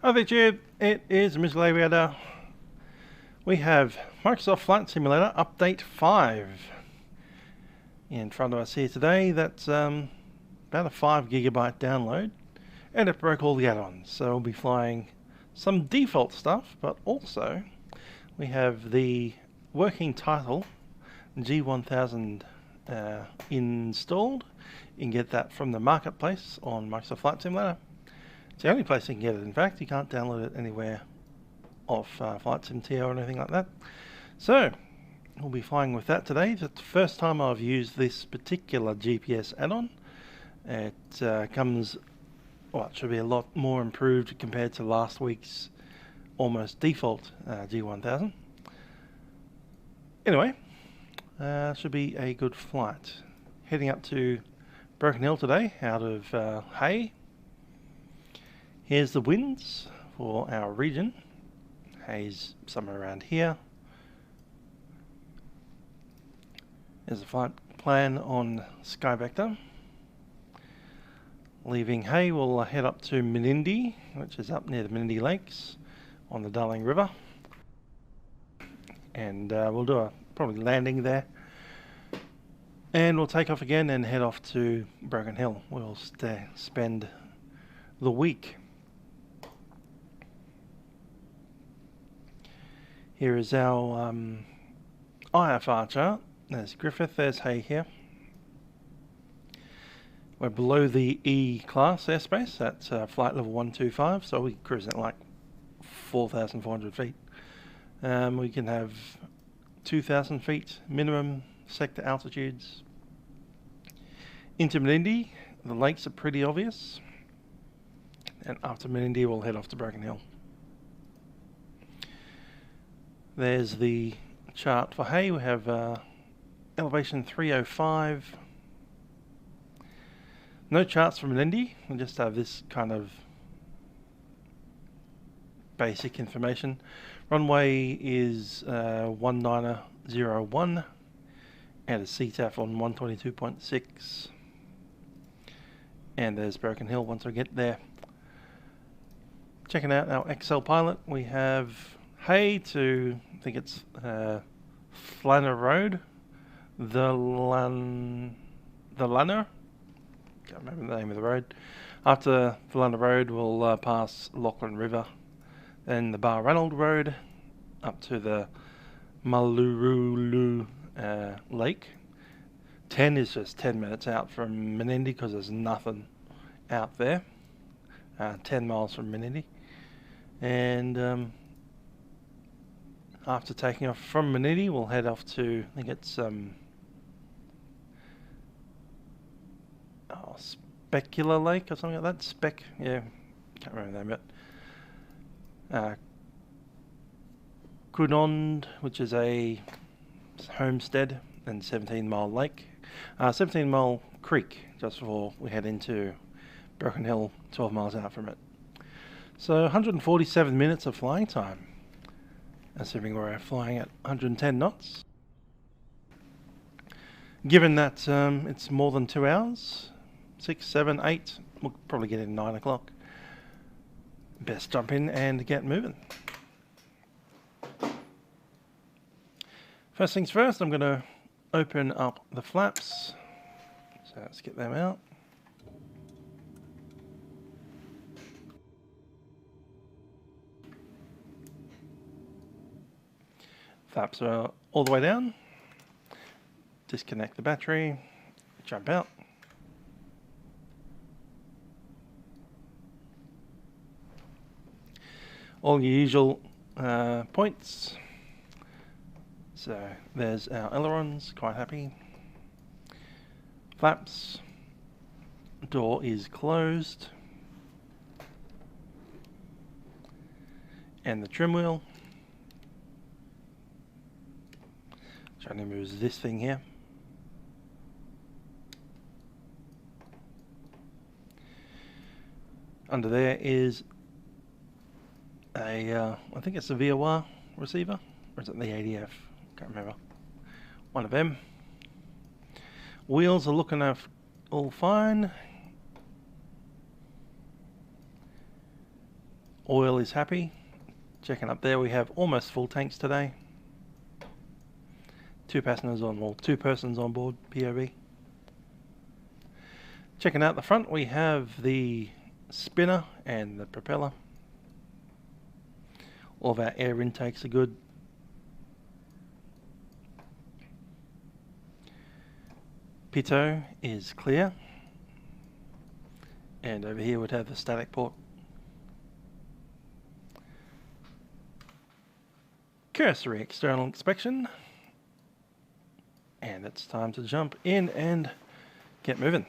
Hi there, Jude. It is Mr. Aviator. We have Microsoft Flight Simulator Update 5 in front of us here today. That's about a 5 gigabyte download, and it broke all the add-ons. So we'll be flying some default stuff, but also we have the working title G1000 installed. You can get that from the marketplace on Microsoft Flight Simulator. It's the only place you can get it, in fact. You can't download it anywhere off Flight Sim TO or anything like that. So, we'll be flying with that today. It's the first time I've used this particular GPS add-on. It comes, well, it should be a lot more improved compared to last week's almost default G1000. Anyway, should be a good flight. Heading up to Broken Hill today out of Hay. Here's the winds for our region. Hay's somewhere around here. There's a flight plan on SkyVector. Leaving Hay, we'll head up to Menindee, which is up near the Menindee Lakes on the Darling River. And we'll do a probably landing there. And we'll take off again and head off to Broken Hill. We'll spend the week. Here is our IFR chart. There's Griffith, there's Hay here. We're below the E class airspace at flight level 125, so we cruise at like 4,400 feet. We can have 2,000 feet minimum sector altitudes. Into Menindee, the lakes are pretty obvious. And after Menindee, we'll head off to Broken Hill. There's the chart for Hay. We have elevation 305. No charts for Menindee. We just have this kind of basic information. Runway is 1901 and a CTAF on 122.6. And there's Broken Hill once we get there. Checking out our Excel pilot, we have Hay to, I think it's Flanner Road, the Lanner, can't remember the name of the road. After Flanner Road, we'll pass Lachlan River, then the Bar Ranald Road, up to the Malurulu Lake. 10 is just 10 minutes out from Menindee because there's nothing out there. 10 miles from Menindee. And after taking off from Menindee, we'll head off to, I think it's Specular Lake or something like that. Yeah, can't remember the name of it. Kunond, which is a homestead, and 17 Mile Lake. 17 Mile Creek, just before we head into Broken Hill, 12 miles out from it. So 147 minutes of flying time, assuming we're flying at 110 knots. Given that it's more than 2 hours, 6, 7, 8, we'll probably get in 9 o'clock. Best jump in and get moving. First things first, I'm going to open up the flaps. So let's get them out. Flaps are all the way down. Disconnect the battery, jump out. All your usual points. So there's our ailerons, quite happy. Flaps. Door is closed. And the trim wheel. Which only moves this thing here. Under there is a, I think it's a VOR receiver, or is it the ADF? Can't remember. One of them. Wheels are looking all fine. Oil is happy. Checking up there, we have almost full tanks today. 2 passengers on, well, 2 persons on board, POV. Checking out the front, we have the spinner and the propeller. All of our air intakes are good. Pitot is clear. And over here we'd have the static port. Cursory external inspection. And it's time to jump in and get moving.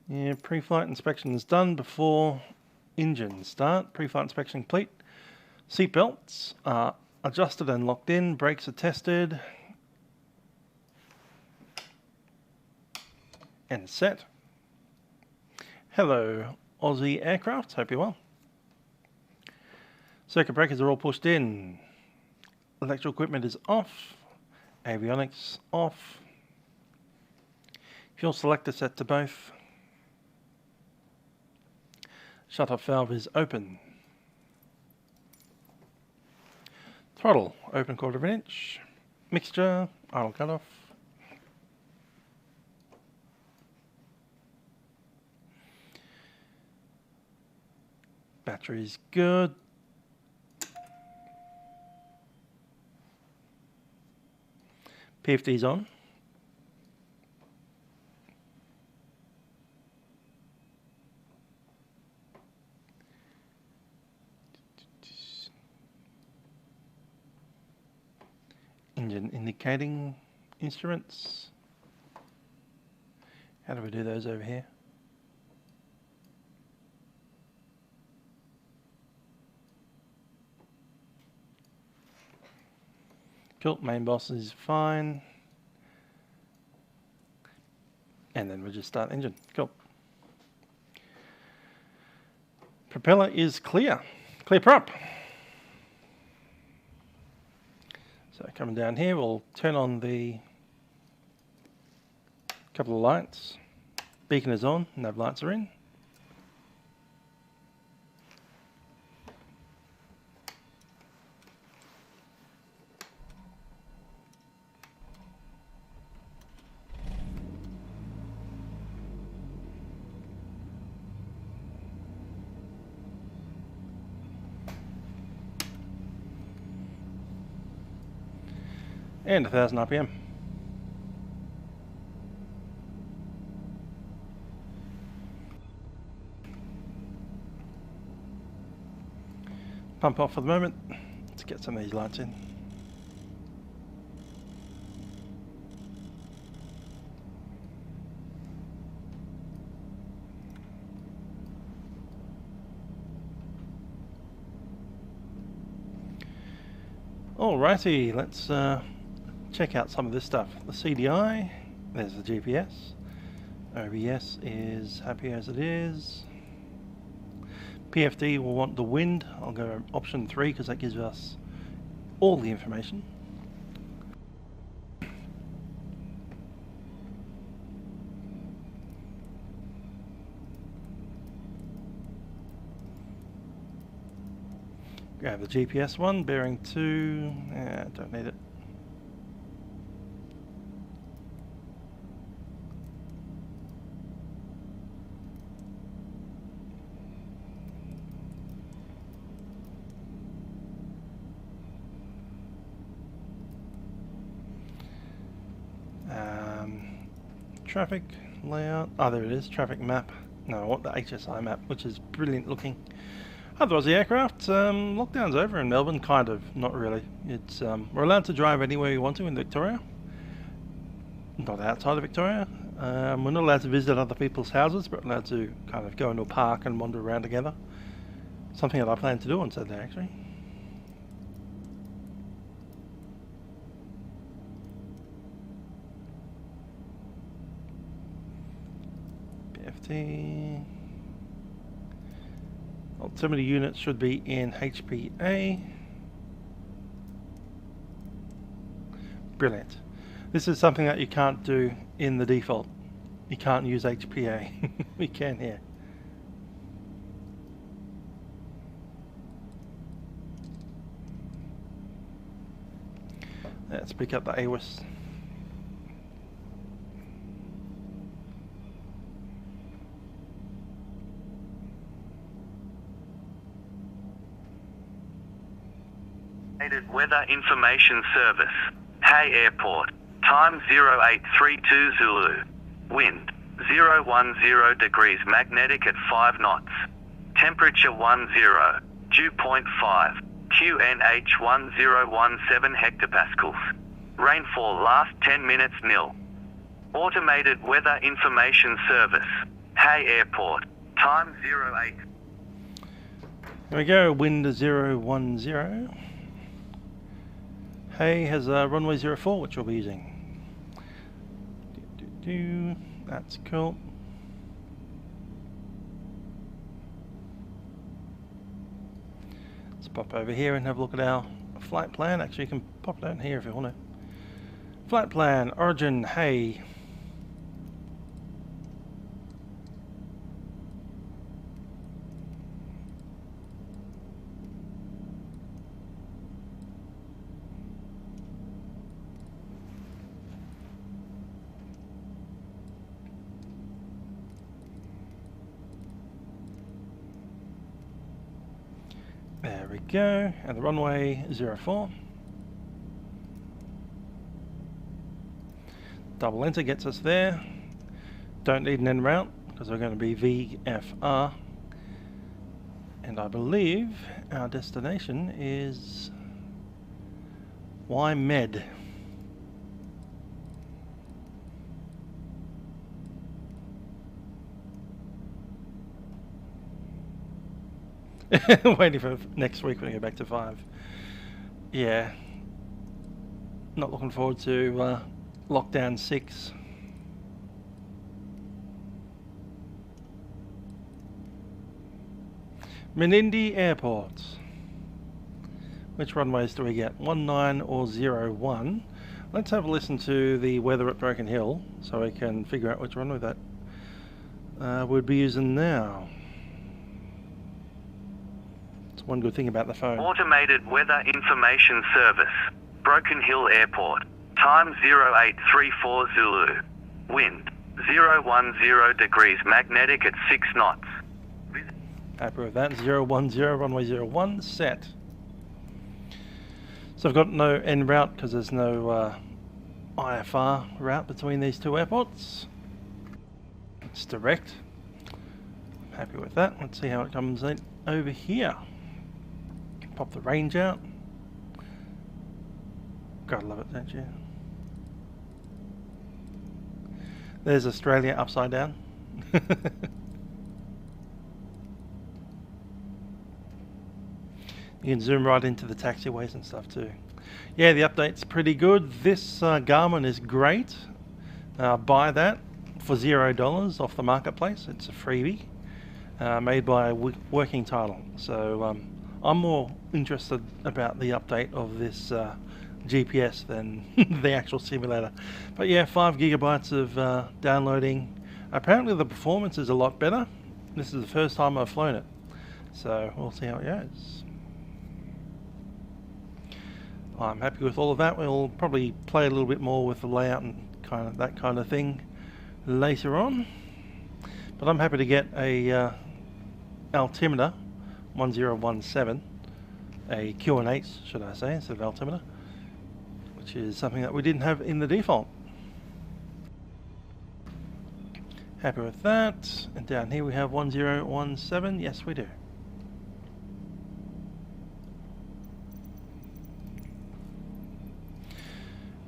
Yeah, pre-flight inspection is done before engine start. Pre-flight inspection complete. Seat belts are adjusted and locked in. Brakes are tested and set. Hello, Aussie aircraft. Hope you're well. Circuit breakers are all pushed in. Electrical equipment is off. Avionics off. Fuel selector set to both. Shut-off valve is open. Throttle, open 1/4 inch. Mixture, idle cutoff. Battery's good. PFD's on. Engine indicating instruments. How do we do those over here? Cool, main boss is fine. And then we'll just start engine. Cool. Propeller is clear. Clear prop. So coming down here, we'll turn on the couple of lights. Beacon is on, nav lights are in. And 1000 RPM. Pump off for the moment. Let's get some of these lights in. Alrighty, let's check out some of this stuff. The CDI, there's the GPS. OBS is happy as it is. PFD will want the wind. I'll go option 3 because that gives us all the information. Grab the GPS one, bearing 2. Don't need it. Traffic layout. Oh, there it is. Traffic map. No, I want the HSI map, which is brilliant looking. Otherwise, the aircraft, lockdown's over in Melbourne, kind of, not really. It's we're allowed to drive anywhere we want to in Victoria. Not outside of Victoria. We're not allowed to visit other people's houses, but we're allowed to kind of go into a park and wander around together. Something that I plan to do on Saturday, actually. PFD. Altimeter units should be in HPA. Brilliant. This is something that you can't do in the default. You can't use HPA. We can here. Let's pick up the AWS. Weather Information Service. Hay Airport. Time 0832 Zulu. Wind 010 degrees magnetic at 5 knots. Temperature 10. Dew point 5. QNH 1017 hectopascals. Rainfall last 10 minutes nil. Automated Weather Information Service. Hay Airport. Time 08. There we go, wind 010. Hay has a runway 04, which we'll be using. That's cool. Let's pop over here and have a look at our flight plan. Actually, you can pop it down here if you want to. Flight plan, origin, Hay. There we go, and the runway 04. Double enter gets us there. Don't need an en route because we're going to be VFR. And I believe our destination is YMED. Waiting for next week when we go back to 5. Yeah. Not looking forward to lockdown 6. Menindee Airport. Which runways do we get? 19 or 01? Let's have a listen to the weather at Broken Hill so we can figure out which runway that we'd be using now. One good thing about the phone. Automated Weather Information Service. Broken Hill Airport. Time 0834 Zulu. Wind 010 degrees magnetic at 6 knots. Happy with that. 010, runway 01, set. So I've got no en route because there's no IFR route between these two airports. It's direct. Happy with that. Let's see how it comes in over here. Pop the range out. Gotta love it, don't you? There's Australia upside down. You can zoom right into the taxiways and stuff too. Yeah, the update's pretty good. This Garmin is great. Buy that for $0 off the marketplace. It's a freebie made by a working title. So I'm more interested about the update of this GPS than the actual simulator. But yeah, 5 gigabytes of downloading. Apparently the performance is a lot better. This is the first time I've flown it. So we'll see how it goes. I'm happy with all of that. We'll probably play a little bit more with the layout and that kind of thing later on. But I'm happy to get a altimeter 1017, a QNH should I say, instead of altimeter, which is something that we didn't have in the default. Happy with that. And down here we have 1017. Yes, we do.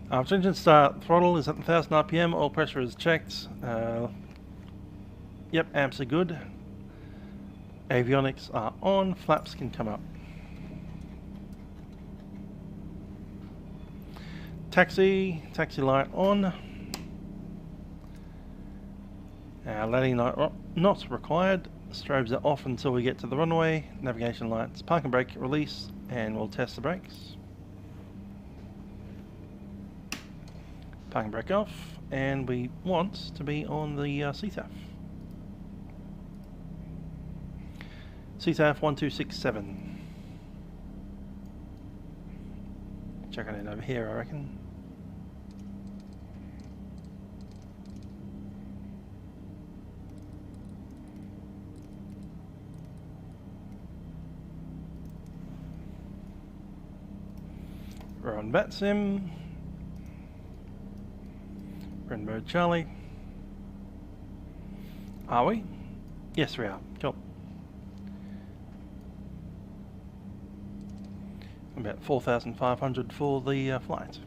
After engine start, throttle is at 1000 RPM, oil pressure is checked. Yep, amps are good. Avionics are on, flaps can come up. Taxi light on. Landing light not required. Strobes are off until we get to the runway. Navigation lights, park and brake release, and we'll test the brakes. Parking brake off, and we want to be on the CTAF. CTAF 1267. Checking in over here, I reckon. We're on Vatsim. We're in mode Charlie. Are we? Yes, we are. Cool. About 4,500 for the flight.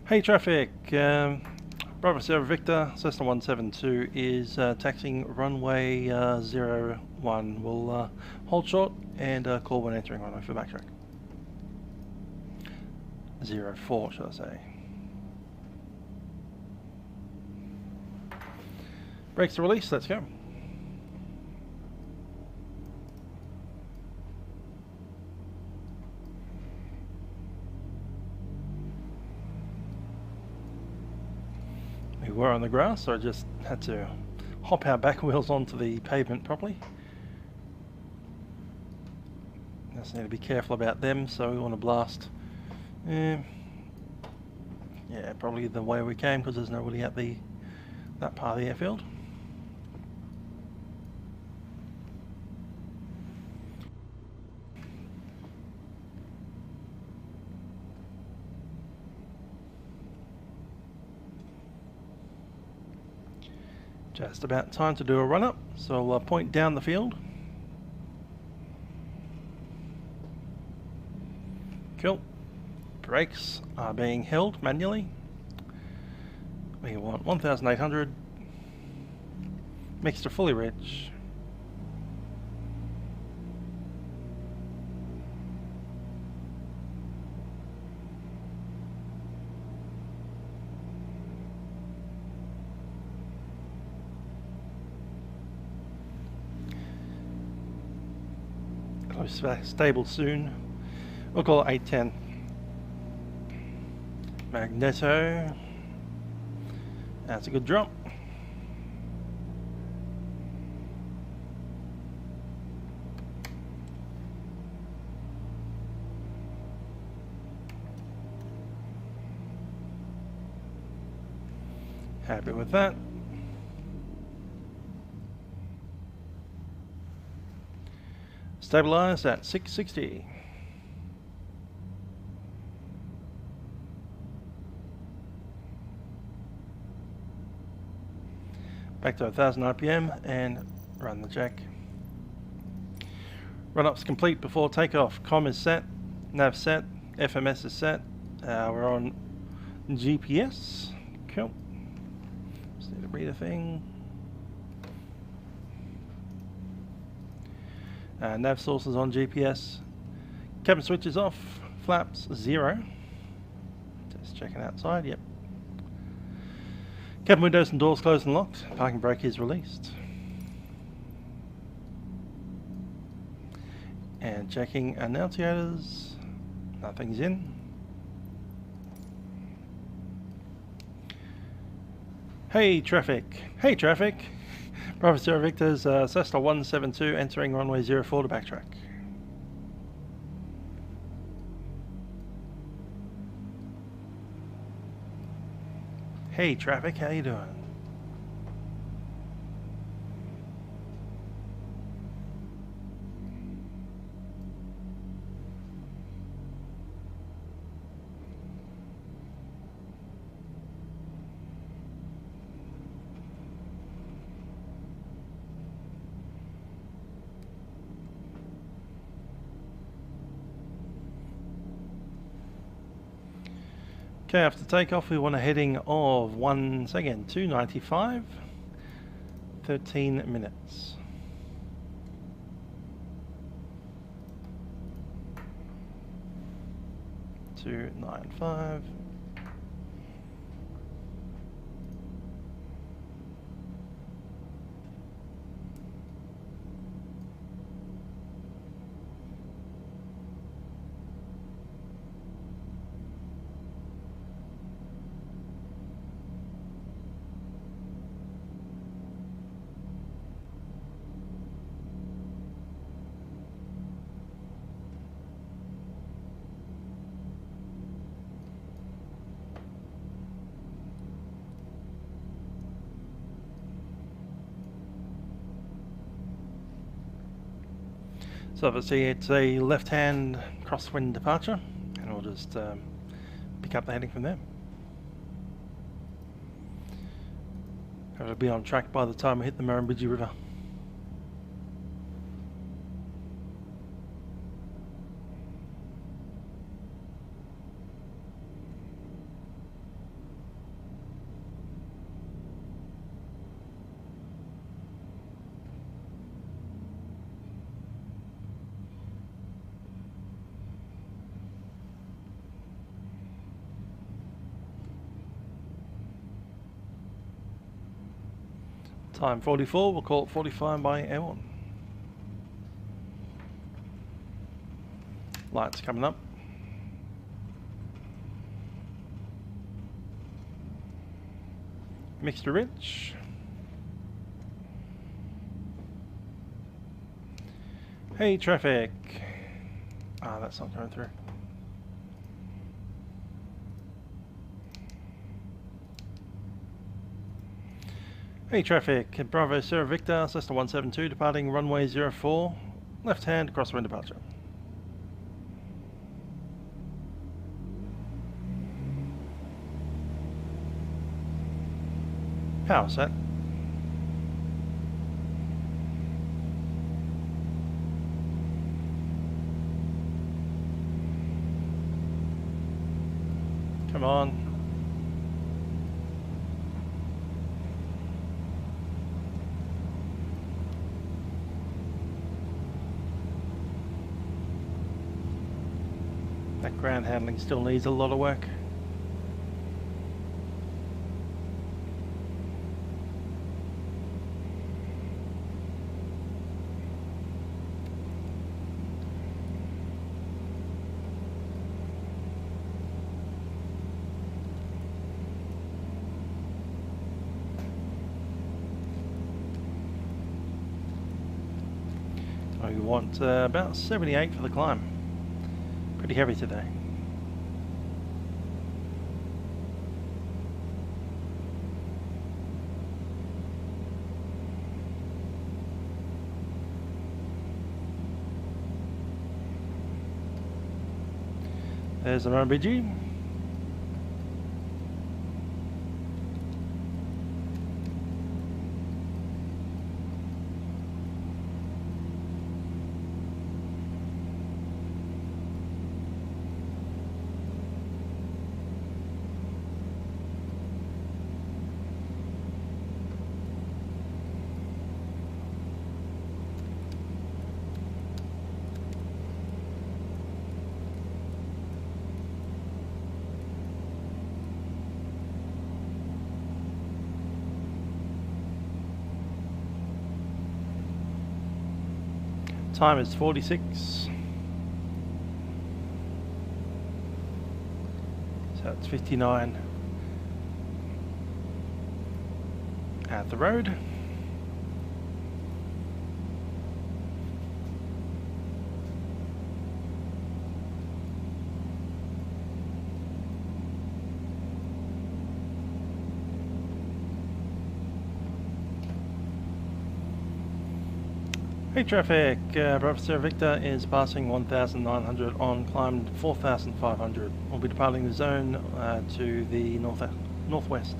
Hey traffic, Bravo Sierra Victor, Cessna 172 is taxiing runway 01. We'll hold short and call when entering runway for backtrack. 04, should I say. Brakes to release, let's go. We were on the grass, so I just had to hop our back wheels onto the pavement properly. Just need to be careful about them, so we want to blast. Yeah, probably the way we came, because there's nobody at that part of the airfield. Just about time to do a run up, so I'll point down the field. Cool. Brakes are being held manually. We want 1,800. Mixed to fully rich. Close stable soon. We'll call it 810. Magneto. That's a good drop. Happy with that. Stabilized at 660. Back to 1000 RPM and run the jack. Run-up's complete before takeoff. Com is set, nav set, FMS is set. We're on GPS. Cool. Just need to read a thing. Nav source is on GPS. Cabin switch is off. Flaps 0. Just checking outside. Yep. Cabin windows and doors closed and locked. Parking brake is released. And checking annunciators. Nothing's in. Hey traffic. Hey traffic. Bravo Sierra Victor's Cessna 172 entering runway 04 to backtrack. Hey traffic, how you doing? Okay, after takeoff we want a heading of 295, 13 minutes. (295). So obviously it's a left-hand crosswind departure, and we'll just pick up the heading from there. It'll be on track by the time we hit the Menindee River. Time 44, we'll call it 45 by airborne. Lights coming up. Mixture rich. Hey traffic. Ah, that's not going through. Hey traffic, Bravo Sierra Victor, Cessna 172, departing runway 04, left hand crosswind departure. Power set. Come on. That ground handling still needs a lot of work. We want about 78 for the climb. Pretty heavy today. There's an RBG. Time is 46. So it's 59 at the road. Hey traffic, Bravo Sierra Victor is passing 1,900 on climb 4,500. We'll be departing the zone to the northwest.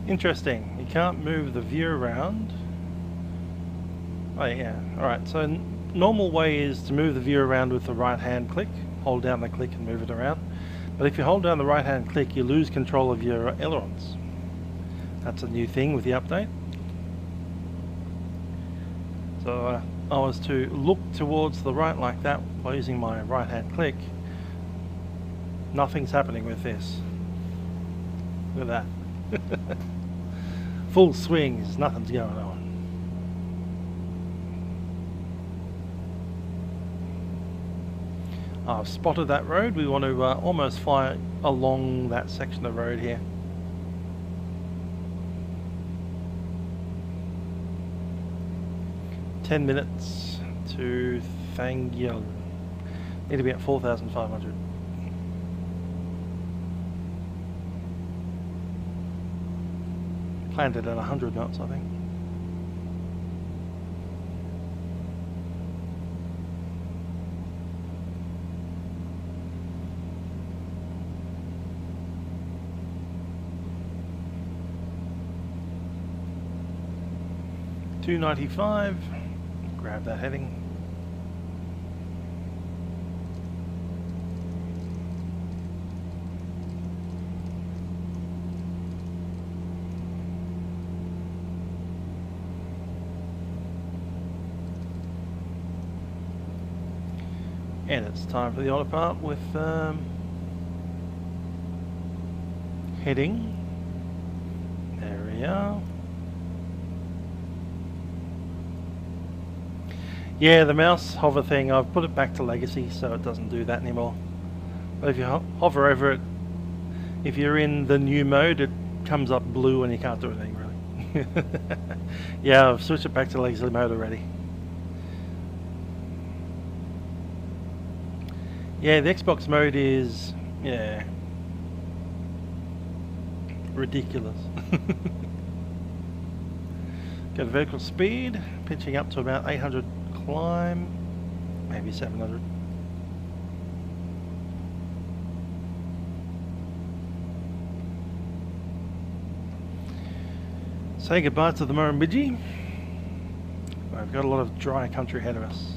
Interesting, you can't move the view around. Oh yeah, alright, so normal way is to move the view around with the right hand click. Hold down the click and move it around. But if you hold down the right hand click, you lose control of your ailerons. That's a new thing with the update. So I was to look towards the right like that by using my right hand click, nothing's happening with this. Look at that. Full swings, nothing's going on. I've spotted that road. We want to almost fly along that section of road here. "10 minutes to Thangil." Need to be at 4,500. Planned it at 100 knots, I think. $295. Grab that heading. And it's time for the auto part with heading. There we are. Yeah, the mouse hover thing, I've put it back to legacy so it doesn't do that anymore. But if you hover over it, if you're in the new mode, it comes up blue and you can't do anything really. Yeah, I've switched it back to legacy mode already. Yeah, the Xbox mode is, yeah, ridiculous. Got vertical speed, pitching up to about 800 climb, maybe 700. Say goodbye to the Murrumbidgee. We've got a lot of dry country ahead of us.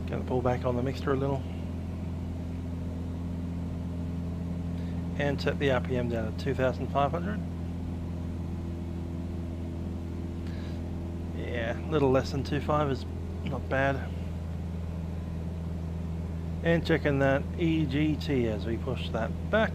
Going to pull back on the mixture a little. And set the RPM down at 2,500. Yeah, a little less than 2.5 is not bad. And checking that EGT as we push that back.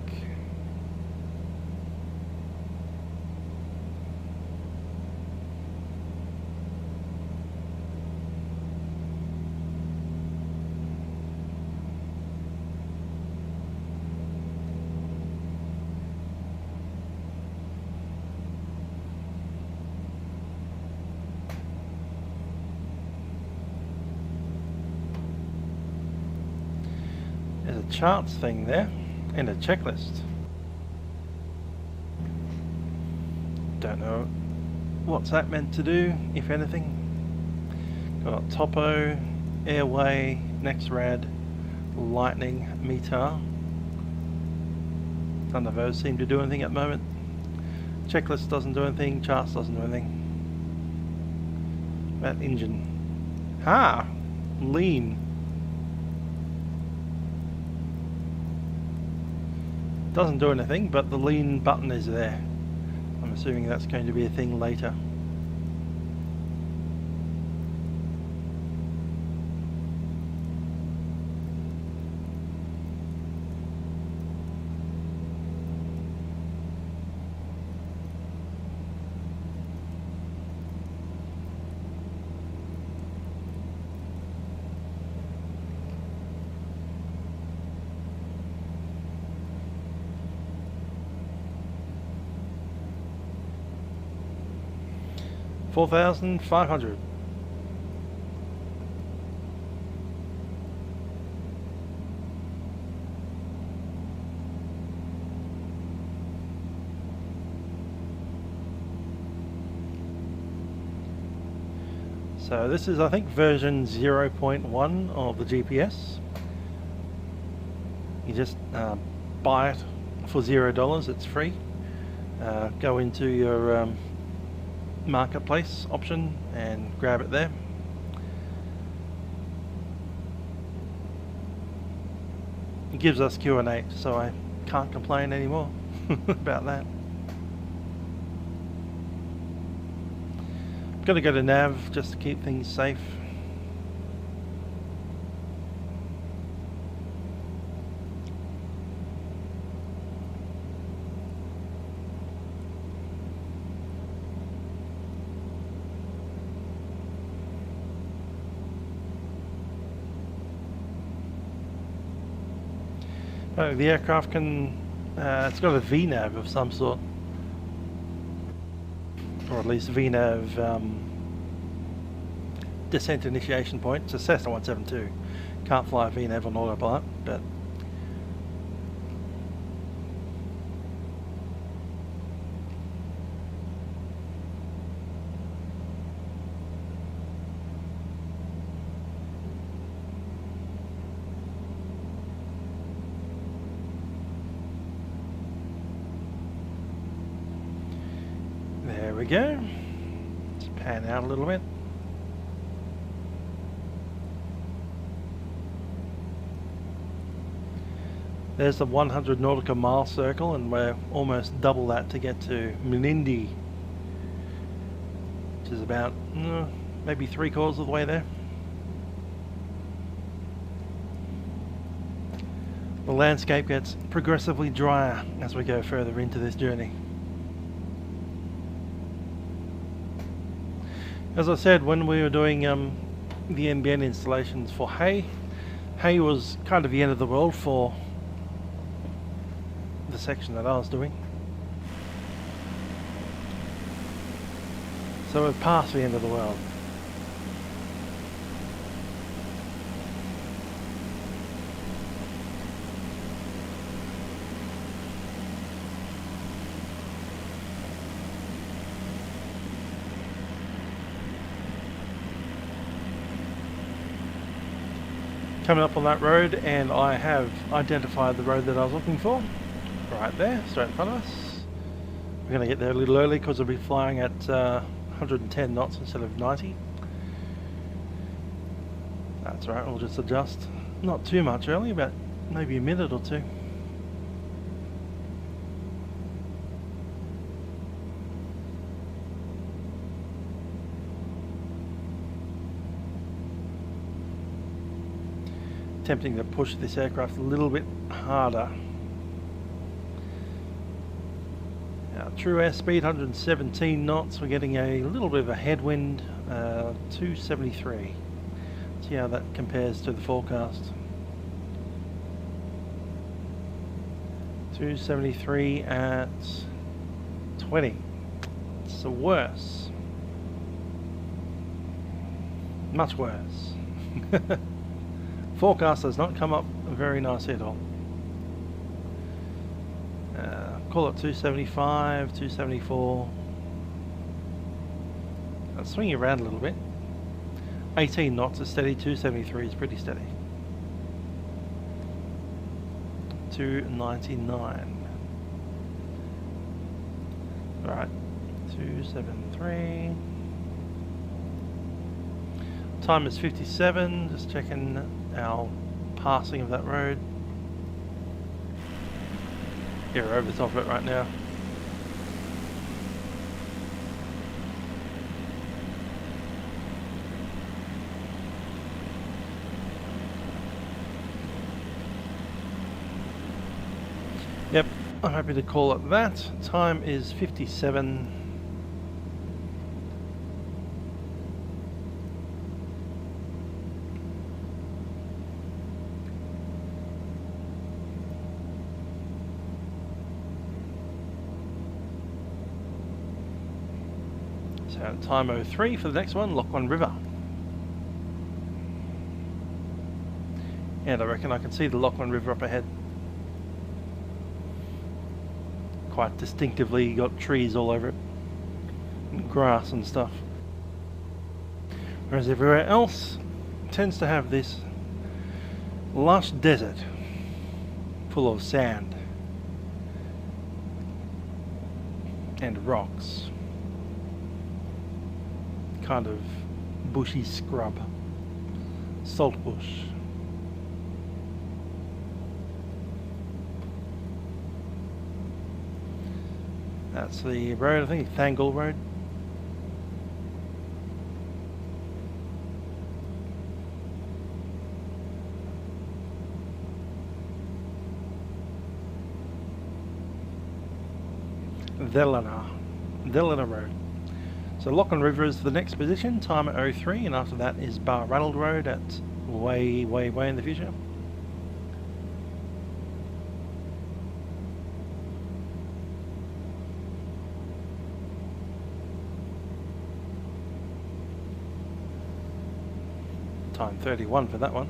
There's a charts thing there and a checklist. Don't know what's that meant to do, if anything. Got topo, airway, NexRad, lightning, METAR. None of those seem to do anything at the moment. Checklist doesn't do anything, charts doesn't do anything. That engine. Ha! Lean. Doesn't do anything, but the lean button is there. I'm assuming that's going to be a thing later. $4,500. So this is, I think, version 0.1 of the GPS. You just buy it for $0. It's free. Go into your marketplace option and grab it there. It gives us Q&A, so I can't complain anymore about that. Got to go to nav just to keep things safe. Oh, the aircraft can, it's got a VNAV of some sort. Or at least VNAV descent initiation point. It's a Cessna 172. Can't fly a VNAV on autopilot, but there we go. Let's pan out a little bit. There's the 100 nautical mile circle, and we're almost double that to get to Menindee, which is about maybe 3/4 of the way there. The landscape gets progressively drier as we go further into this journey. As I said, when we were doing the NBN installations for Hay was kind of the end of the world for the section that I was doing. So we're past the end of the world. Coming up on that road, and I have identified the road that I was looking for. Right there, straight in front of us. We're going to get there a little early because we'll be flying at 110 knots instead of 90. That's right, we'll just adjust. Not too much early, about maybe a minute or two. Attempting to push this aircraft a little bit harder. True airspeed 117 knots. We're getting a little bit of a headwind, 273. See how that compares to the forecast. 273 at 20. It's worse. Much worse. Forecast does not come up very nice at all. Call it 275, 274. I'll swing you around a little bit. 18 knots is steady, 273 is pretty steady. 299. Alright, 273. Time is 57, just checking our passing of that road. Yeah, we're over the top of it right now. Yep, I'm happy to call it that. Time is 57. So time 03 for the next one, Lachlan River. And I reckon I can see the Lachlan River up ahead. Quite distinctively, got trees all over it. And grass and stuff. Whereas everywhere else tends to have this lush desert full of sand and rocks. Kind of bushy scrub, salt bush. That's the road, I think, Thangle Road. Delana Road. So Lachlan River is the next position, time at 03, and after that is Barranald Road at way in the future. Time 31 for that one.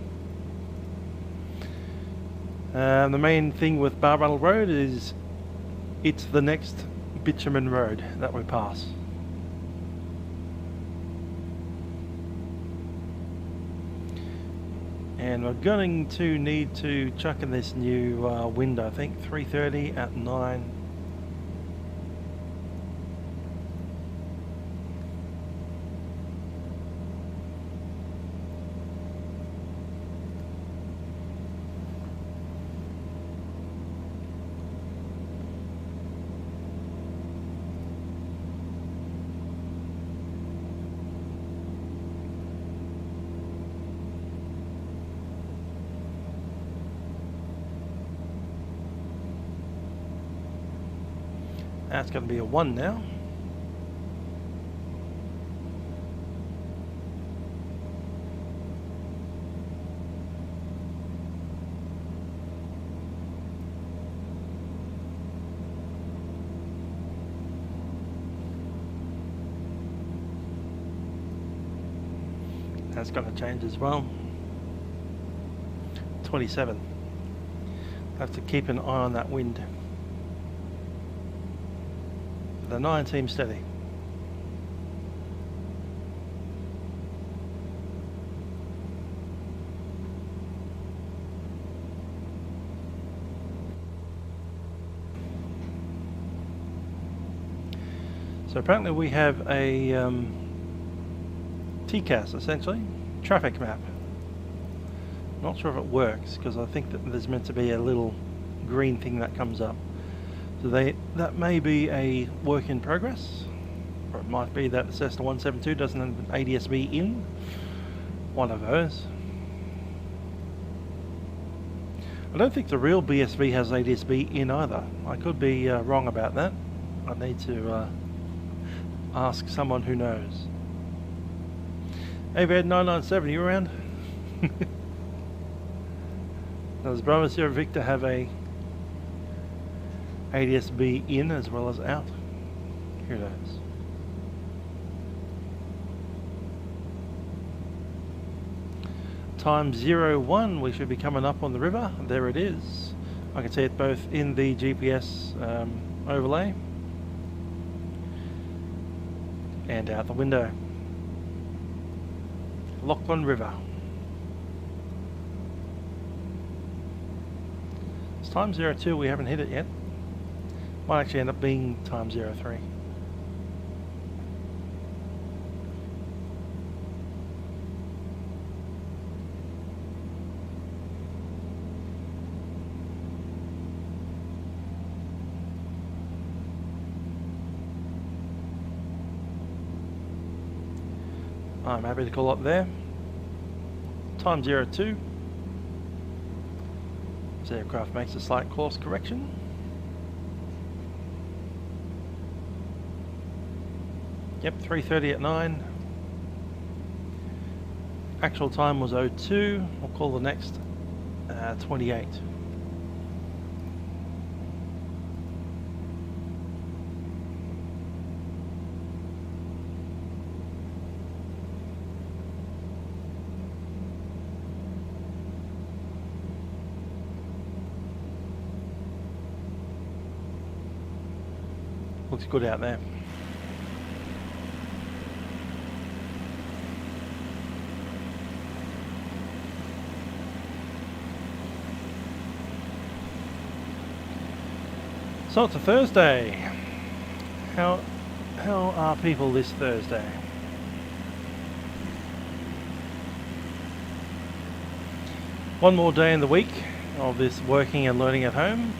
The main thing with Barranald Road is it's the next bitumen road that we pass. And we're going to need to chuck in this new window, I think 330 at 9. That's going to be a 1 now. That's going to change as well. 27. Have to keep an eye on that wind. The 9 seems steady. So apparently we have a TCAS, essentially, traffic map. Not sure if it works because I think that there's meant to be a little green thing that comes up. So that may be a work in progress, or it might be that the Cessna 172 doesn't have an ADS-B in. One of those. I don't think the real BSV has ADS-B in either. I could be wrong about that. I need to ask someone who knows. Hey, Ved 997, you around? Does Bravo Sierra Victor have a ADS-B in as well as out? Who knows? Time 01, we should be coming up on the river. There it is. I can see it both in the GPS overlay and out the window. Lachlan River. It's time 02, we haven't hit it yet. Might actually end up being time 03. I'm happy to call up there. Time 02. This aircraft makes a slight course correction. Yep, 3:30 at 9. Actual time was 02. We'll call the next 28. Looks good out there. So it's a Thursday. How are people this Thursday? One more day in the week of this working and learning at home.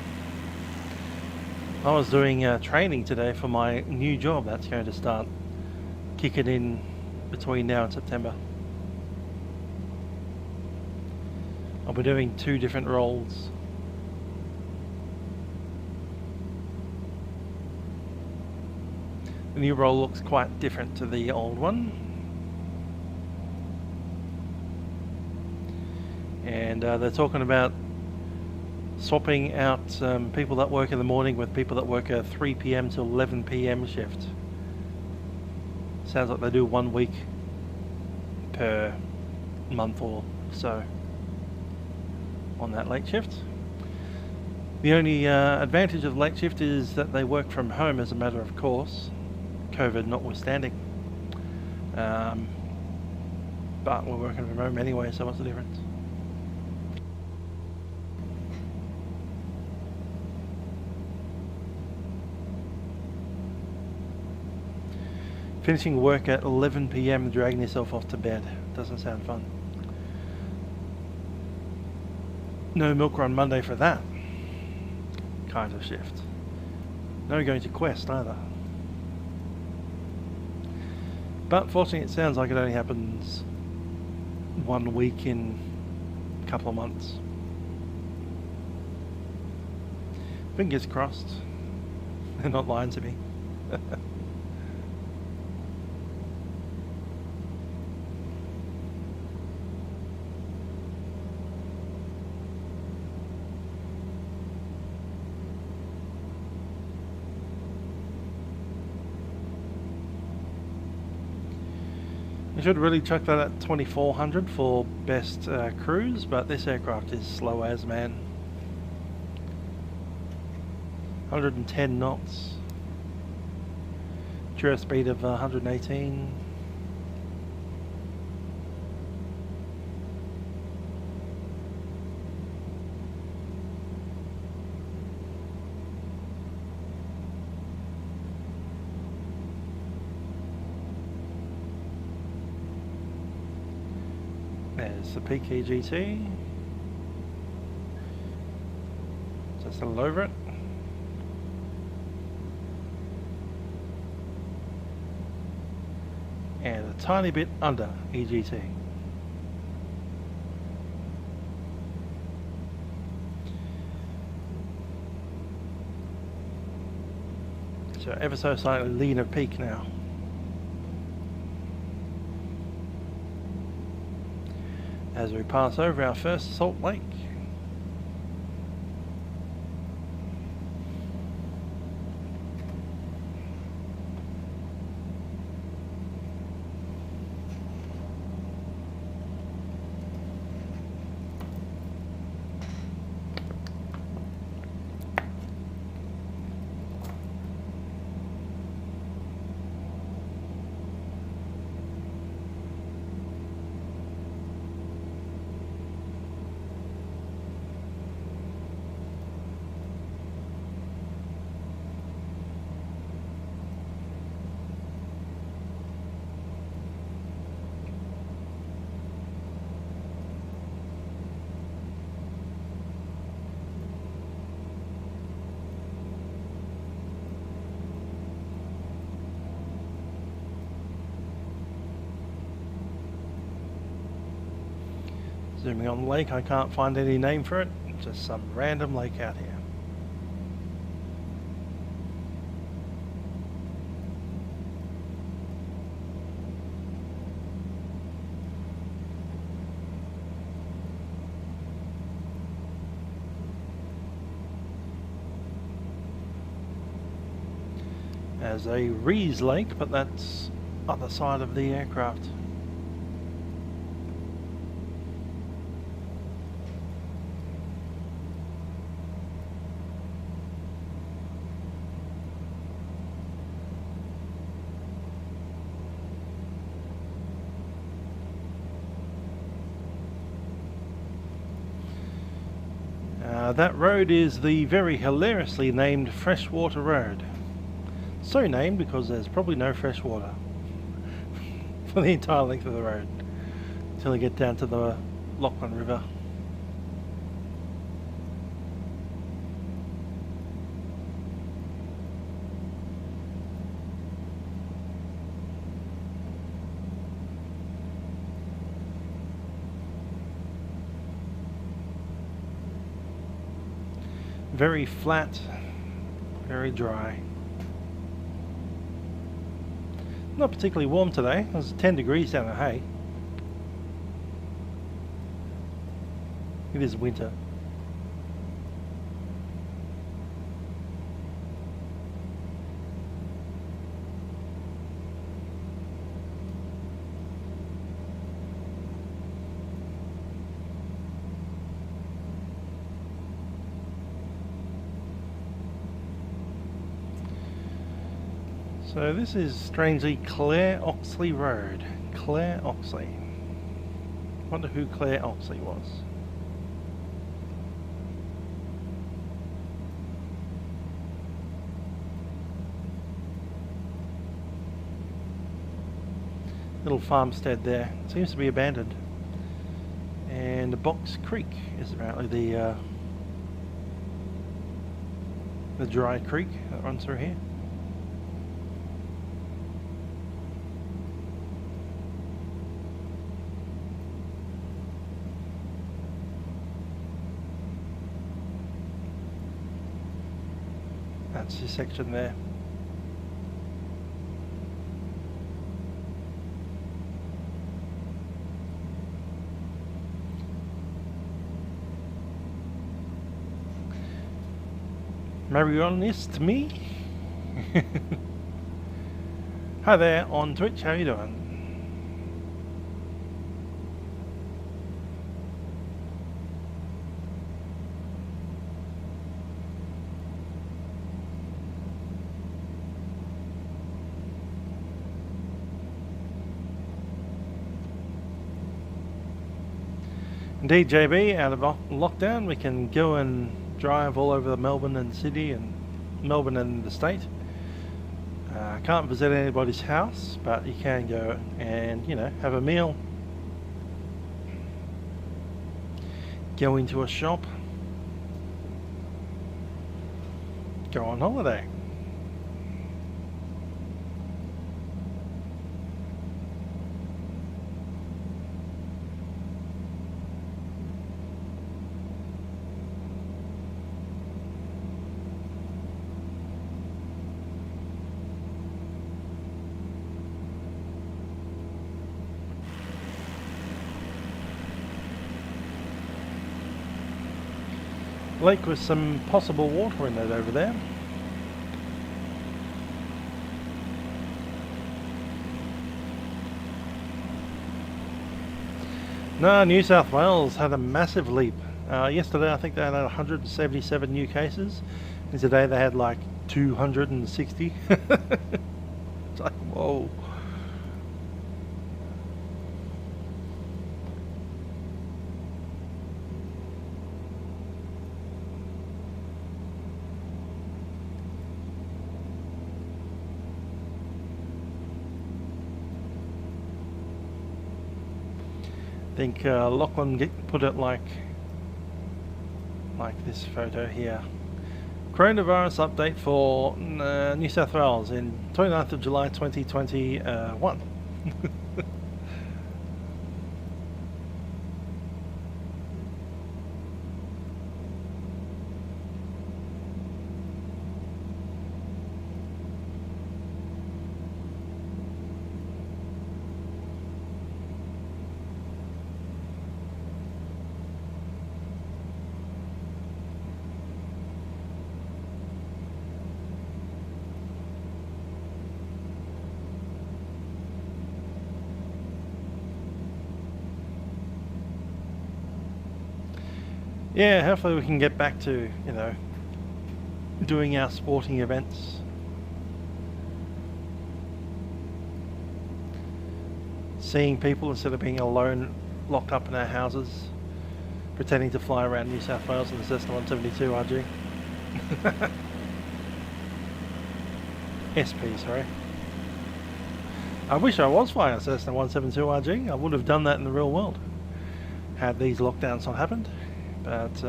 I was doing training today for my new job that's going to start kicking in between now and September. I'll be doing 2 different roles. The new role looks quite different to the old one. And they're talking about swapping out people that work in the morning with people that work a 3 PM to 11 PM shift. Sounds like they do 1 week per month or so on that late shift. The only advantage of late shift is that they work from home as a matter of course, COVID notwithstanding. But we're working from home anyway, so what's the difference? Finishing work at 11 PM, dragging yourself off to bed. Doesn't sound fun. No milk run Monday for that kind of shift. No going to Quest either. But fortunately it sounds like it only happens 1 week in a couple of months. Fingers crossed. They're not lying to me. I should really chuck that at 2400 for best cruise, but this aircraft is slow as man. 110 knots. True speed of 118. There's the peak EGT. Just a little over it. And a tiny bit under EGT. So ever so slightly lean of peak now. As we pass over our first salt lake. Zooming on the lake, I can't find any name for it, just some random lake out here. As a Rees Lake, but that's other side of the aircraft. That road is the very hilariously named Freshwater Road. So named because there's probably no fresh water for the entire length of the road until you get down to the Lachlan River. Very flat, very dry. Not particularly warm today. It was 10 degrees down at Hay. It is winter. So this is strangely Claire Oxley Road. Claire Oxley. Wonder who Claire Oxley was. Little farmstead there. Seems to be abandoned. And the Box Creek is apparently the dry creek that runs through here. That's the section there. Marionist me? Hi there on Twitch, how you doing? Indeed, JB, out of lockdown, we can go and drive all over Melbourne and Sydney and Melbourne and the state. Can't visit anybody's house, but you can go and, you know, have a meal, go into a shop, go on holiday. Lake with some possible water in it over there. No, New South Wales had a massive leap. Yesterday I think they had 177 new cases, and today they had like 260. It's like, whoa. I think Lachlan put it like this photo here. Coronavirus update for New South Wales in 29th of July 2021. Yeah, hopefully we can get back to, you know, doing our sporting events. Seeing people instead of being alone, locked up in our houses, pretending to fly around New South Wales in the Cessna 172 RG. SP, sorry. I wish I was flying a Cessna 172 RG. I would have done that in the real world had these lockdowns not happened. But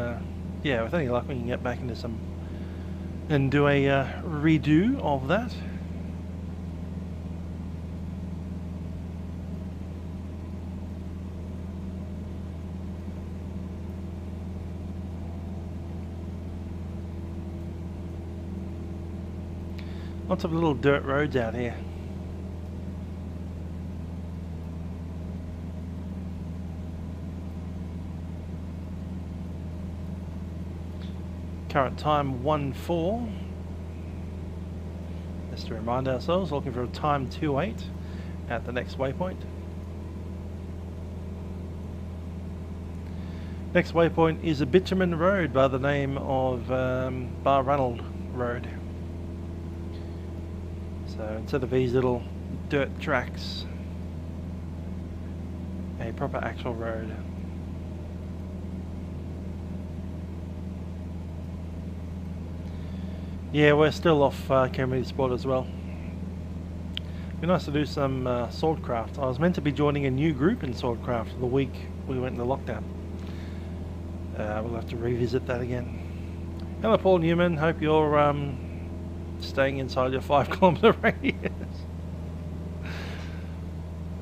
yeah, with any luck we can get back into some and do a redo of that. Lots of little dirt roads out here. Current time 1:04. Just to remind ourselves, looking for a time 2:08 at the next waypoint. Next waypoint is a bitumen road by the name of Bar Ranald Road. So instead of these little dirt tracks, a proper actual road. Yeah, we're still off community sport as well. Be nice to do some swordcraft. I was meant to be joining a new group in swordcraft the week we went into lockdown. We'll have to revisit that again. Hello Paul Newman, hope you're staying inside your 5 kilometre radius.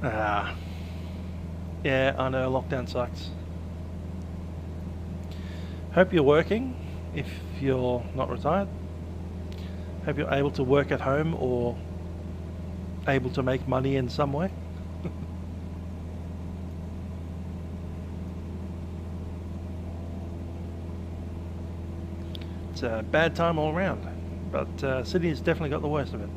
Yeah, I know, lockdown sucks. Hope you're working if you're not retired. Hope you're able to work at home or able to make money in some way. It's a bad time all around, but Sydney's definitely got the worst of it.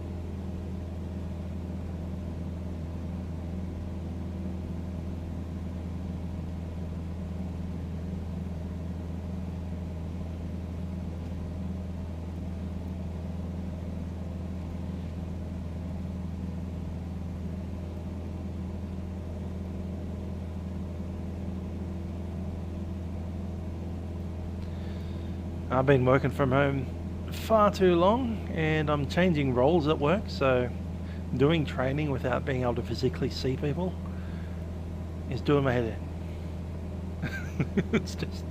I've been working from home far too long and I'm changing roles at work, so doing training without being able to physically see people is doing my head in. It's just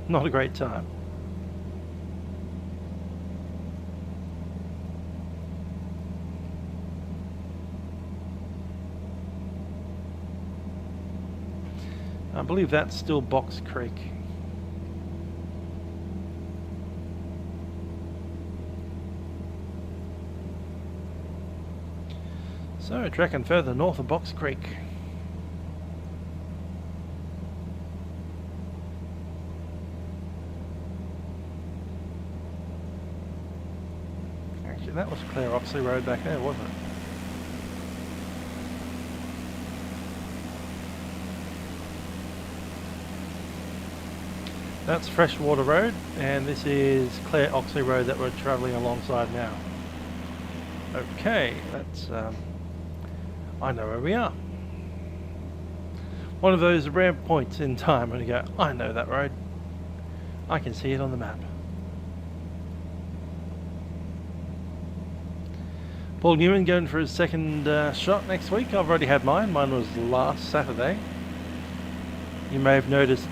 not a great time. I believe that's still Box Creek. So, tracking further north of Box Creek. Actually, that was Clare Oxley Road back there, wasn't it? That's Freshwater Road, and this is Clare Oxley Road that we're travelling alongside now. Okay, that's I know where we are. One of those rare points in time when you go, I know that road. I can see it on the map. Paul Newman going for his second shot next week. I've already had mine. Mine was last Saturday. You may have noticed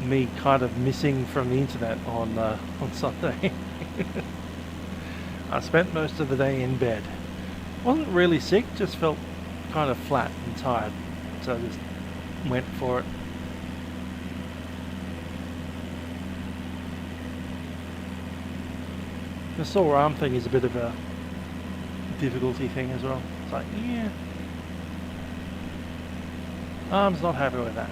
me kind of missing from the internet on Sunday. I spent most of the day in bed. Wasn't really sick, just felt kind of flat and tired, so I just went for it. The sore arm thing is a bit of a difficulty thing as well. It's like, yeah, arm's not happy with that.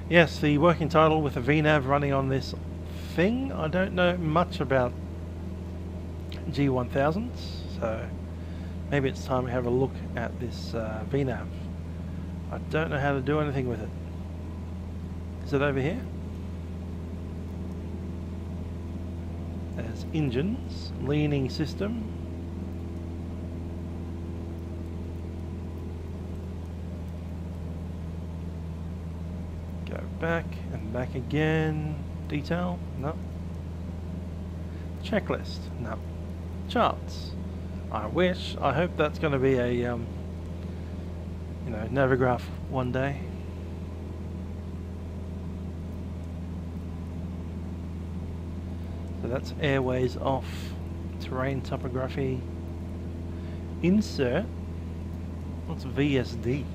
Yes, the working title with a VNAV running on this thing. I don't know much about G1000s, so maybe it's time we have a look at this VNAV. I don't know how to do anything with it. Is it over here? There's engines, leaning system. Go back and back again. Detail? No. Checklist? No. Charts. I wish. I hope that's going to be a, you know, Navigraph one day. So that's airways off. Terrain topography. Insert. What's VSD?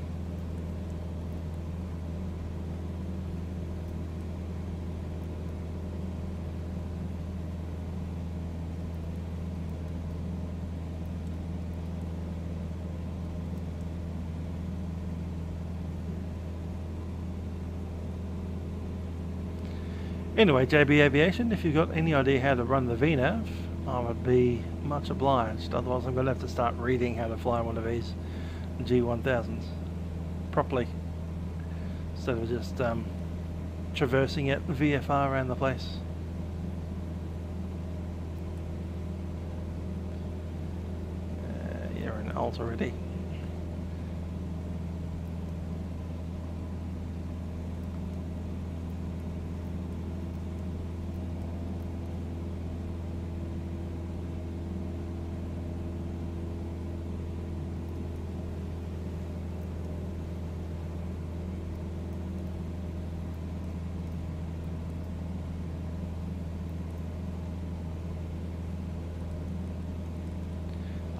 Anyway, JB Aviation, if you've got any idea how to run the VNAV, I would be much obliged. Otherwise I'm going to have to start reading how to fly one of these G1000s properly, instead of just traversing it VFR around the place. You're in alt already.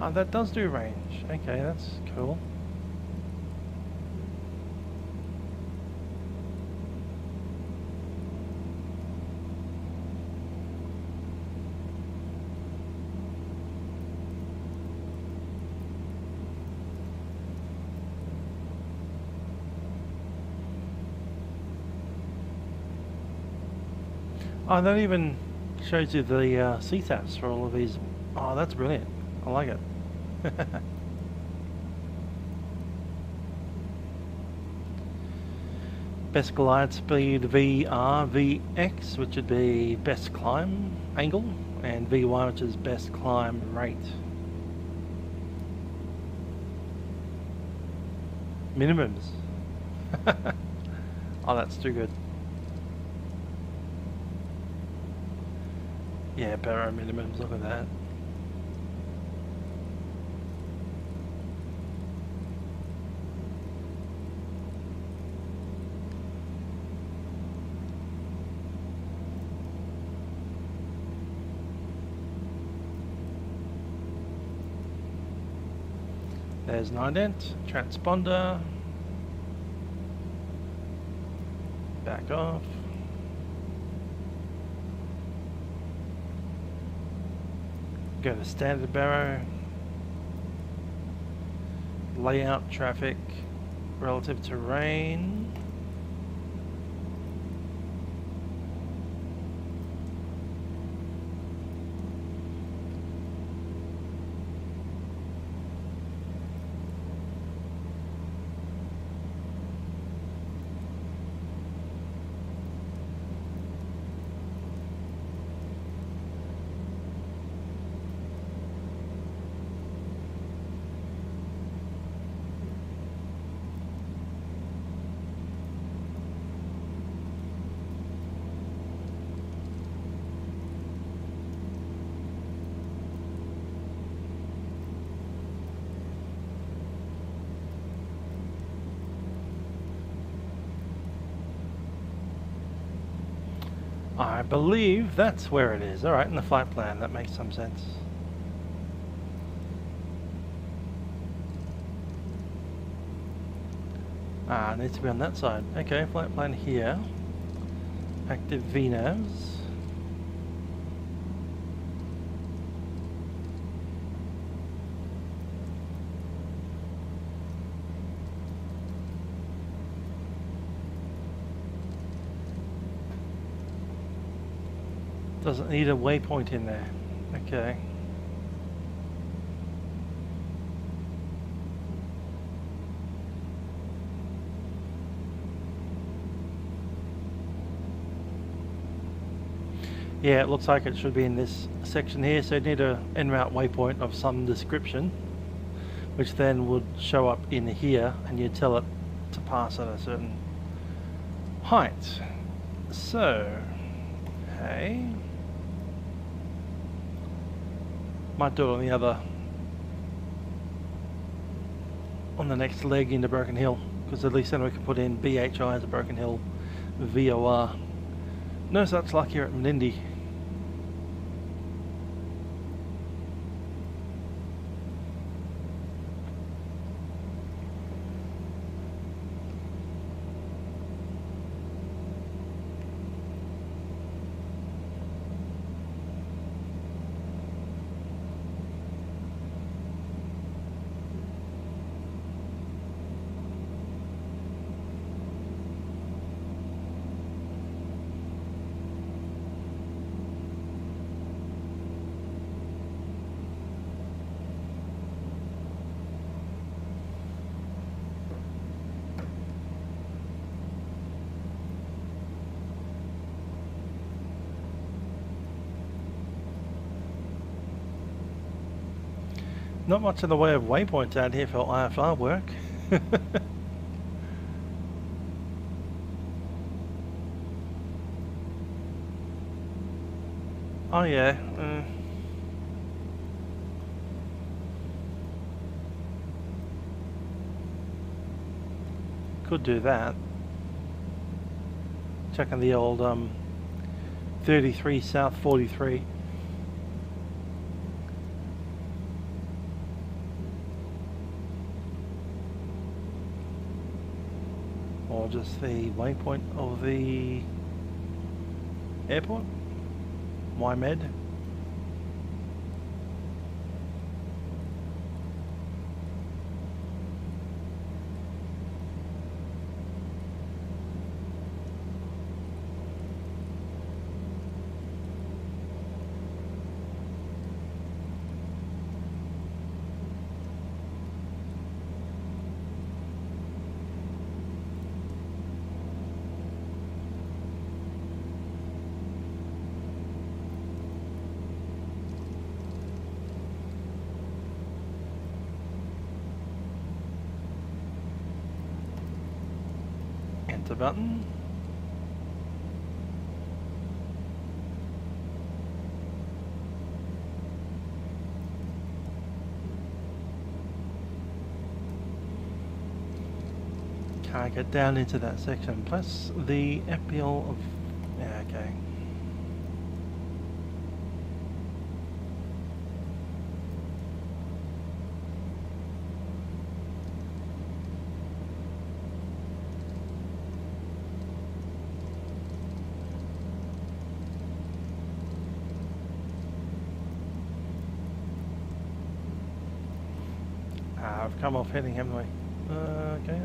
Oh, that does do range. Okay, that's cool. Oh, that even shows you the CTAFs for all of these. Oh, that's brilliant. I like it. Best glide speed VR VX, which would be best climb angle, and VY, which is best climb rate. Minimums. Oh, that's too good. Yeah, Barrow minimums, look at that. There's an ident, transponder, back off. Go to standard barrow, layout traffic, relative terrain. I believe that's where it is. Alright, in the flight plan, that makes some sense. Ah, it needs to be on that side. Okay, flight plan here. Active VNAVs. Doesn't need a waypoint in there. Okay. Yeah, it looks like it should be in this section here, so you need a en route waypoint of some description, which then would show up in here, and you tell it to pass at a certain height. So, okay. Might do it on the next leg into Broken Hill, because at least then we can put in BHI as a Broken Hill VOR. No such luck here at Menindee. Not much in the way of waypoints out here for IFR work. Oh yeah. Could do that. Checking the old 33 South 43. Or just the waypoint of the airport. YMed. Enter button. Can't get down into that section. Plus the FPL of... yeah, okay. I've come off heading, haven't we? Okay.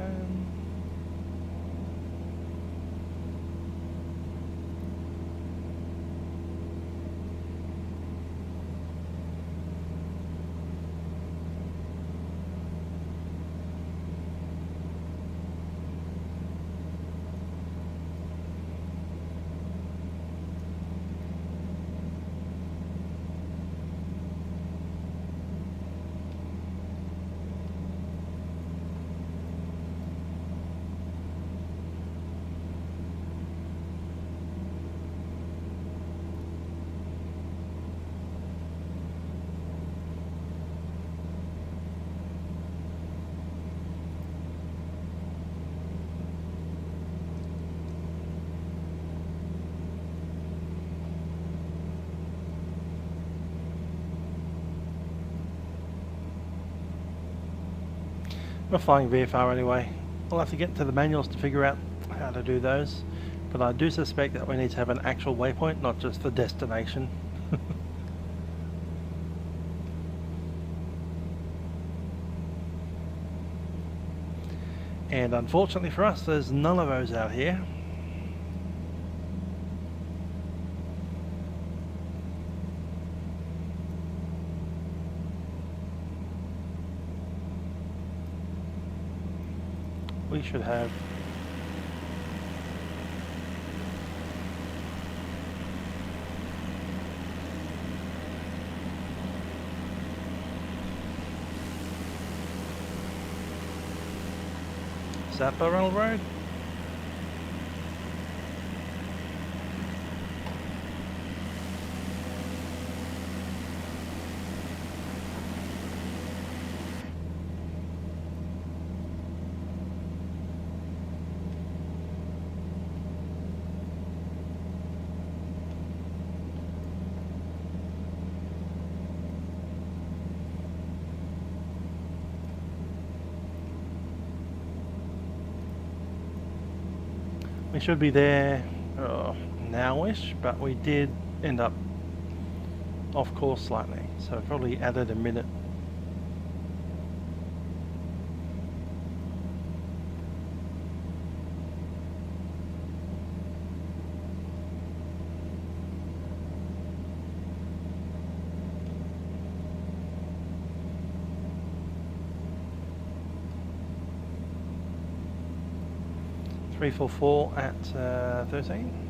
We're flying VFR anyway. We'll have to get into the manuals to figure out how to do those. But I do suspect that we need to have an actual waypoint, not just the destination. And unfortunately for us, there's none of those out here. We should have Zappa Railroad. We should be there now-ish, but we did end up off course slightly, so probably added a minute. Three, 4, 4 at 13.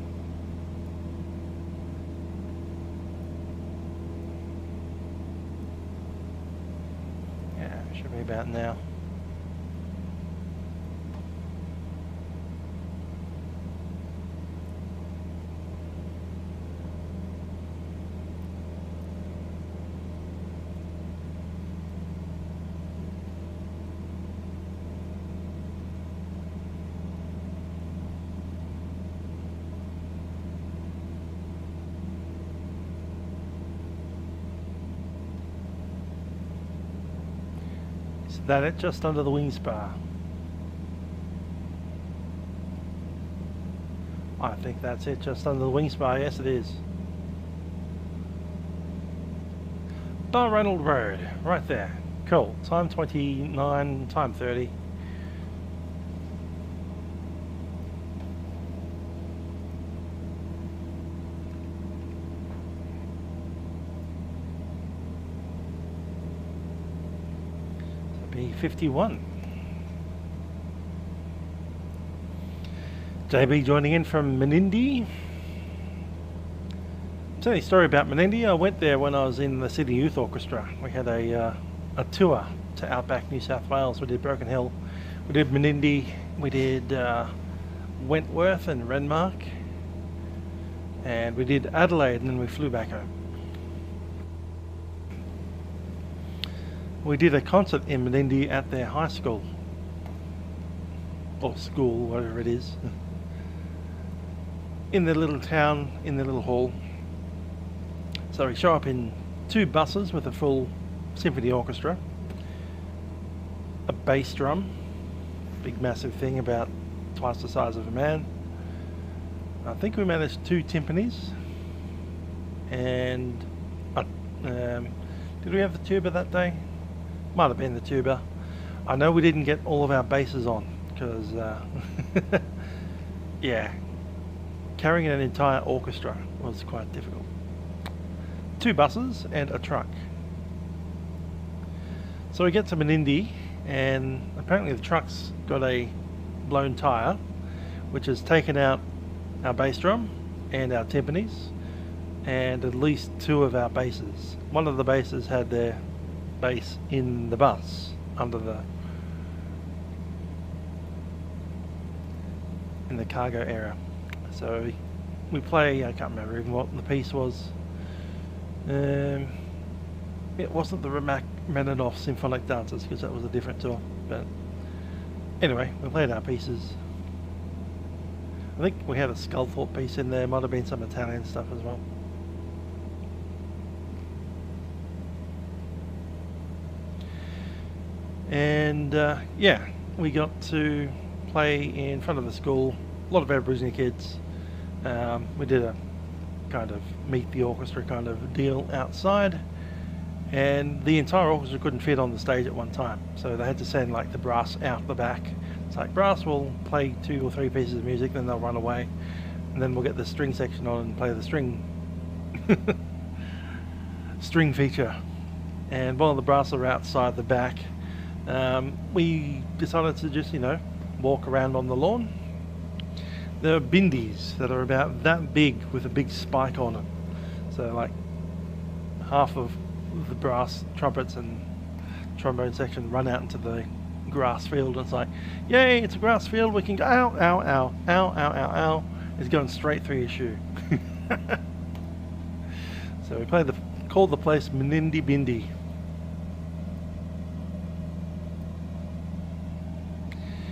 me about now. Is that it? Just under the wing spar? I think that's it, just under the wing spar. Yes, it is. Ronald Road, right there. Cool. Time 29, time 30. B51. JB joining in from Menindee. Tell you a story about Menindee. I went there when I was in the Sydney Youth Orchestra. We had a tour to Outback, New South Wales. We did Broken Hill, we did Menindee, we did Wentworth and Renmark, and we did Adelaide, and then we flew back home. We did a concert in Menindee at their high school, or school, whatever it is, in their little town, in their little hall. So we show up in 2 buses with a full symphony orchestra, a bass drum, big massive thing about twice the size of a man. I think we managed 2 timpanis, and did we have the tuba that day? Might have been the tuba. I know we didn't get all of our basses on because yeah, carrying an entire orchestra was quite difficult. 2 buses and a truck. So we get to Menindee, and apparently the truck's got a blown tyre, which has taken out our bass drum and our timpanis and at least 2 of our basses. One of the basses had their bass in the bus in the cargo area. So we play, I can't remember even what the piece was. It wasn't the Rachmaninoff Symphonic Dances, because that was a different tour, but anyway, we played our pieces. I think we had a Sculthorpe piece in there, might have been some Italian stuff as well. And yeah, we got to play in front of the school, a lot of Aboriginal kids. We did a kind of meet the orchestra kind of deal outside, and the entire orchestra couldn't fit on the stage at one time, so they had to send like the brass out the back. It's like, brass will play 2 or 3 pieces of music, then they'll run away, and then we'll get the string section on and play the string string feature. And while the brass are outside the back, we decided to just, you know, walk around on the lawn. There are bindies that are about that big with a big spike on them. So like half of the brass trumpets and trombone section run out into the grass field, and it's like, yay, it's a grass field, we can go, ow, ow, ow, ow, ow, ow, ow. It's going straight through your shoe. So we called the place Menindee Bindi.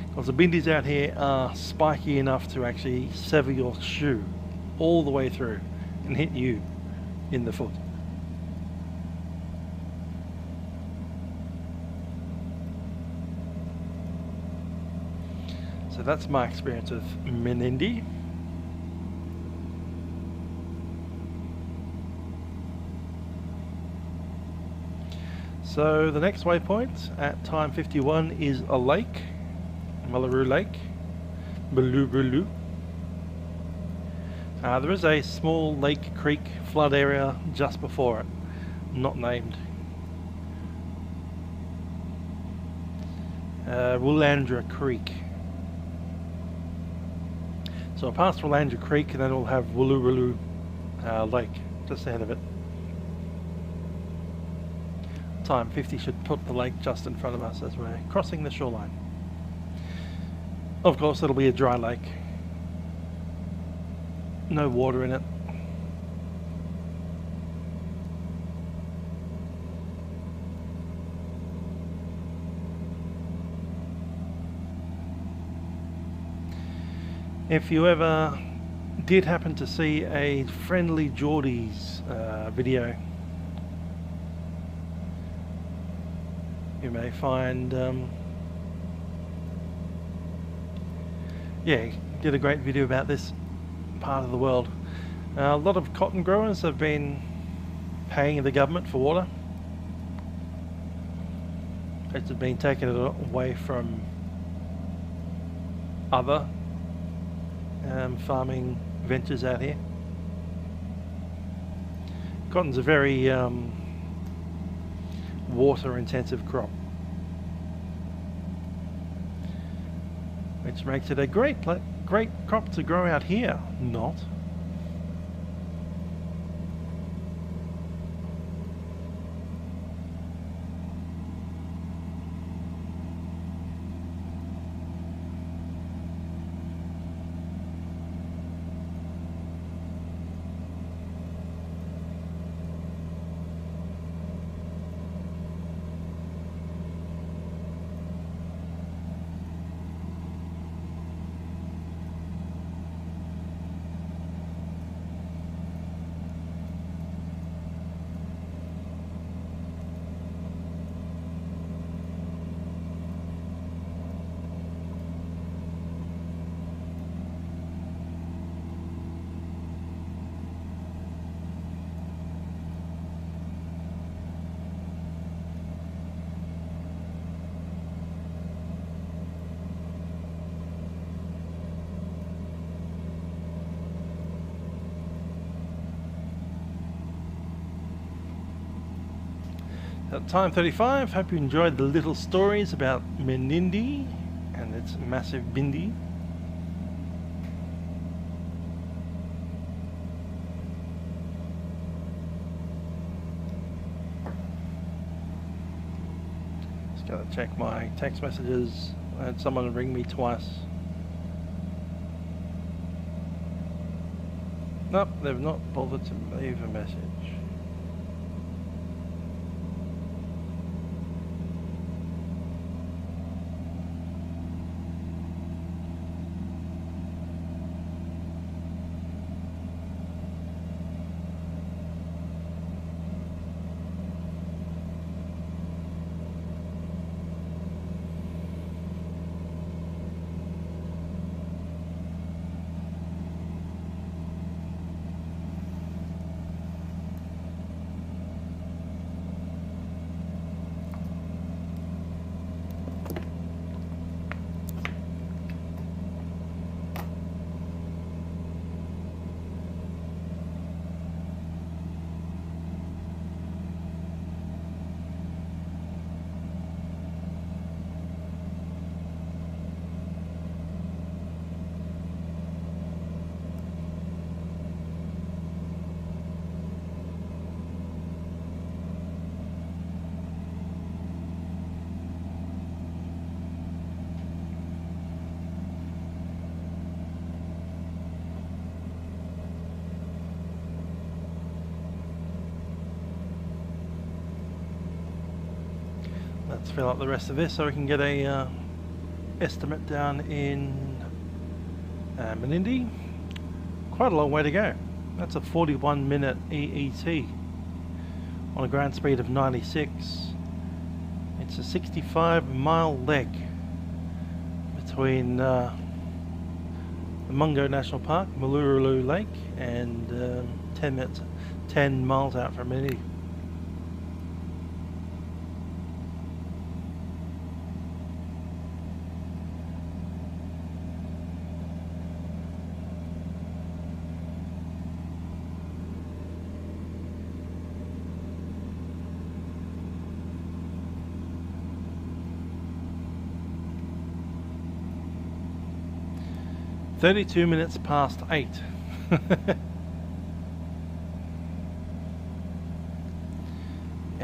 Because the bindies out here are spiky enough to actually sever your shoe all the way through and hit you in the foot. So that's my experience with Menindee. So the next waypoint at time 51 is a lake. Mullaroo Lake, Bullu. There is a small lake creek flood area just before it, not named. Willandra Creek. So past Willandra Creek, and then we'll have Woolloomooloo Lake just ahead of it. time 50 should put the lake just in front of us as we're crossing the shoreline. Of course, it'll be a dry lake. No water in it. If you ever did happen to see a Friendly Geordies video, you may find, yeah, he did a great video about this part of the world. A lot of cotton growers have been paying the government for water. It's been taken away from other farming ventures out here. Cotton's a very water intensive crop, which makes it a great crop to grow out here. Not. At time 35, hope you enjoyed the little stories about Menindee and its massive bindi. Just gotta check my text messages. I had someone ring me twice. Nope, they've not bothered to leave a message. Let's fill up the rest of this so we can get a estimate down in Menindee. Quite a long way to go. That's a 41-minute EET on a ground speed of 96. It's a 65-mile leg between the Mungo National Park, Muluru Lake, and 10 miles out from Menindee. "32 minutes past 8.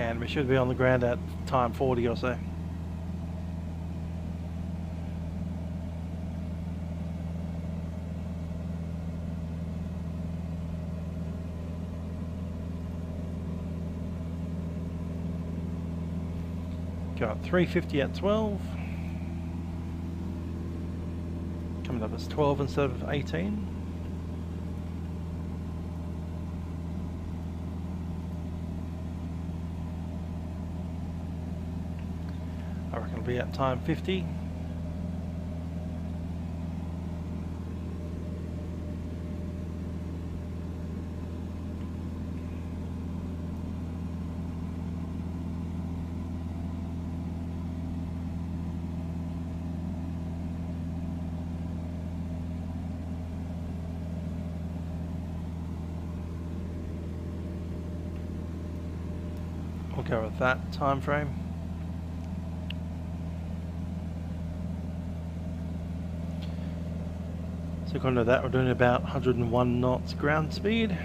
and we should be on the ground at time 40 or so. Got 350 at 12. Coming up as 12 instead of 18. I reckon it'll be at time 50. We'll go with that time frame. So according to that, we're doing about 101 knots ground speed.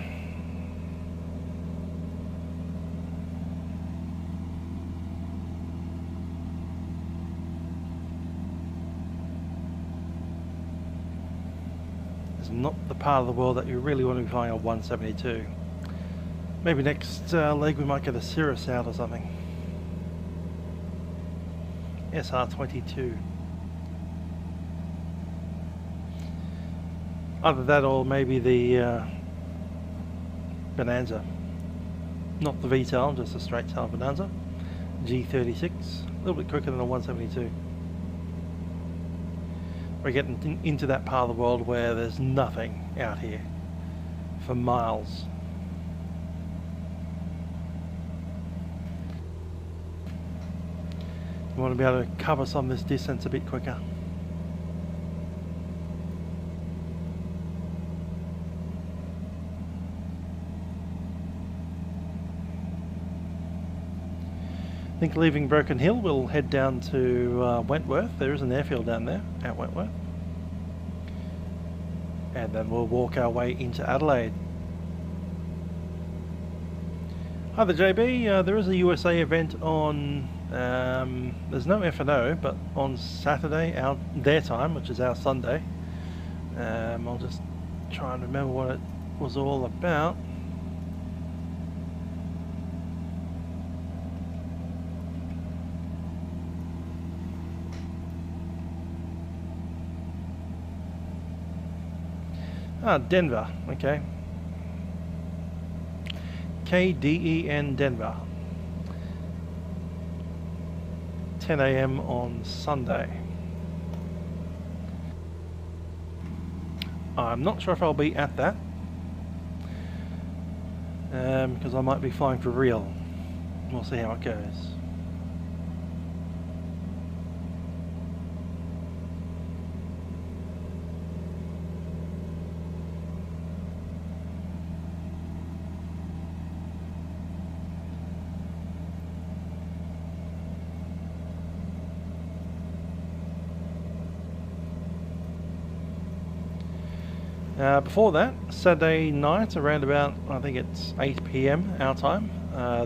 It's not the part of the world that you really want to be flying on 172. Maybe next leg we might get a Cirrus out or something. SR22. Either that or maybe the Bonanza. Not the V-tail, just a straight tail Bonanza. G36. A little bit quicker than a 172. We're getting into that part of the world where there's nothing out here for miles. We want to be able to cover some of this distance a bit quicker. I think leaving Broken Hill we'll head down to Wentworth. There is an airfield down there at Wentworth. And then we'll walk our way into Adelaide. Hi there JB, there is a USA event on, there's no F&O, but on Saturday, their time, which is our Sunday. I'll just try and remember what it was all about. Denver, okay. KDEN Denver. 10 AM on Sunday. I'm not sure if I'll be at that. Because I might be flying for real. We'll see how it goes. Before that, Saturday night around about, I think it's 8 PM our time,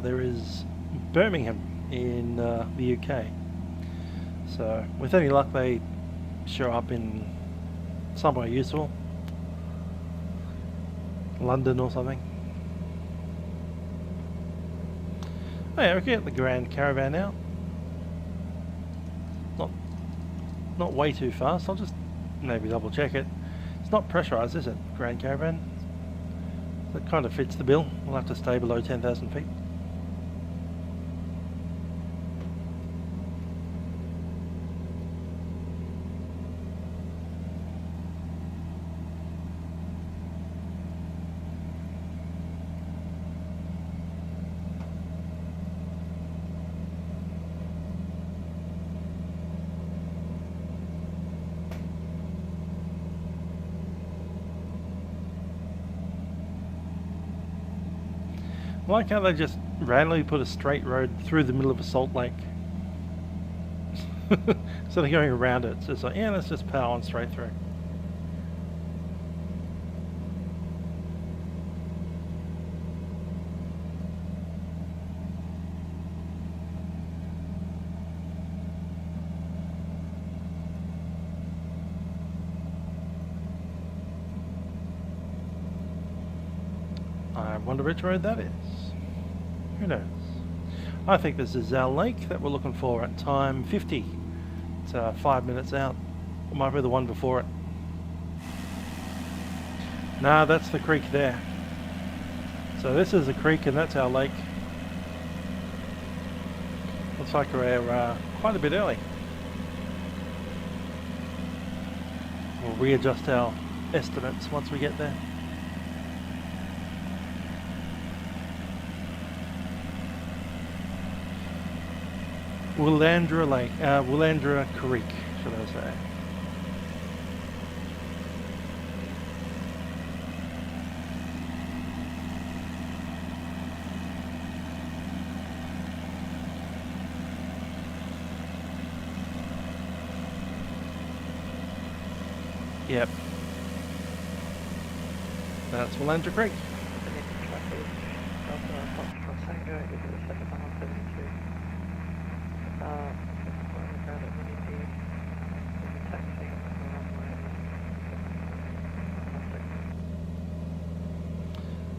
there is Birmingham in the UK. So with any luck they show up in somewhere useful. London or something. Oh yeah, we can get the Grand Caravan out. Not way too fast, I'll just maybe double check it. Not pressurized, is it, Grand Caravan? That kind of fits the bill. We'll have to stay below 10,000 feet. I like how they just randomly put a straight road through the middle of a salt lake. Instead of going around it, it's just like, yeah, let's just power on straight through. I wonder which road that is. Who knows? I think this is our lake that we're looking for at time 50. It's 5 minutes out. It might be the one before it. Nah, that's the creek there. So this is the creek and that's our lake. Looks like we're quite a bit early. We'll readjust our estimates once we get there. Willandra Lake, Willandra Creek, should I say. Yep. That's Willandra Creek.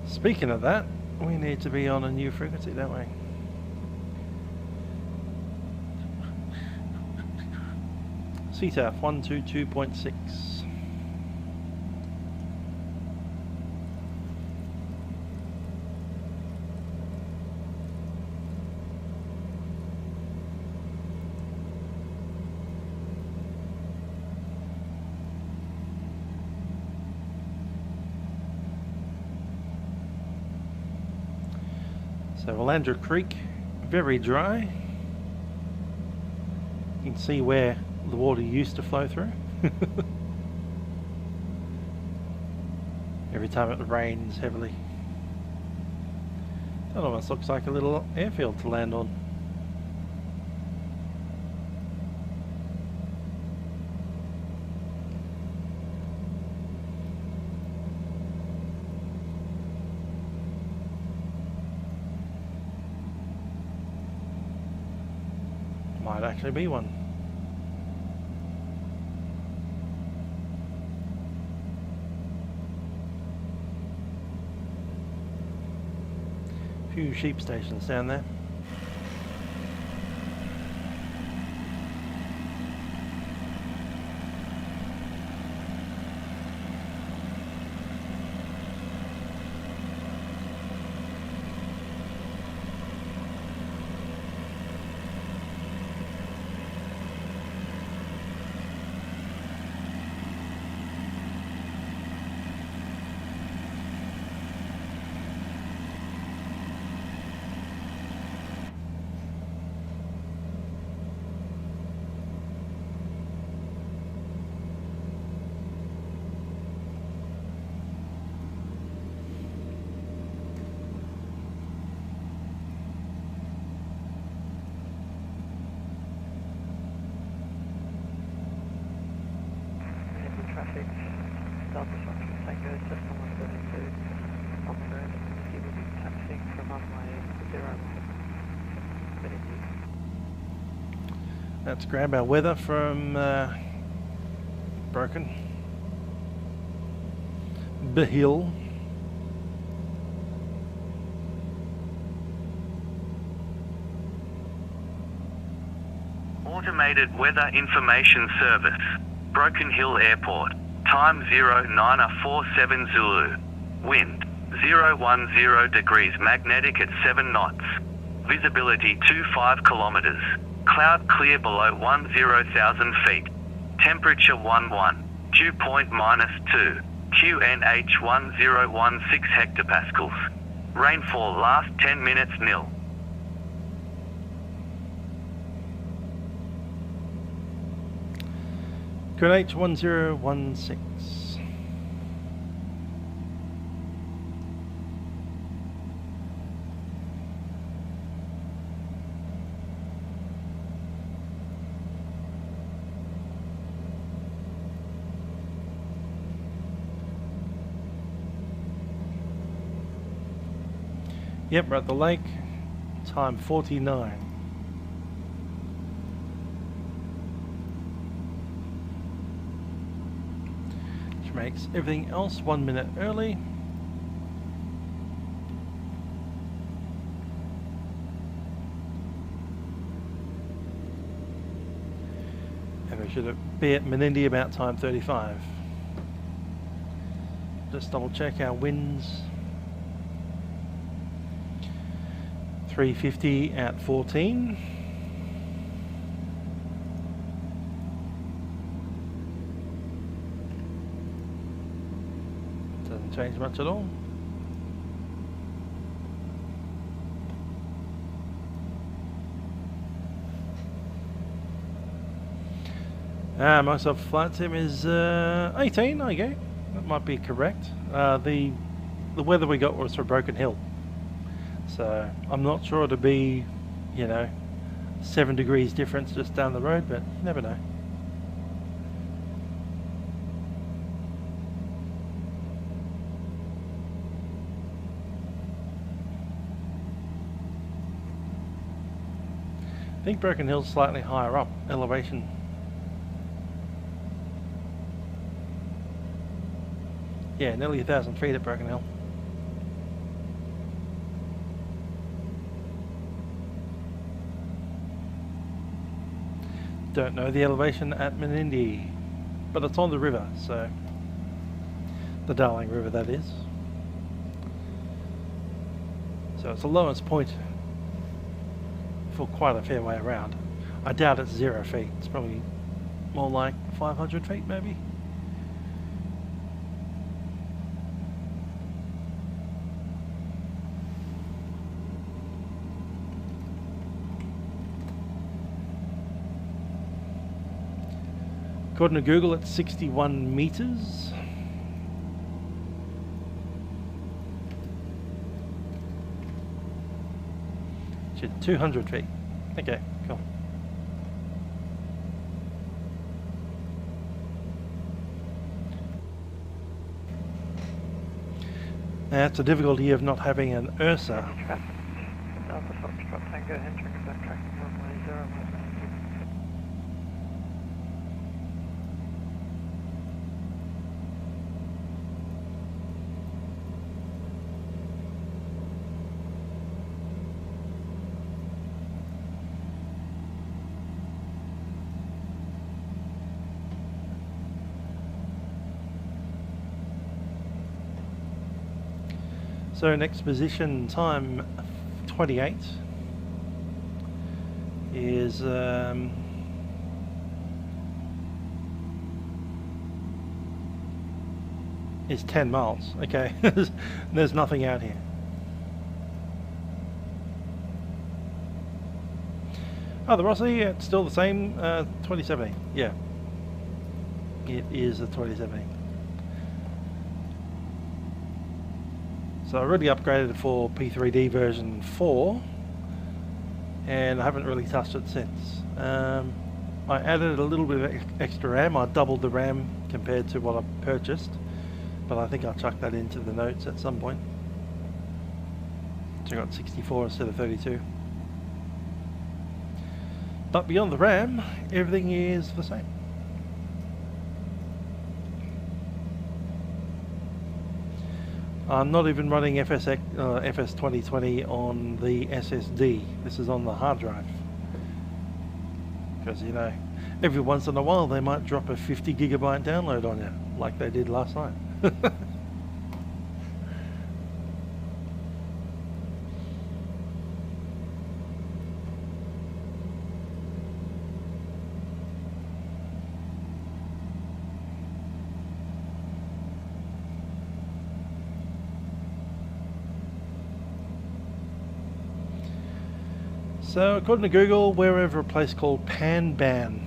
Speaking of that, we need to be on a new frequency, don't we? CTAF 122.6. So Willandra Creek, very dry. You can see where the water used to flow through. Every time it rains heavily. That almost looks like a little airfield to land on. Might actually be one. A few sheep stations down there. Let's grab our weather from Broken Hill. Automated Weather Information Service, Broken Hill Airport. Time 0947 Zulu. Wind 010 degrees magnetic at 7 knots. Visibility 25 kilometers. Cloud clear below 10,000 feet. Temperature 11. Dew point -2. QNH 1016 hectopascals. Rainfall last 10 minutes nil. QNH 1016. Yep, we're at the lake. Time 49. Which makes everything else 1 minute early. Should it be at Menindee about time 35? Just double check our winds. 350 at 14. Doesn't change much at all. Myself flight sim is 18. There you go. That might be correct. The weather we got was for Broken Hill, so I'm not sure it'll be, you know, 7 degrees difference just down the road, but you never know. I think Broken Hill's slightly higher up elevation. Yeah, nearly 1,000 feet at Broken Hill. Don't know the elevation at Menindee, but it's on the river, so the Darling River, that is. So it's the lowest point for quite a fair way around. I doubt it's 0 feet. It's probably more like 500 feet, maybe. According to Google, it's 61 meters. Which is 200 feet. Okay, cool. That's the difficulty of not having an Ursa. So next position, time 28 is 10 miles. Okay, there's nothing out here. Oh, the Rossi, it's still the same, 2070. Yeah, it is a 2070. So I already upgraded for P3D version 4, and I haven't really touched it since. I added a little bit of extra RAM. I doubled the RAM compared to what I purchased, but I think I'll chuck that into the notes at some point. So I got 64 instead of 32. But beyond the RAM, everything is the same. I'm not even running FS 2020 on the SSD. This is on the hard drive. Because, you know, every once in a while they might drop a 50 gigabyte download on you, like they did last night. So according to Google, we're over a place called Panban.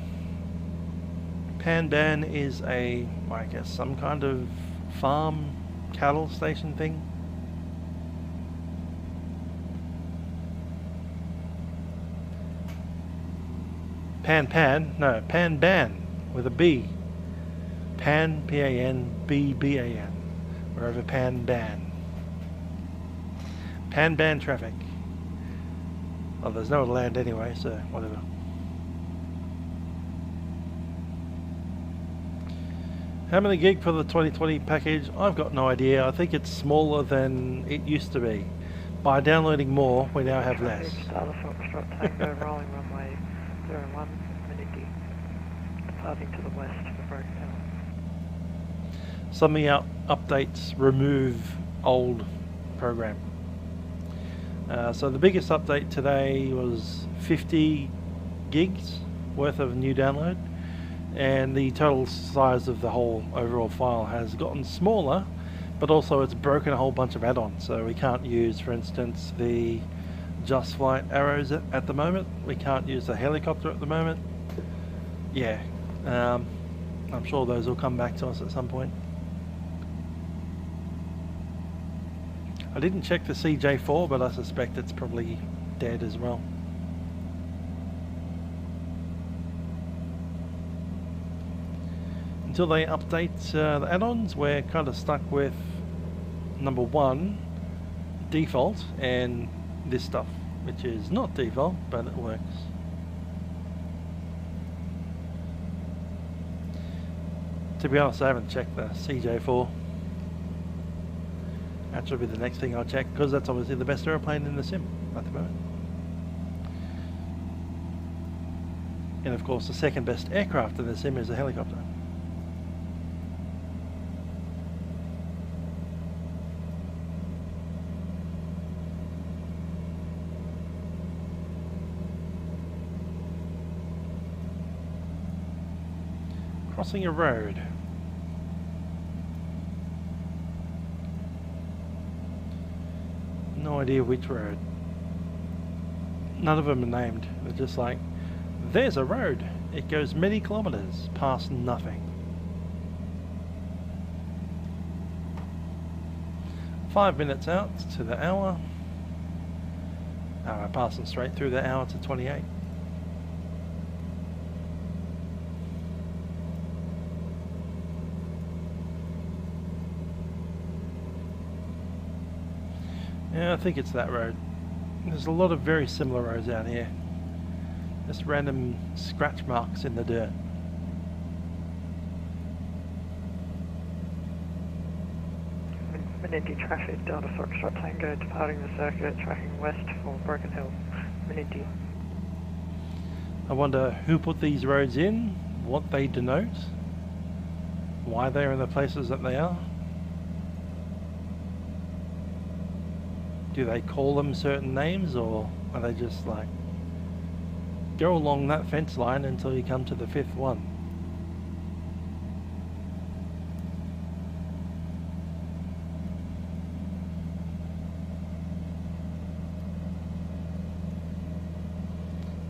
Panban is I guess, some kind of farm cattle station thing. Panban with a B. Pan, P-A-N, B-B-A-N. We're over Panban. Panban traffic. Well, there's nowhere to land anyway, so whatever. How many gig for the 2020 package? I've got no idea. I think it's smaller than it used to be. By downloading more, we now have less. departing to the west for Broken Hill. Some of the updates remove old program. So the biggest update today was 50 gigs worth of new download, and the total size of the whole overall file has gotten smaller, but also it's broken a whole bunch of add-ons. So we can't use, for instance, the Just Flight arrows at the moment. We can't use the helicopter at the moment. Yeah, I'm sure those will come back to us at some point. I didn't check the CJ4, but I suspect it's probably dead as well. Until they update the add-ons, we're kind of stuck with number 1, default, and this stuff, which is not default, but it works. To be honest, I haven't checked the CJ4. That should be the next thing I'll check, because that's obviously the best aeroplane in the sim at the moment. And of course the second best aircraft in the sim is a helicopter. Crossing a road. No idea which road. None of them are named. They're just like, there's a road. It goes many kilometers past nothing. 5 minutes out to the hour. We're passing straight through the hour to 28. Yeah, I think it's that road. There's a lot of very similar roads out here. Just random scratch marks in the dirt. Menindee traffic, Delta Foxtrot Tango departing the circuit, tracking west for Broken Hill, Menindee. I wonder who put these roads in, what they denote, why they're in the places that they are. Do they call them certain names, or are they just like, go along that fence line until you come to the 5th one?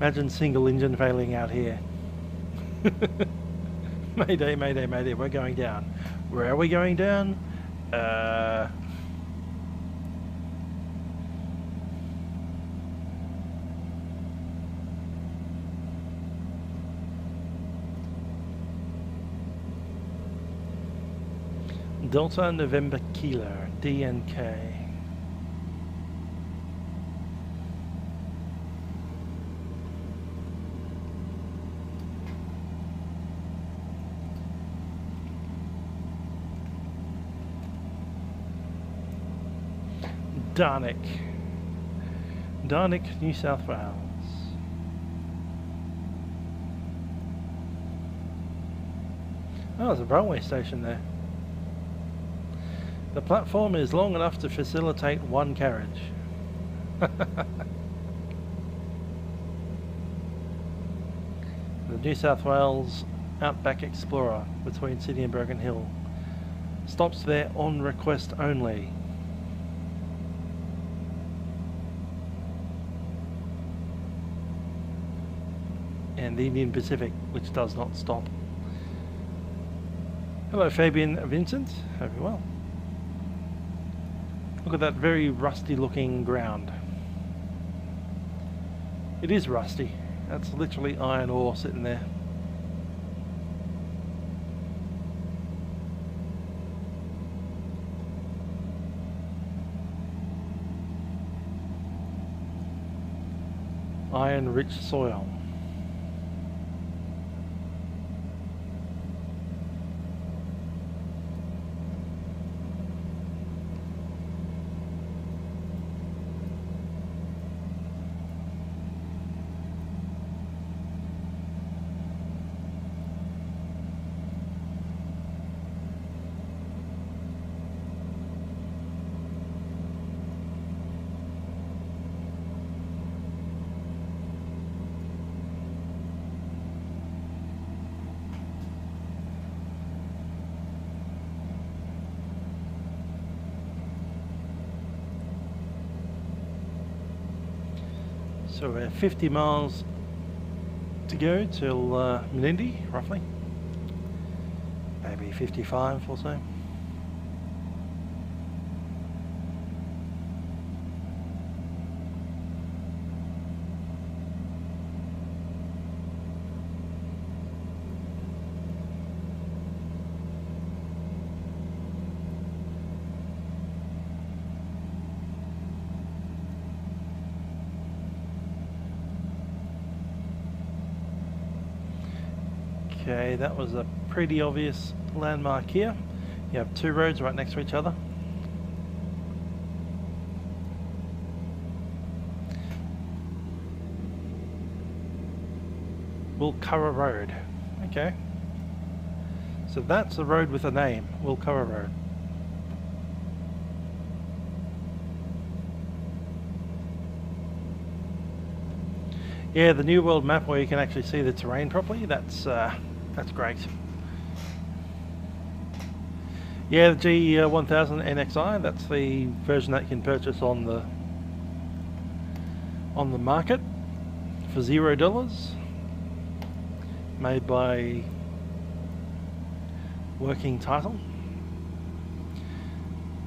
Imagine single engine failing out here. Mayday, mayday, mayday, we're going down. Where are we going down? Delta November Kilo, DNK. Darnick, New South Wales. Oh, there's a railway station there. The platform is long enough to facilitate one carriage. The New South Wales Outback Explorer between Sydney and Broken Hill stops there on request only. And the Indian Pacific, which does not stop. Hello Fabian Vincent, hope you're well. Look at that very rusty looking ground. It is rusty. That's literally iron ore sitting there. Iron rich soil. So we're 50 miles to go till Menindee, roughly. Maybe 55 or so. Okay, that was a pretty obvious landmark here. You have two roads right next to each other. Wilkura Road. Okay. So that's a road with a name, Wilkura Road. Yeah, the New World map where you can actually see the terrain properly, that's great. Yeah, the G1000NXi, that's the version that you can purchase on the market for $0. Made by Working Title.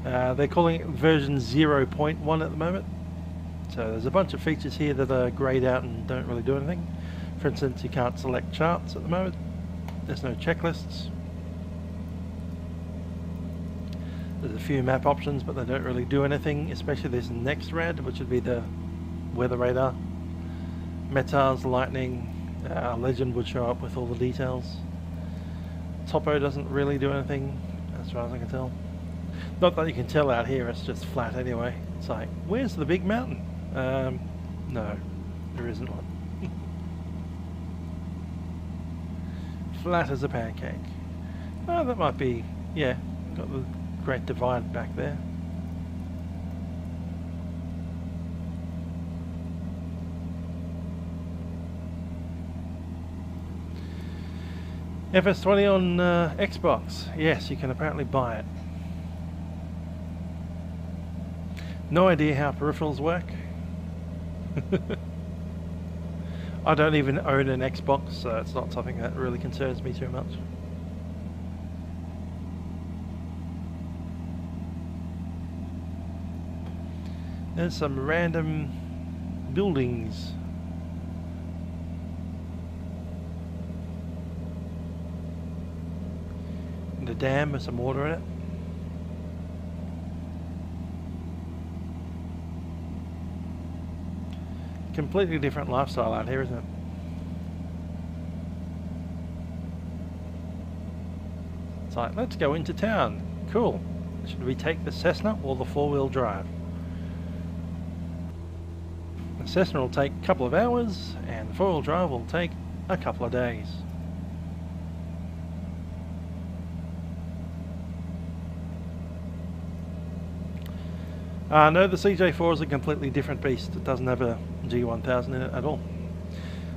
They're calling it version 0.1 at the moment. So there's a bunch of features here that are greyed out and don't really do anything. For instance, you can't select charts at the moment. There's no checklists. There's a few map options, but they don't really do anything, especially this next rad, which would be the weather radar. METARS, lightning, legend would show up with all the details. Topo doesn't really do anything, as far as I can tell. Not that you can tell out here, it's just flat anyway. It's like, where's the big mountain? No, there isn't one. Flat as a pancake. Oh, that might be, yeah, got the Great Divide back there. FS20 on Xbox. Yes, you can apparently buy it. No idea how peripherals work. I don't even own an Xbox, so it's not something that really concerns me too much. There's some random buildings. And a dam with some water in it. Completely different lifestyle out here, isn't it? It's like, let's go into town. Cool. Should we take the Cessna or the four-wheel drive? The Cessna will take a couple of hours and the four-wheel drive will take a couple of days. No, the CJ4 is a completely different beast. It doesn't have a G1000 in it at all.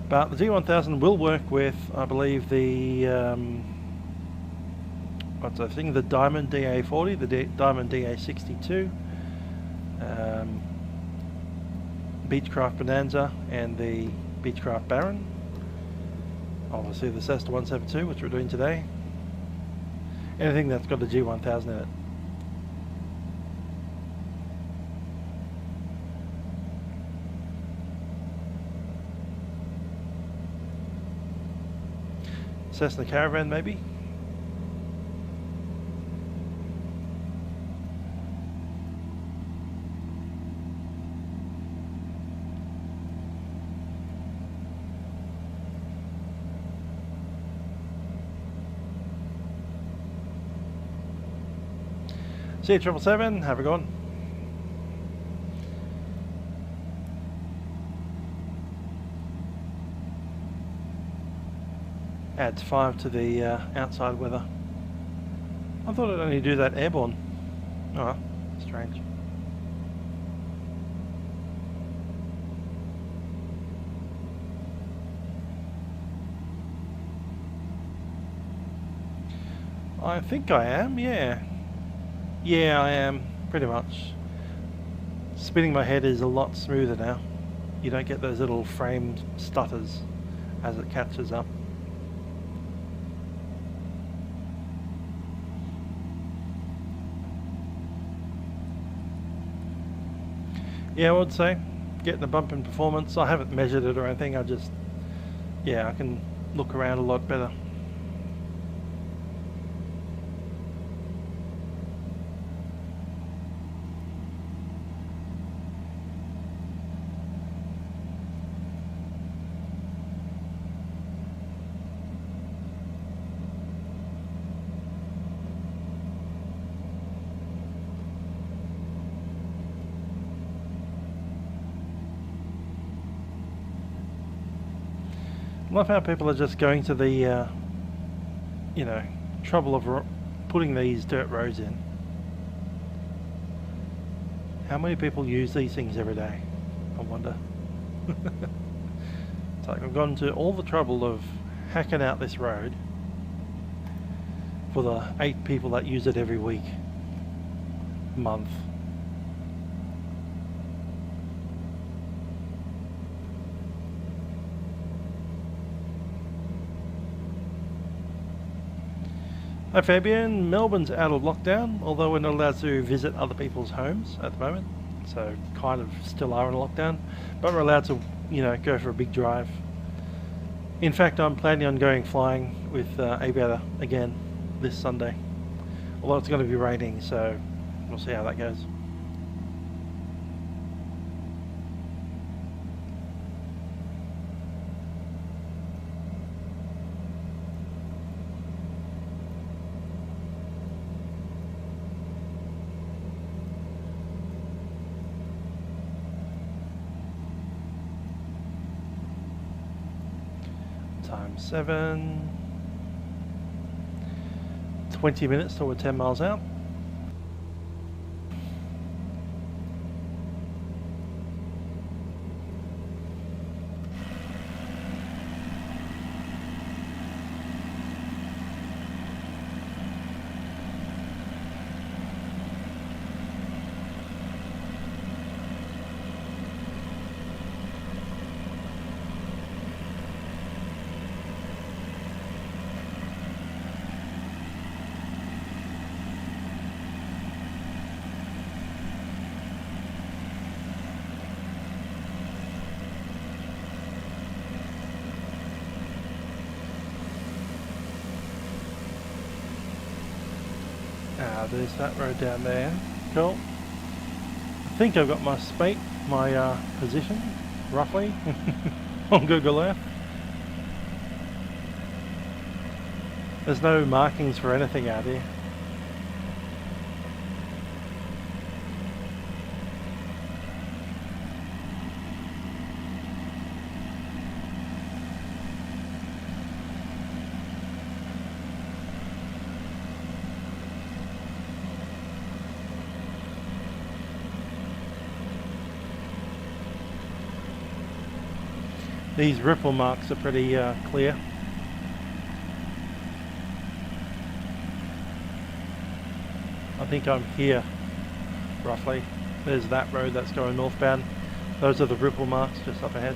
But the G1000 will work with, I believe, the what's the thing? The Diamond DA40, the Diamond DA62, Beechcraft Bonanza, and the Beechcraft Baron. Obviously, the Cessna 172, which we're doing today. Anything that's got the G1000 in it. Cessna Caravan, maybe? See you, 777. Have a good one. Adds 5 to the outside weather. I thought it'd only do that airborne. Oh, strange. I think I am, yeah. Yeah, I am, pretty much. Spinning my head is a lot smoother now. you don't get those little frame stutters as it catches up. Yeah, I would say getting a bump in performance. I haven't measured it or anything, I just, yeah, I can look around a lot better. I love how people are just going to the, you know, trouble of putting these dirt roads in. How many people use these things every day? I wonder. It's like I've gone to all the trouble of hacking out this road for the 8 people that use it every week, month. Hi Fabian, Melbourne's out of lockdown, although we're not allowed to visit other people's homes at the moment, so kind of still are in lockdown, but we're allowed to, you know, go for a big drive. In fact, I'm planning on going flying with Aviator again this Sunday, although it's going to be raining, so we'll see how that goes. Times 7, 20 minutes till we're 10 miles out. There's that road down there. Cool. I think I've got my position roughly on Google Earth. There's no markings for anything out here. These ripple marks are pretty clear. I think I'm here, roughly. There's that road that's going northbound. Those are the ripple marks just up ahead.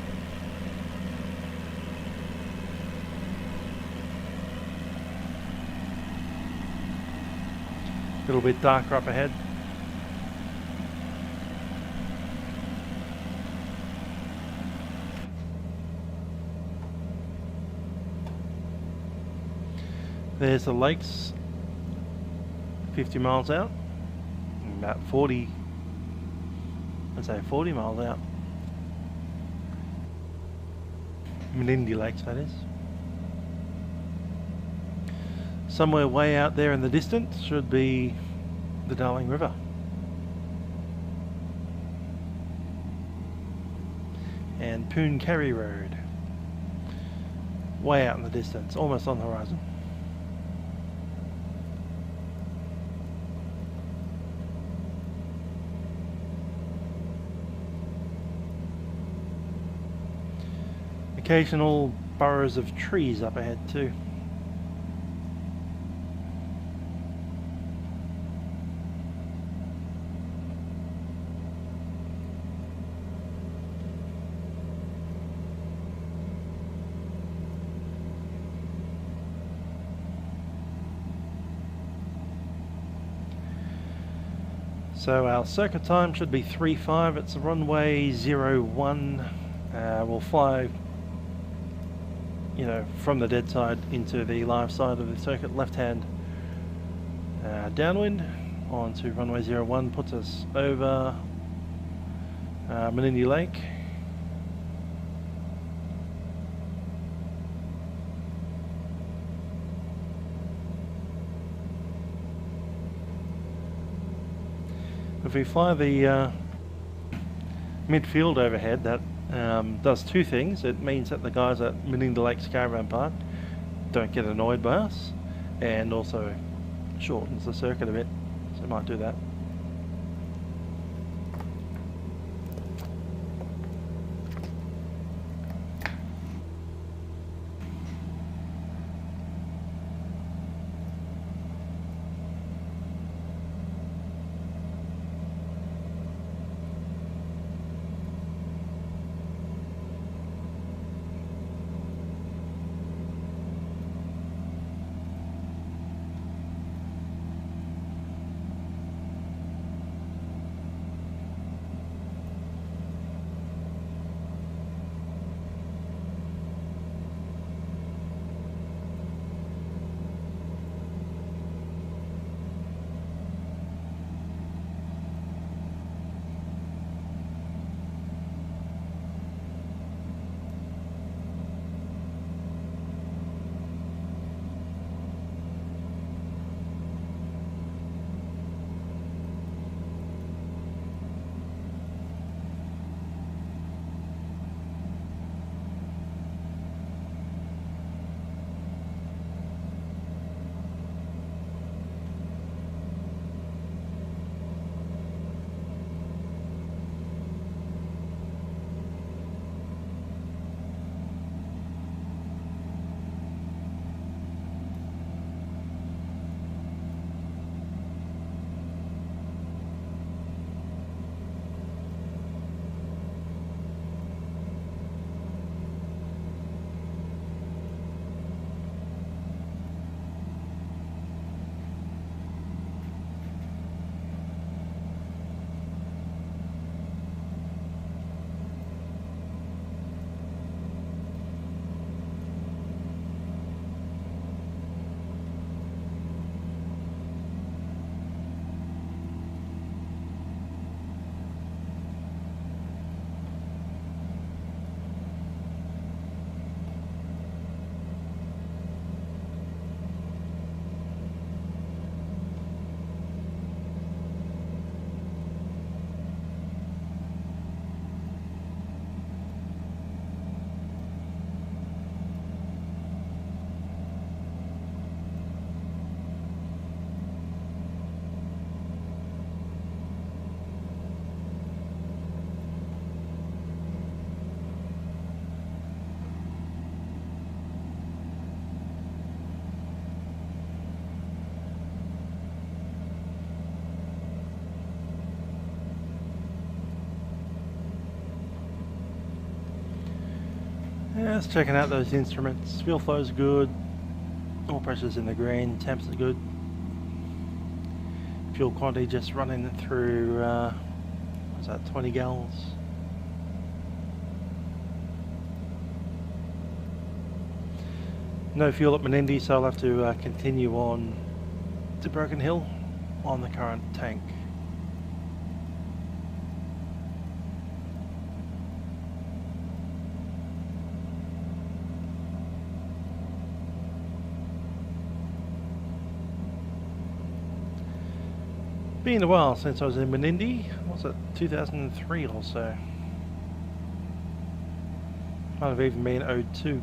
A little bit darker up ahead. There's the lakes, 50 miles out, about 40, I'd say 40 miles out. Menindee lakes, that is. Somewhere way out there in the distance should be the Darling River. And Pooncarry Road, way out in the distance, almost on the horizon. Occasional burrows of trees up ahead too. So our circuit time should be 3.5. It's runway 01. We'll fly, from the dead side into the live side of the circuit, left hand downwind onto runway 01, puts us over Menindee Lake. If we fly the midfield overhead, that does two things. It means that the guys at Menindee Lake's Caravan Park don't get annoyed by us, and also shortens the circuit a bit, so it might do that. Yeah, just checking out those instruments. Fuel flow's good. Oil pressure's in the green. Temps is good. Fuel quantity just running through, what's that, 20 gallons. No fuel at Menindee, so I'll have to continue on to Broken Hill on the current tank. Been a while since I was in Menindee. Was it 2003 or so? Might have even been 02.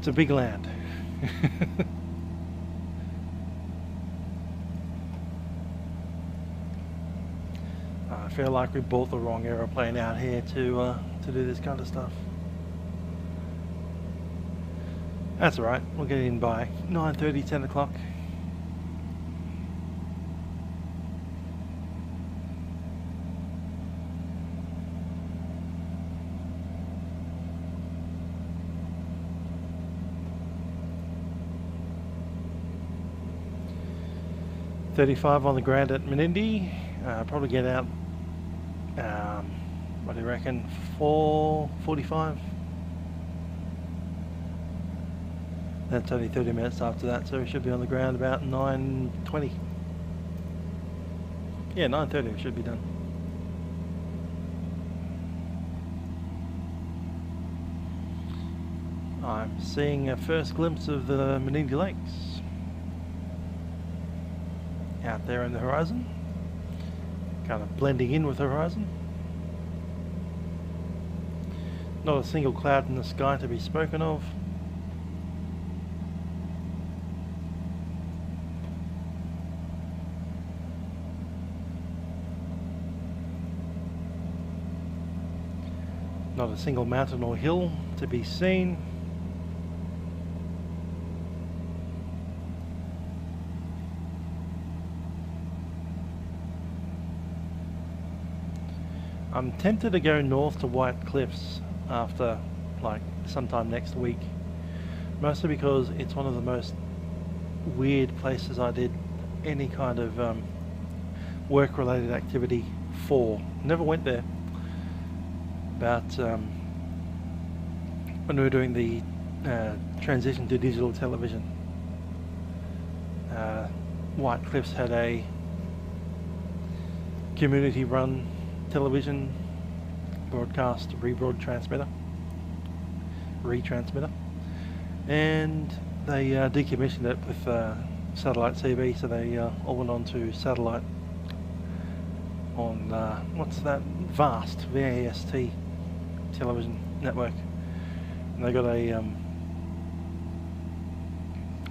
It's a big land. I feel like we bought the wrong aeroplane out here to do this kind of stuff. That's alright, we'll get in by 9:30, 10 o'clock. .35 on the ground at Menindee. Probably get out, what do you reckon, 4:45? That's only 30 minutes after that, so we should be on the ground about 9:20. Yeah, 9:30 we should be done. I'm seeing a first glimpse of the Menindee Lakes out there in the horizon, kind of blending in with the horizon. Not a single cloud in the sky to be spoken of. Not a single mountain or hill to be seen. I'm tempted to go north to White Cliffs after, like, sometime next week. Mostly because it's one of the most weird places I did any kind of work-related activity for. Never went there. About when we were doing the transition to digital television. White Cliffs had a community-run television broadcast retransmitter, and they decommissioned it with satellite TV, so they all went on to satellite on what's that, VAST television network, and they got a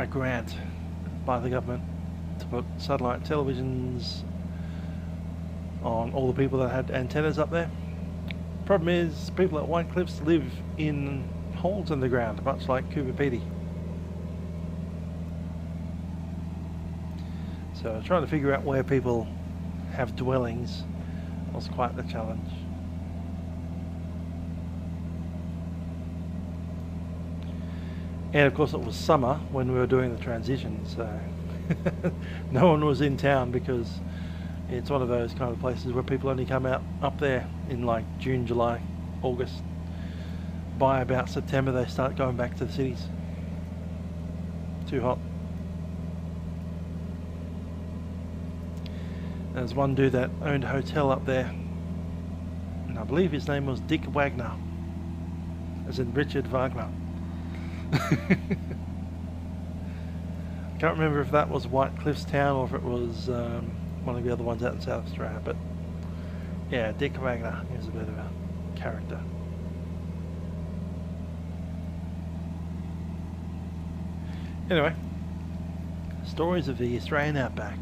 grant by the government to put satellite televisions on all the people that had antennas up there. Problem is, people at White Cliffs live in holes in the ground, much like Cooper Pedy. So trying to figure out where people have dwellings was quite the challenge. And of course it was summer when we were doing the transition, so no one was in town, because it's one of those kind of places where people only come out up there in like June, July, August. By about September they start going back to the cities. Too hot. There's one dude that owned a hotel up there, and I believe his name was Dick Wagner, as in Richard Wagner. Can't remember if that was White Cliffs town or if it was one of the other ones out in South Australia, but yeah, Dick Wagner is a bit of a character. Anyway, stories of the Australian outback.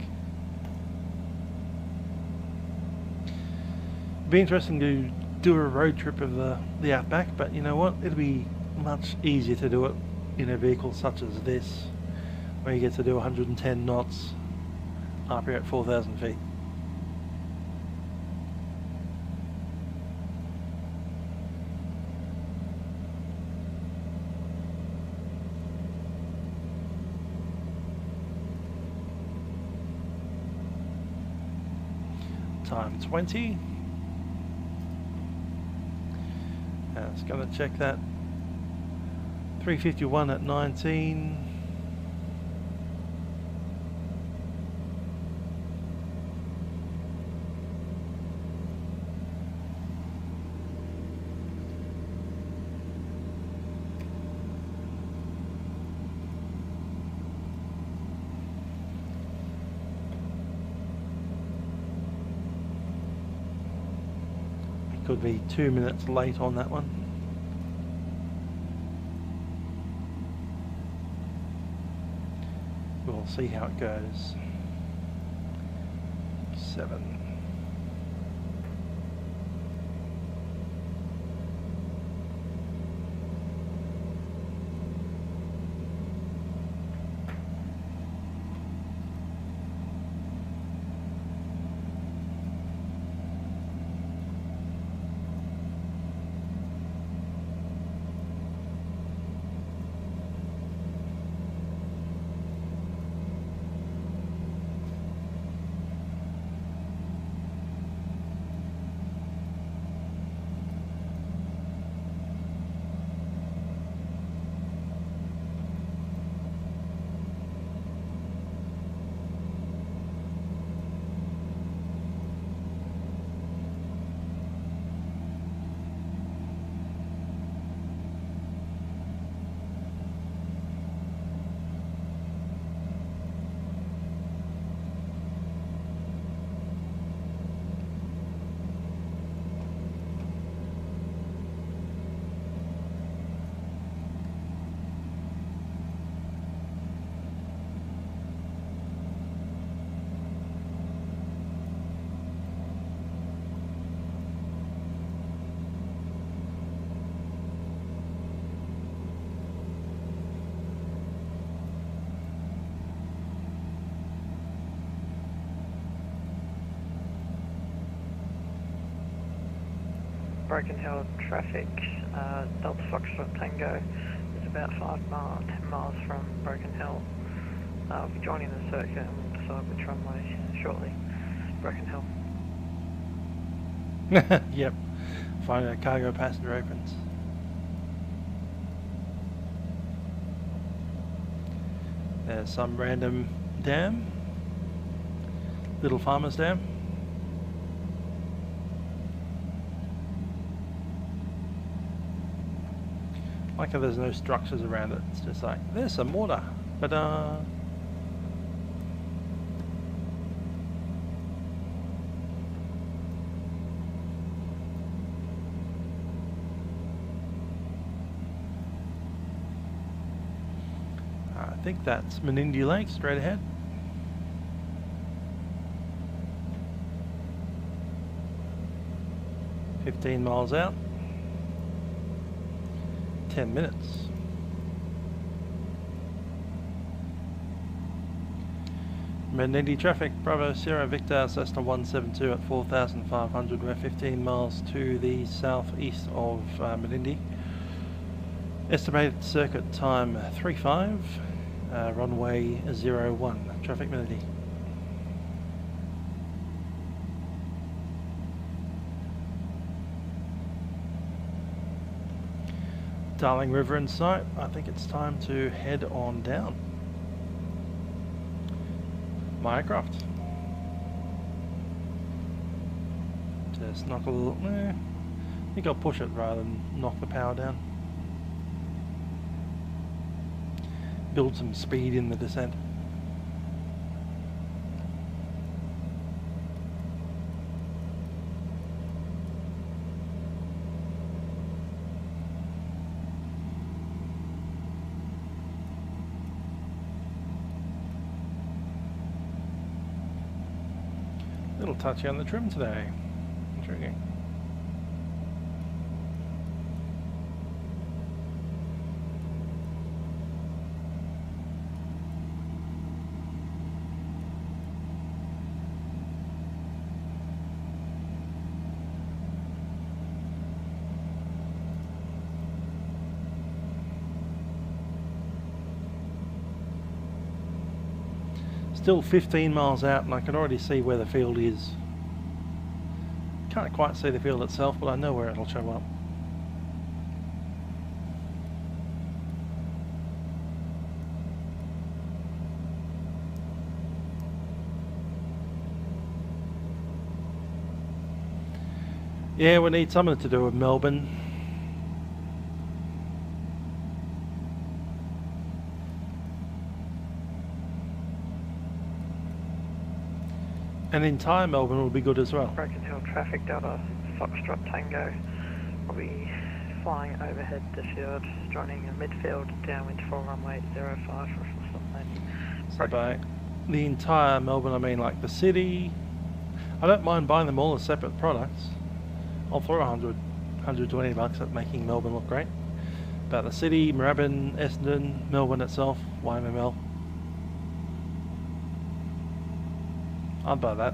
It'd be interesting to do a road trip of the outback, but you know what, it'll be much easier to do it in a vehicle such as this, where you get to do 110 knots up here at 4,000 feet. Time 20. It's going to check that. 351 at 19. Could be 2 minutes late on that one. we'll see how it goes. 7. Broken Hill traffic, Delta Foxtrot Tango is about 10 miles from Broken Hill. I'll be joining the circuit and we'll decide which runway shortly. Broken Hill. Yep, find a cargo passenger opens. There's some random dam, Little Farmers Dam. Like how there's no structures around it, it's just like, there's some water, but I think that's Menindee Lake straight ahead. $15 miles out. 10 minutes. Menindee traffic, Bravo Sierra Victor Cessna 172 at 4,500. We're 15 miles to the southeast of Menindee. Estimated circuit time 35, runway 01. Traffic Menindee. Darling River in sight. I think it's time to head on down. My aircraft. Just knock a little. I think I'll push it rather than knock the power down. Build some speed in the descent. Little touchy on the trim today. Intriguing. Still 15 miles out and I can already see where the field is. Can't quite see the field itself, but I know where it'll show up. Yeah, we need something to do with Melbourne. And entire Melbourne will be good as well. Broken Hill traffic, Delta Foxtrot Tango. We'll be flying overhead the field, joining a midfield downwind for runway 05 for a full stop landing. So by the entire Melbourne, I mean like the city. I don't mind buying them all as separate products. I'll throw 120 bucks at making Melbourne look great. But the city, Moorabbin, Essendon, Melbourne itself, YMML. I'd buy that.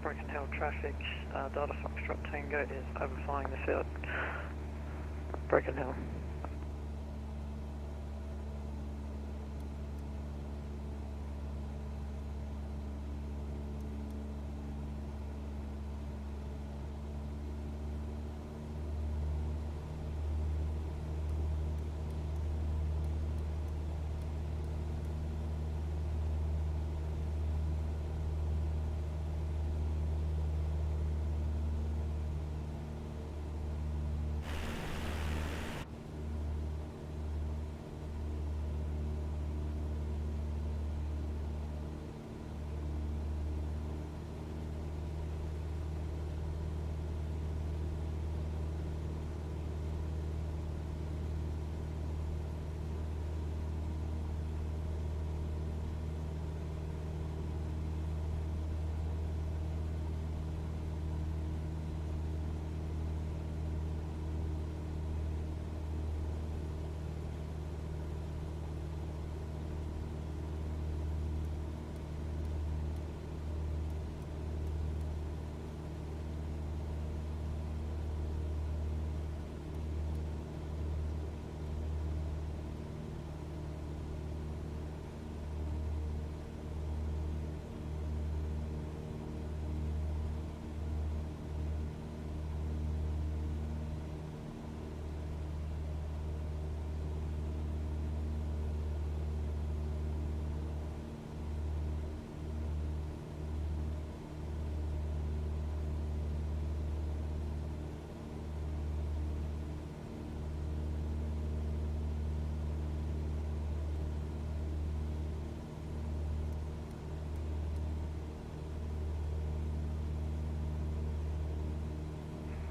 Broken Hill traffic, Delta Foxtrot Tango is overflying the field. Broken Hill.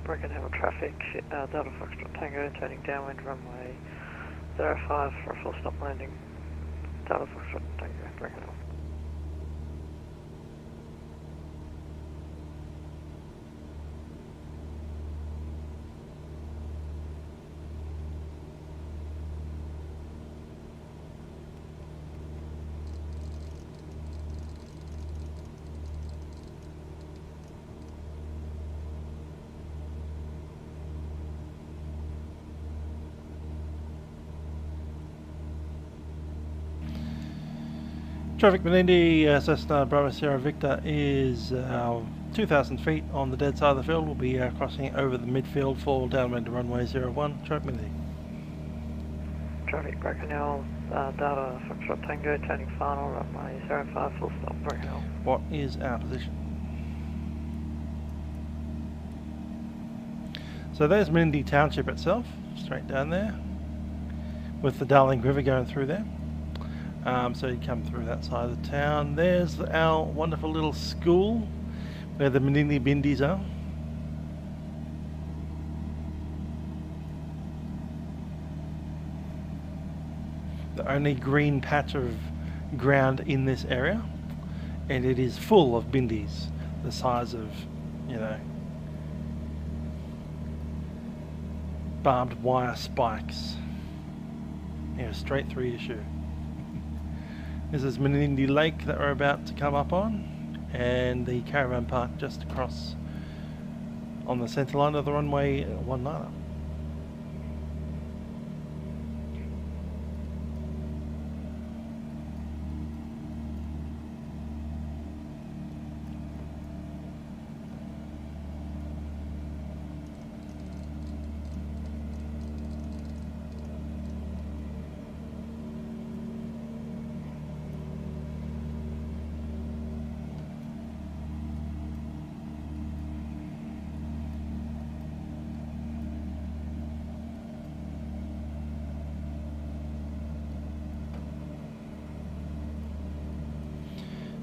Broken Hill traffic, Delta Foxtrot Tango turning downwind runway 05 for a full stop landing. Delta Foxtrot Tango, Broken Hill. Traffic Menindee, Cessna Bravo Sierra Victor is 2,000 feet on the dead side of the field. We'll be crossing over the midfield for downwind to runway 01. Traffic Menindee. Traffic Broken Hill, Delta Foxtrot Tango turning final runway 05 full stop Broken Hill. What is our position? So there's Menindee Township itself, straight down there, with the Darling River going through there. So you come through that side of the town. There's our wonderful little school where the Menindee Bindies are. The only green patch of ground in this area, and it is full of bindies the size of, you know, barbed wire spikes. Yeah, straight through your shoe. This is Menindee Lake that we're about to come up on, and the caravan park just across on the centre line of the runway 19.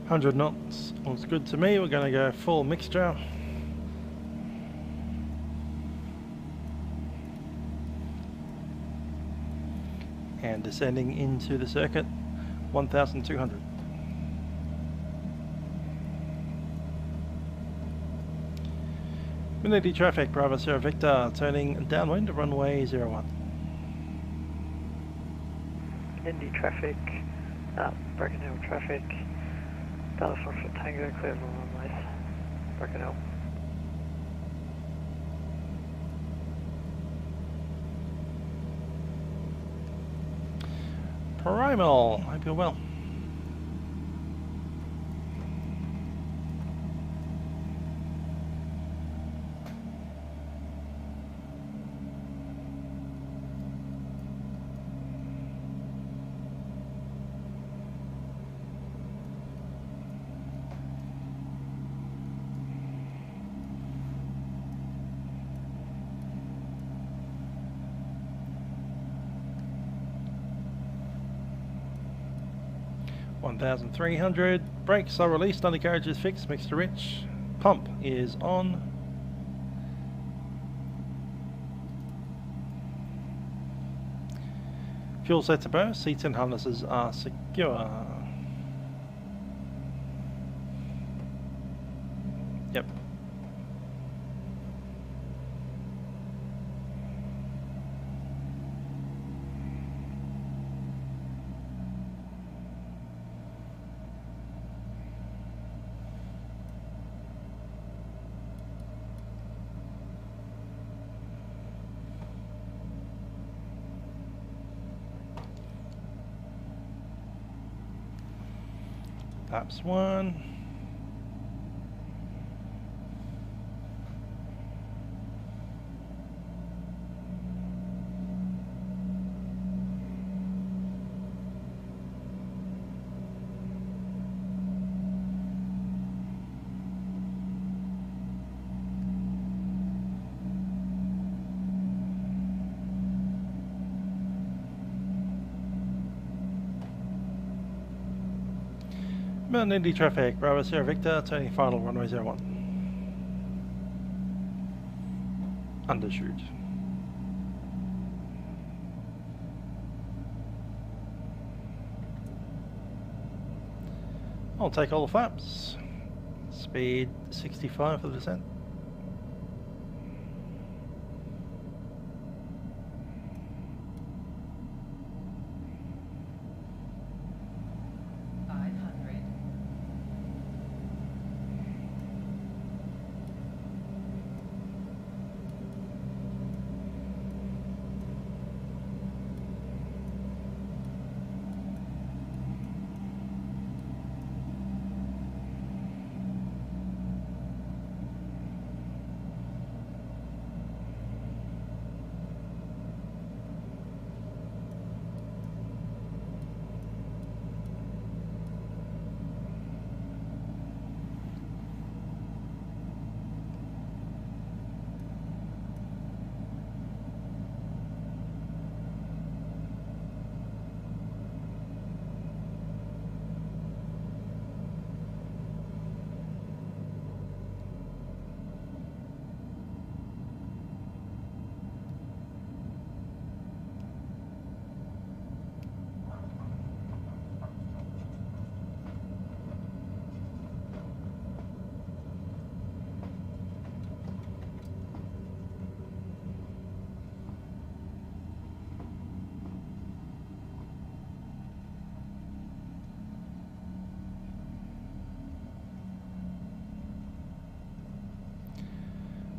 $100 knots looks good to me. We're going to go full mixture. And descending into the circuit, 1,200. Menindee traffic, Bravo Sierra Victor, turning downwind to runway 01. Menindee traffic, Broken Hill traffic, Delta Foxtrot Tango, clear for runways, Broken Hill. Primal, hope you're well. $1,300. Brakes are released, undercarriage is fixed, mixture rich. Pump is on. Fuel sets are burst, seats and harnesses are secure. Yep. Laps 1. Menindee traffic, Bravo Sierra Victor, turning final runway 01. Undershoot. I'll take all the flaps. Speed 65 for the descent.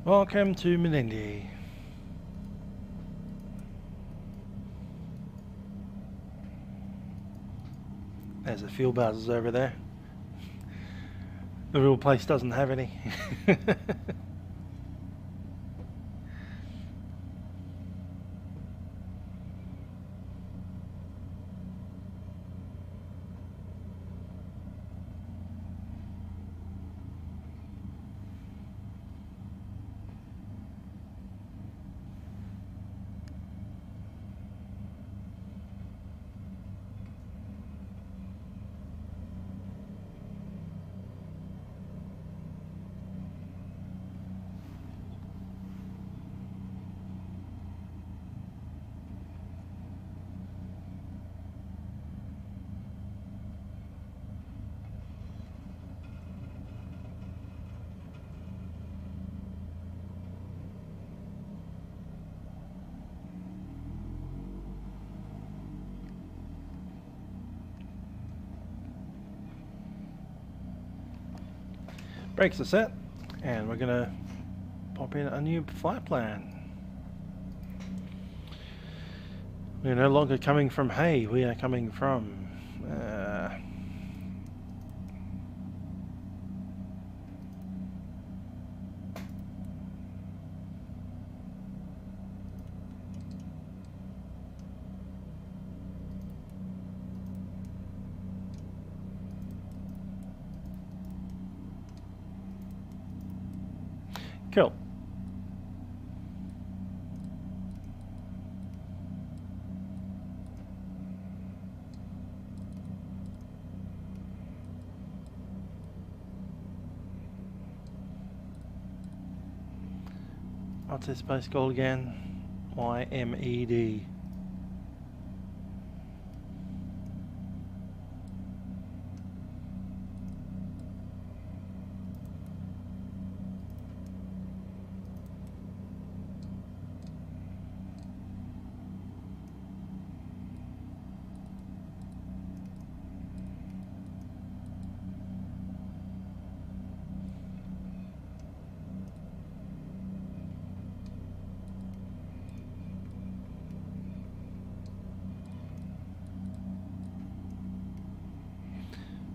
Welcome to Menindee. There's the fuel bars over there. The real place doesn't have any. Brakes are set, and we're going to pop in a new flight plan. We're no longer coming from Hay, we are coming from cool. What's this place called again? YMED.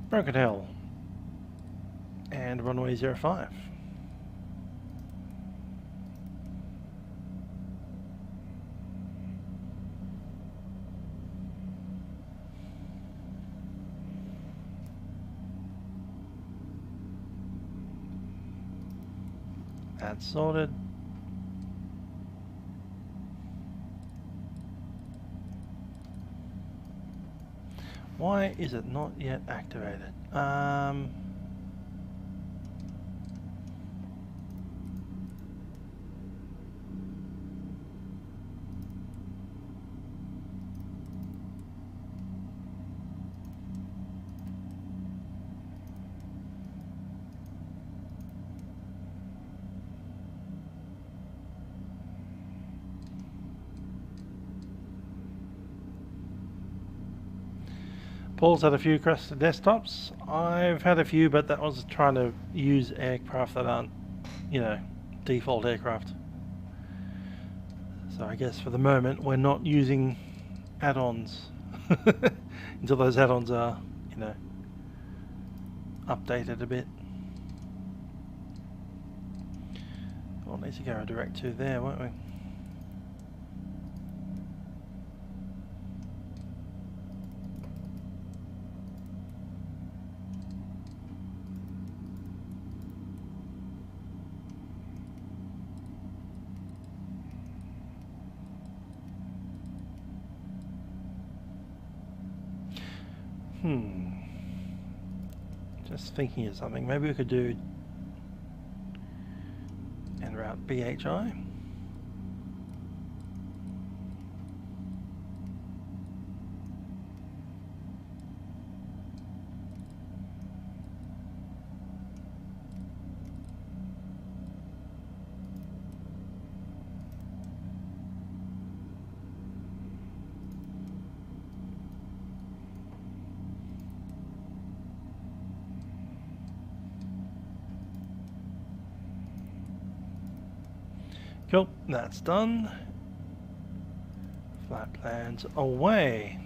Broken Hill and runway 05. That's sorted. Why is it not yet activated? Paul's had a few crash desktops. I've had a few, but that was trying to use aircraft that aren't, you know, default aircraft. So I guess for the moment we're not using add-ons until those add-ons are, you know, updated a bit. We'll need to go direct to there, won't we? Just thinking of something. Maybe we could do en route BHI. Cool, that's done. Flat lands away.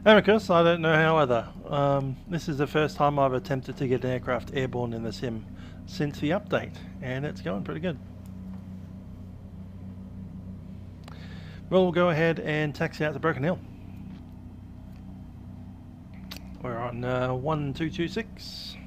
Amicus, I don't know how either. This is the first time I've attempted to get an aircraft airborne in the sim since the update, and it's going pretty good. We'll go ahead and taxi out to Broken Hill. We're on 1226.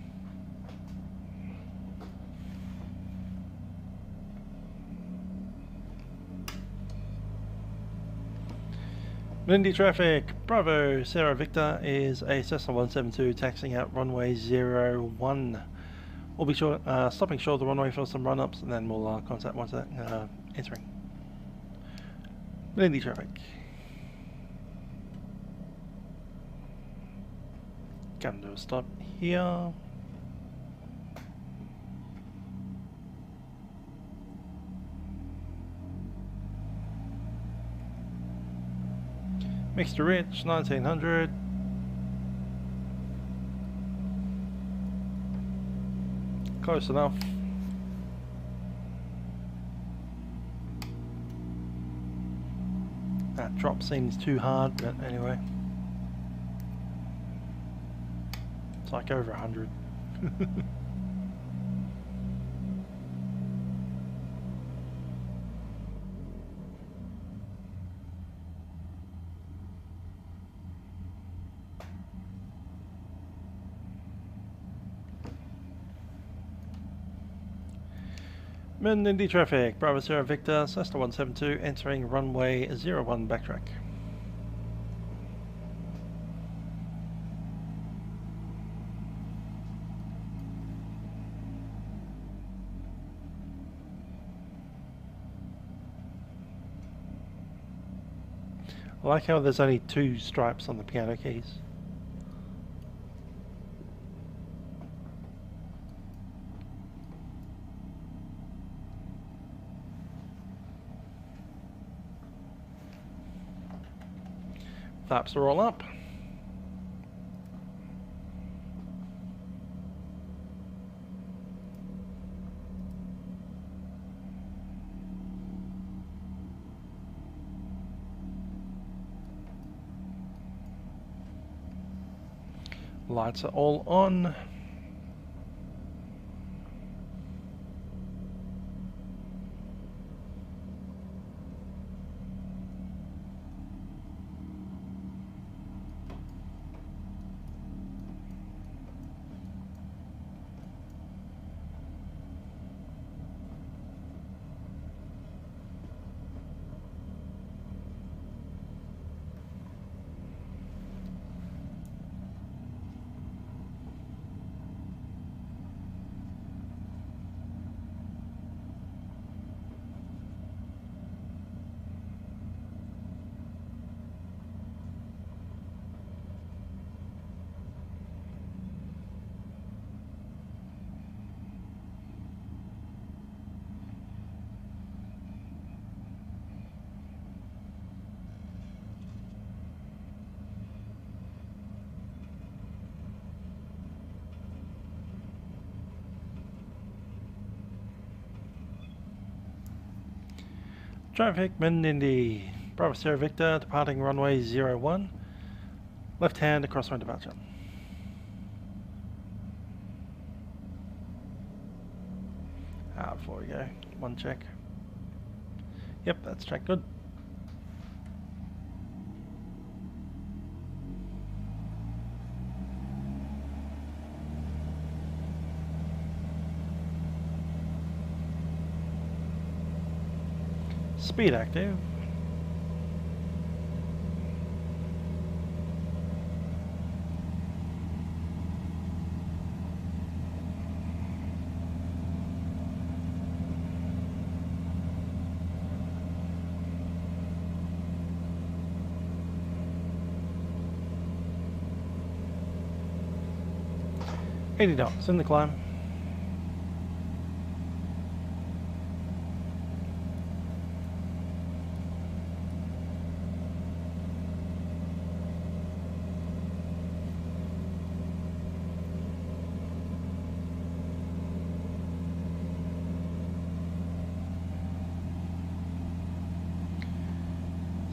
Menindee traffic, Bravo, Sierra Victor is a Cessna 172 taxiing out runway 01. We'll be stopping short of the runway for some run-ups, and then we'll contact once that entering. Menindee traffic. Come to a stop here. Mixed to Rich, 1900. Close enough. That drop seems too hard, but anyway. It's like over 100. Menindee traffic, Bravo Sierra Victor, Cessna 172 entering runway 01 backtrack. I like how there's only 2 stripes on the piano keys. Flaps are all up. Lights are all on. Traffic, Menindee, Bravo Sierra Victor, departing runway 01, left hand across my departure. Before we go, one check. Yep, that's checked good. Speed active. $80 in the climb.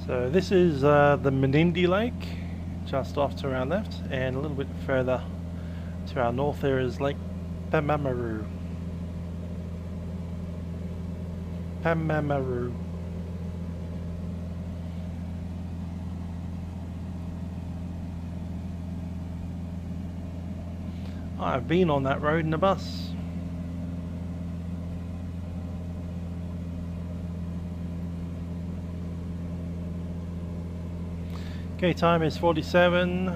So this is the Menindee Lake, just off to our left, and a little bit further to our north there is Lake Pamamaru. Pamamaru. I've been on that road in a bus. Okay, time is 47.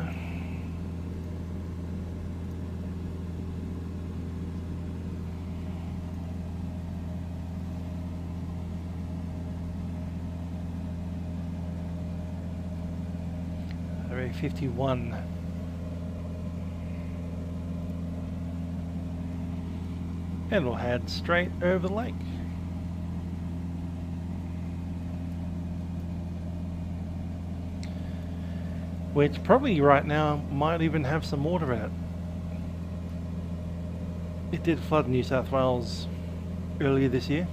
Area 51. And we'll head straight over the lake. Which probably right now might even have some water in it. It did flood New South Wales earlier this year.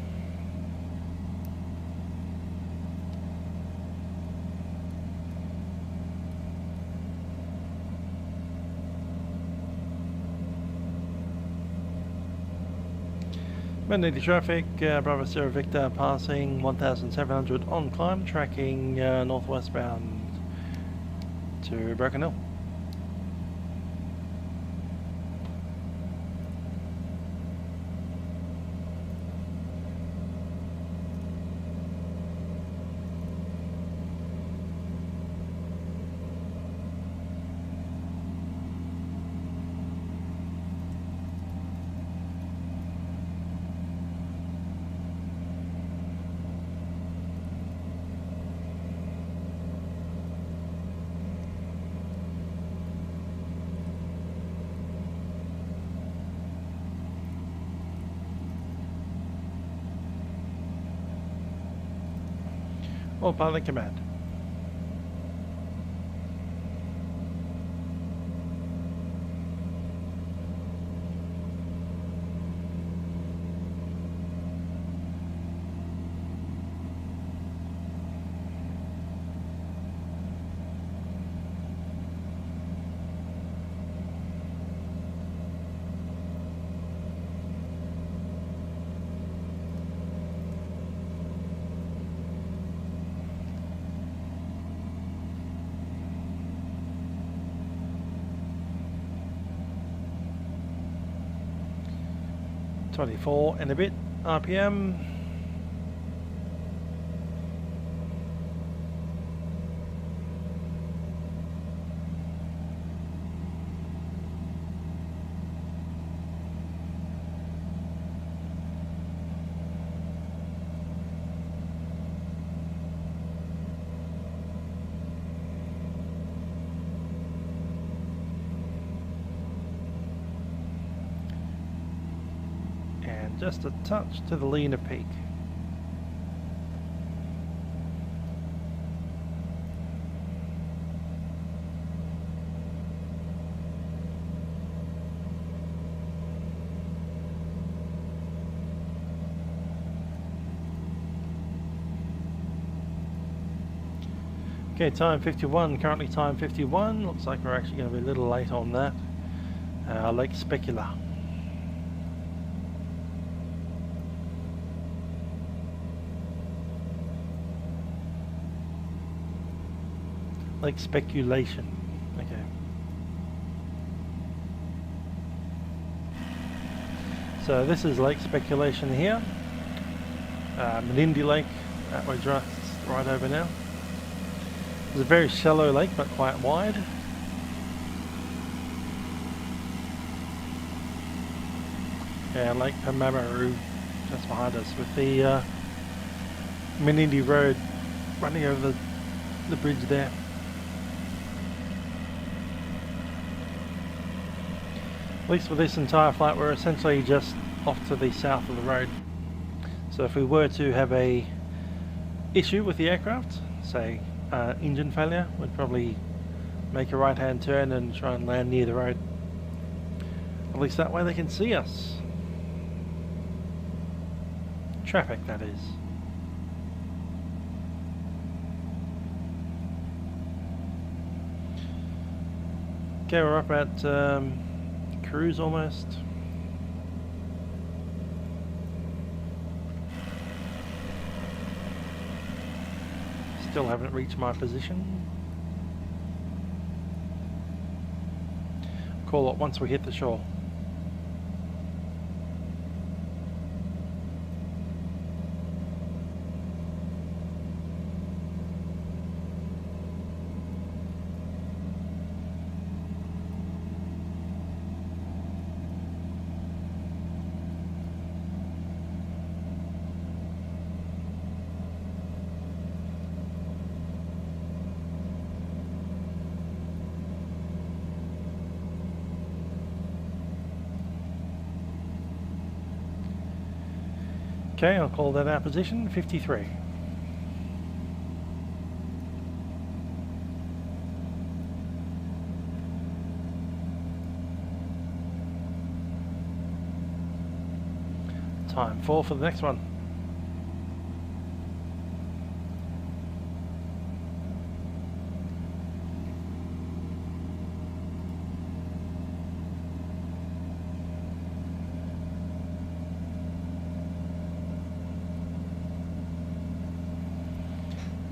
Menindee traffic, Bravo Sierra Victor passing 1700 on climb, tracking northwest bound to Broken Hill. Or pilot command. .24 and a bit RPM. Just a touch to the lean of peak. Okay, time 51, currently time 51. Looks like we're actually going to be a little late on that. Lake Specula. Like speculation. Okay. So this is Lake Speculation here. Menindee Lake, that way just right over now. It's a very shallow lake but quite wide. Yeah, Lake Pamamaru just behind us with the Menindee Road running over the bridge there. At least for this entire flight we're essentially just off to the south of the road. So if we were to have a issue with the aircraft, say engine failure, we'd probably make a right hand turn and try and land near the road. At least that way they can see us. Traffic, that is. Okay, we're up at cruise almost. Still haven't reached my position. Call it once we hit the shore. Okay, I'll call that our position, 53. Time 4 for the next one.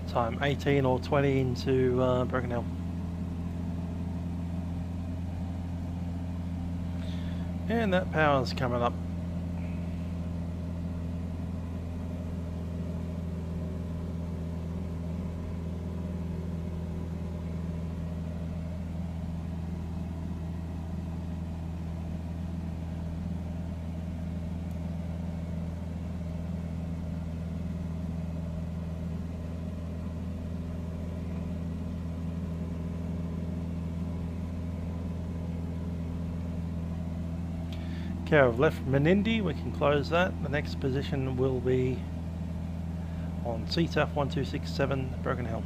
Time 18 or 20 into Broken Hill. And that power's coming up. Okay, I've left Menindee, we can close that. The next position will be on C172SP Broken Hill.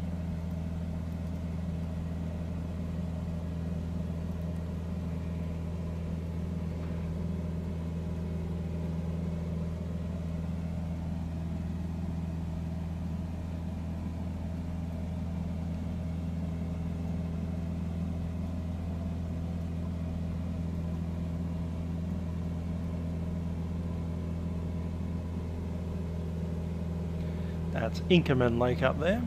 That's Inkerman Lake up there.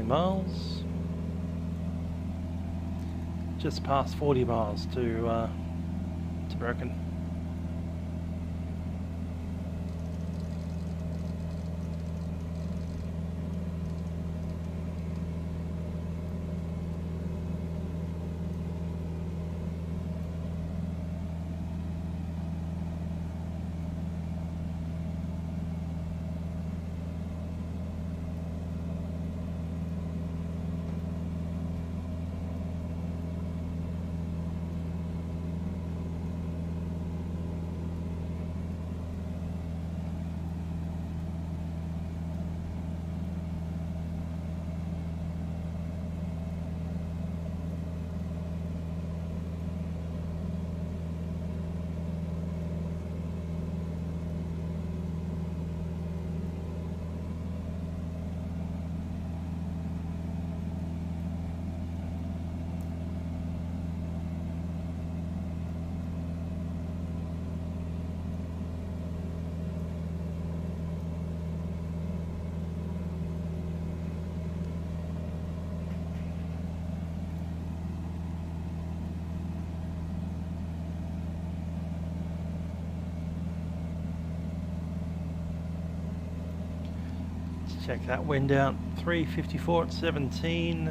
Miles, just past 40 miles to Broken. Check that wind out, 354 at 17.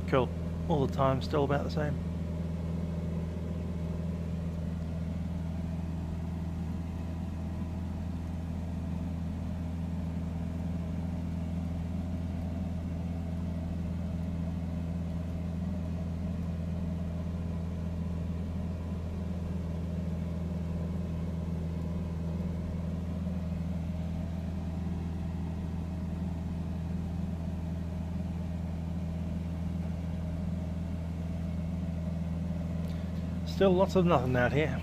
Cool, all the time still about the same. Still lots of nothing out here.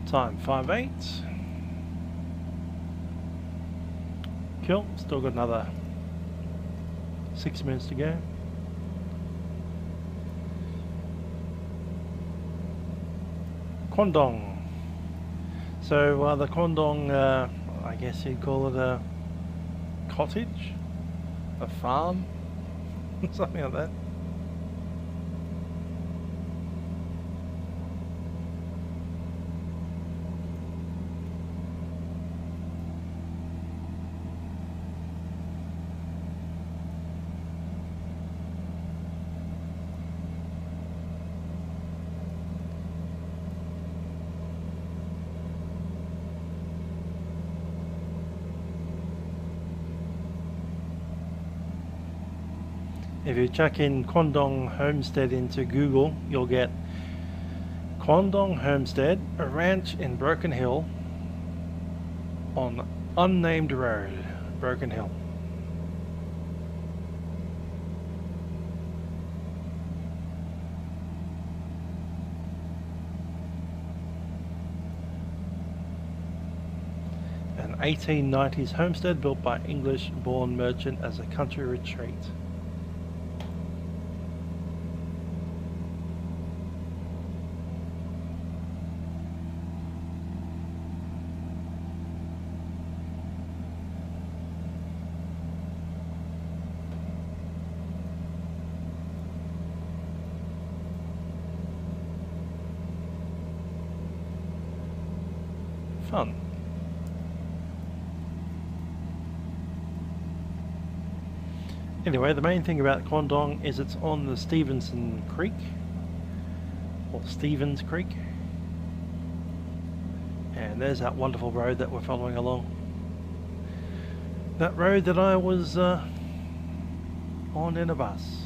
Time 5:08. Cool, still got another 6 minutes to go. Kwandong. So the Kwandong, I guess you'd call it a cottage, a farm, something like that. If you chuck in Kwandong Homestead into Google, you'll get Kwandong Homestead, a ranch in Broken Hill on unnamed road, Broken Hill. An 1890s homestead built by English-born merchant as a country retreat. Fun. Anyway, the main thing about Kwandong is it's on the Stevenson Creek, or Stevens Creek, and there's that wonderful road that we're following along. That road that I was on in a bus.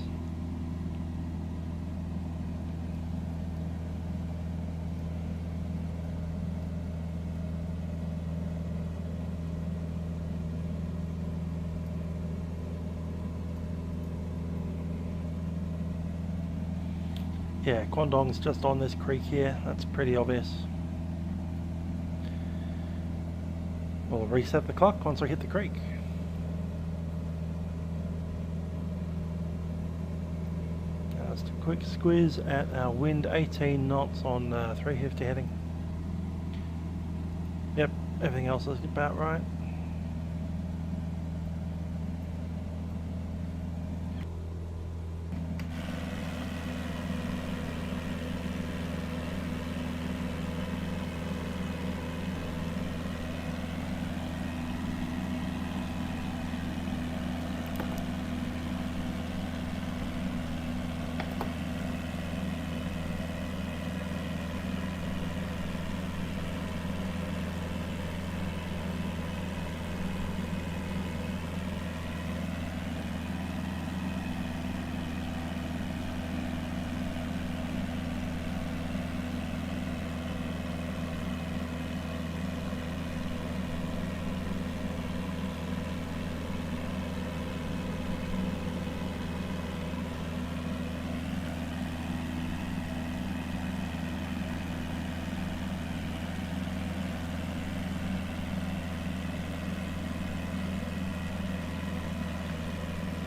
Yeah, Kwandong's just on this creek here, that's pretty obvious. We'll reset the clock once I hit the creek. Just a quick squeeze at our wind 18 knots on 350 heading. Yep, everything else is about right.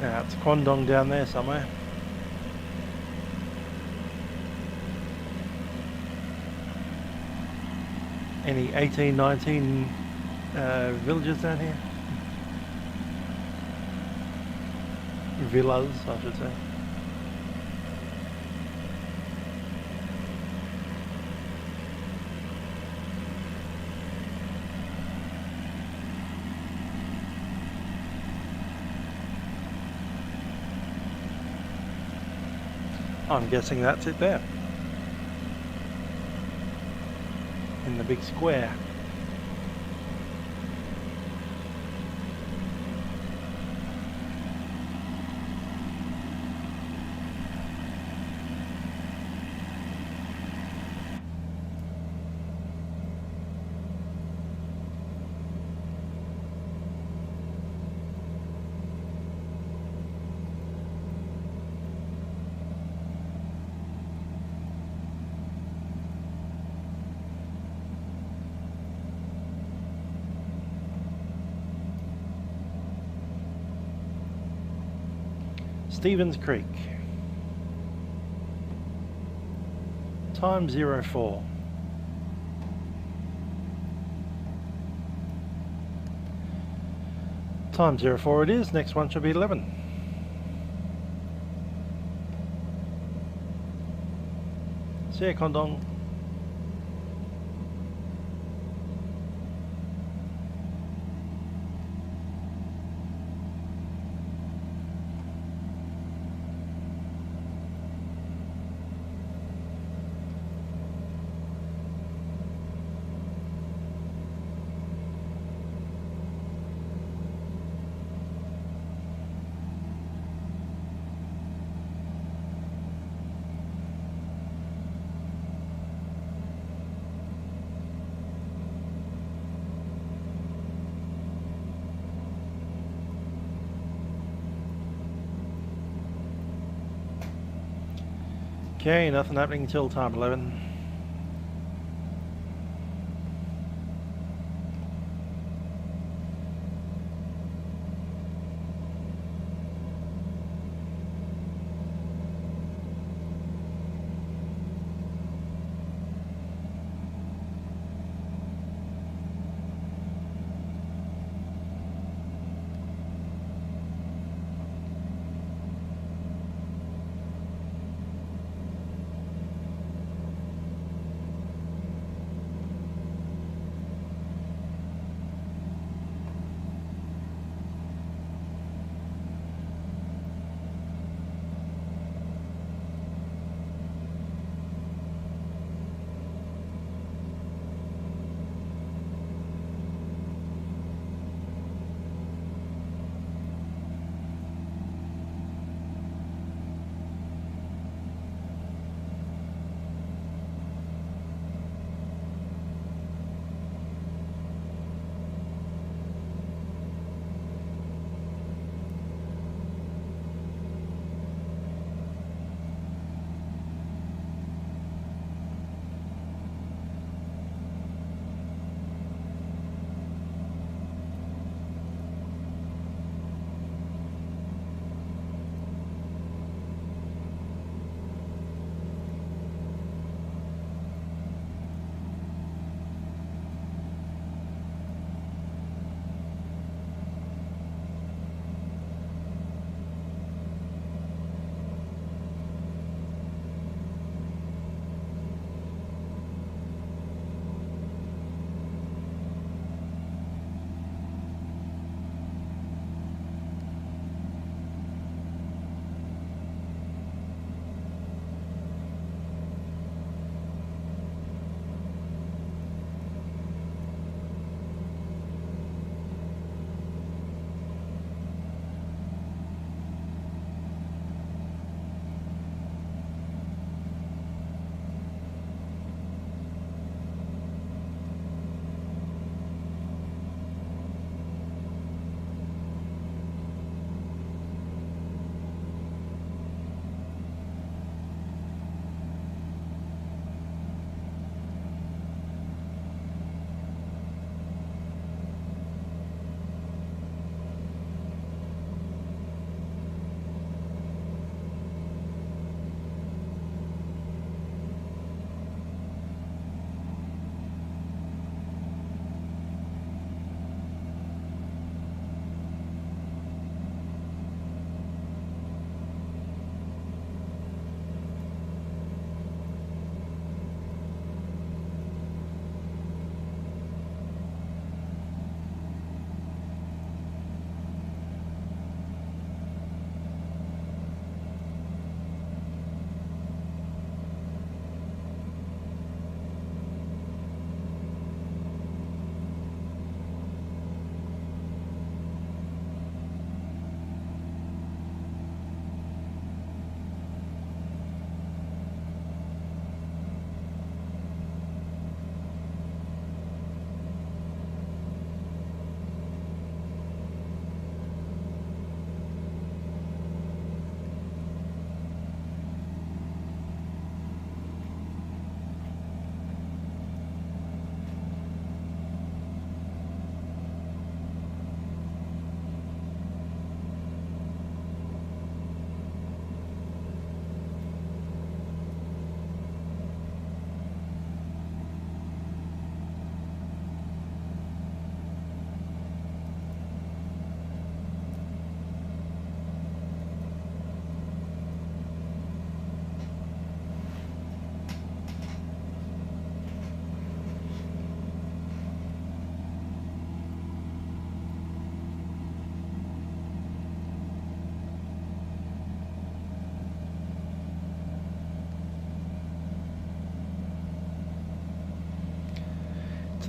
It's Kwandong down there somewhere. Any 18, 19 villages down here? Villas, I should say. I'm guessing that's it there. In the big square. Stevens Creek. Time 04. Time 04 it is. Next one should be 11. See ya, Kwandong. Okay, nothing happening until time 11.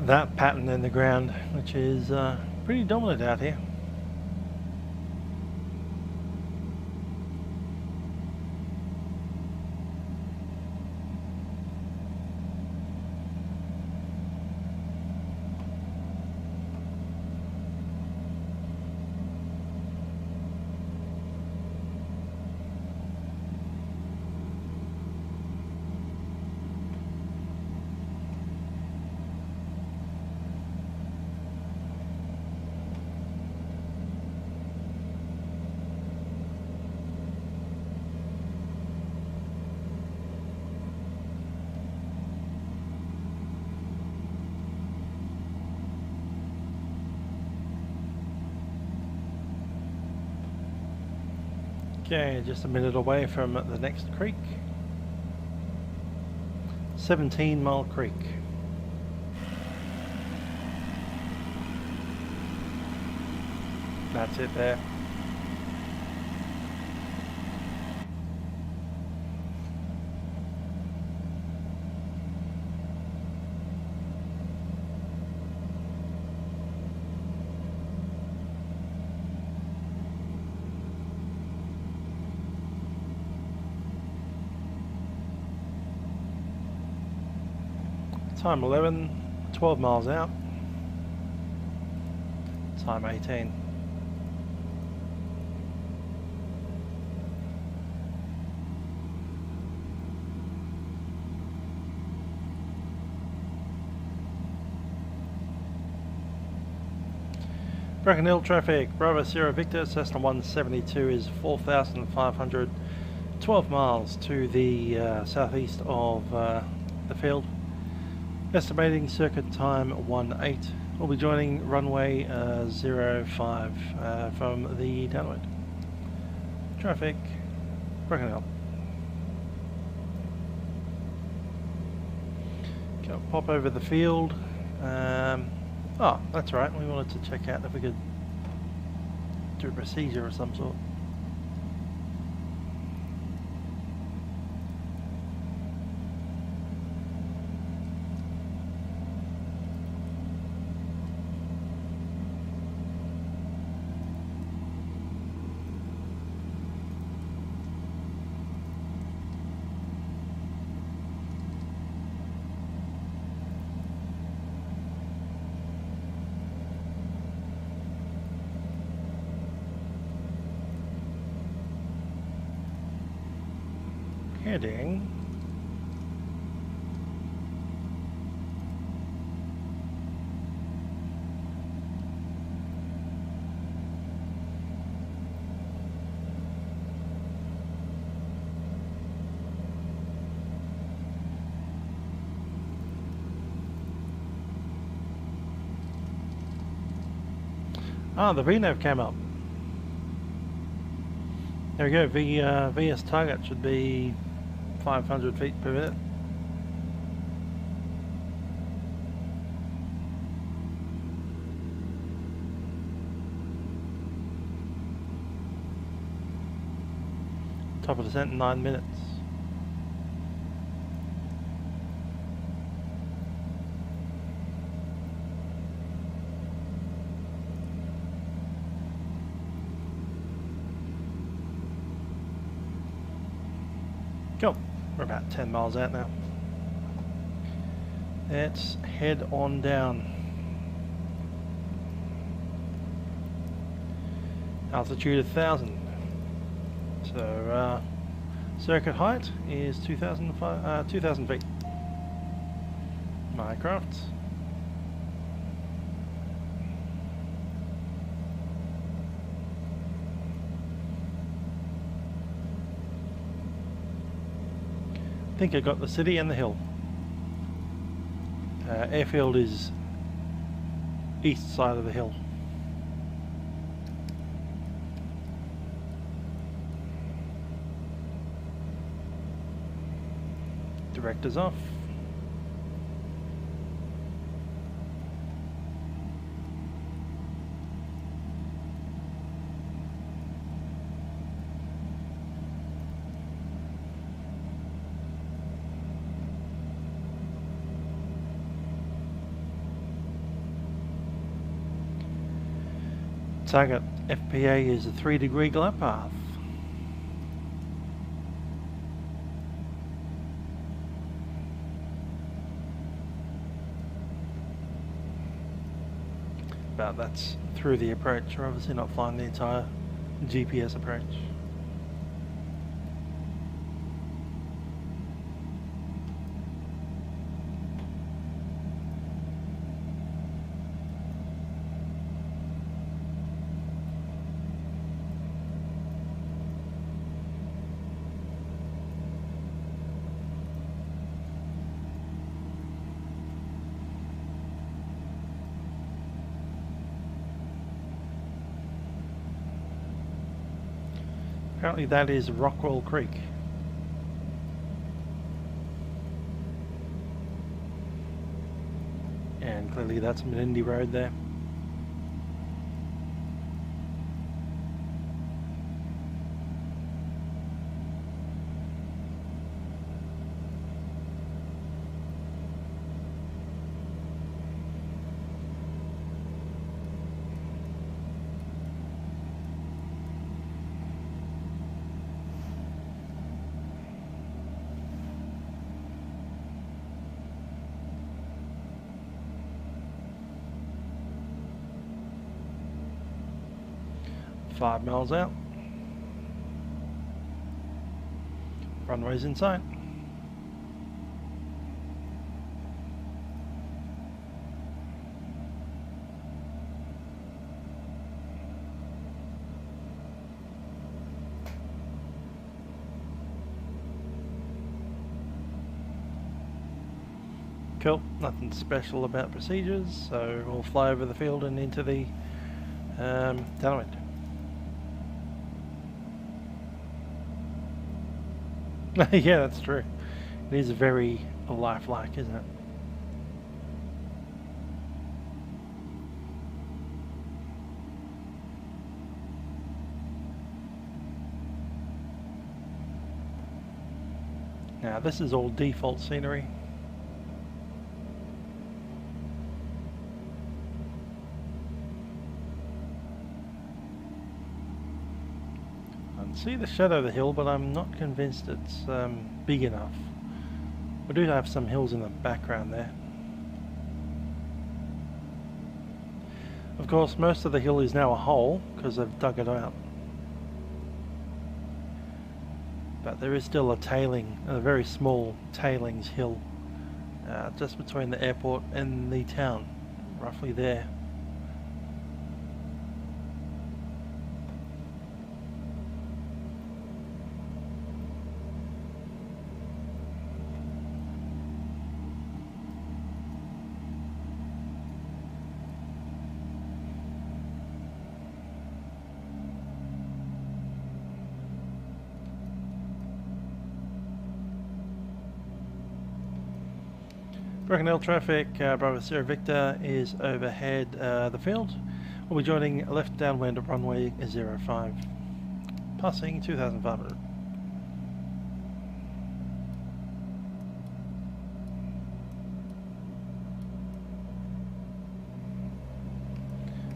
that pattern in the ground, which is pretty dominant out here. Okay, just a minute away from the next creek. 17 Mile Creek. That's it there. Time 11, 12 miles out. Time 18. Broken Hill traffic, Bravo Sierra Victor, Cessna 172 is 4,500, 12 miles to the southeast of the field. Estimating circuit time 18. We'll be joining runway 05 from the downwind. Traffic, Broken Hill. Go pop over the field. Oh, that's right, we wanted to check out if we could do a procedure of some sort. Heading the VNAV came up. There we go. VS target should be 500 feet per minute. Top of descent in 9 minutes. Cool. We're about 10 miles out now. Let's head on down. Altitude 1,000. So circuit height is 2,000 feet. My aircraft. I think I got the city and the hill. Airfield is east side of the hill. Directors off. Target FPA is a 3-degree glide path. But that's through the approach. We're obviously not flying the entire GPS approach. Apparently that is Rockwell Creek. And clearly that's Menindee Road there. Five miles out. Runway's in sight. Cool, nothing special about procedures, so we'll fly over the field and into the downwind. Yeah, that's true. It is very lifelike, isn't it? Now this is all default scenery. See the shadow of the hill, but I'm not convinced it's big enough. We do have some hills in the background there. Of course, most of the hill is now a hole because they've dug it out. But there is still a tailing, a very small tailings hill, just between the airport and the town, roughly there. Broken Hill traffic, Bravo Sierra Victor is overhead the field. We'll be joining left downwind at runway 05, passing 2,500.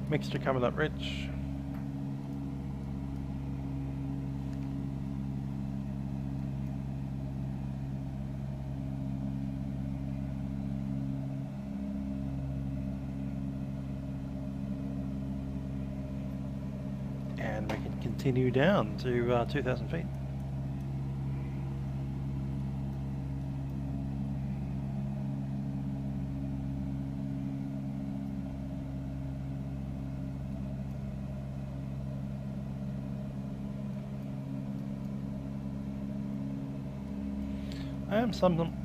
Mixture coming up rich. Continue down to 2,000 feet. I am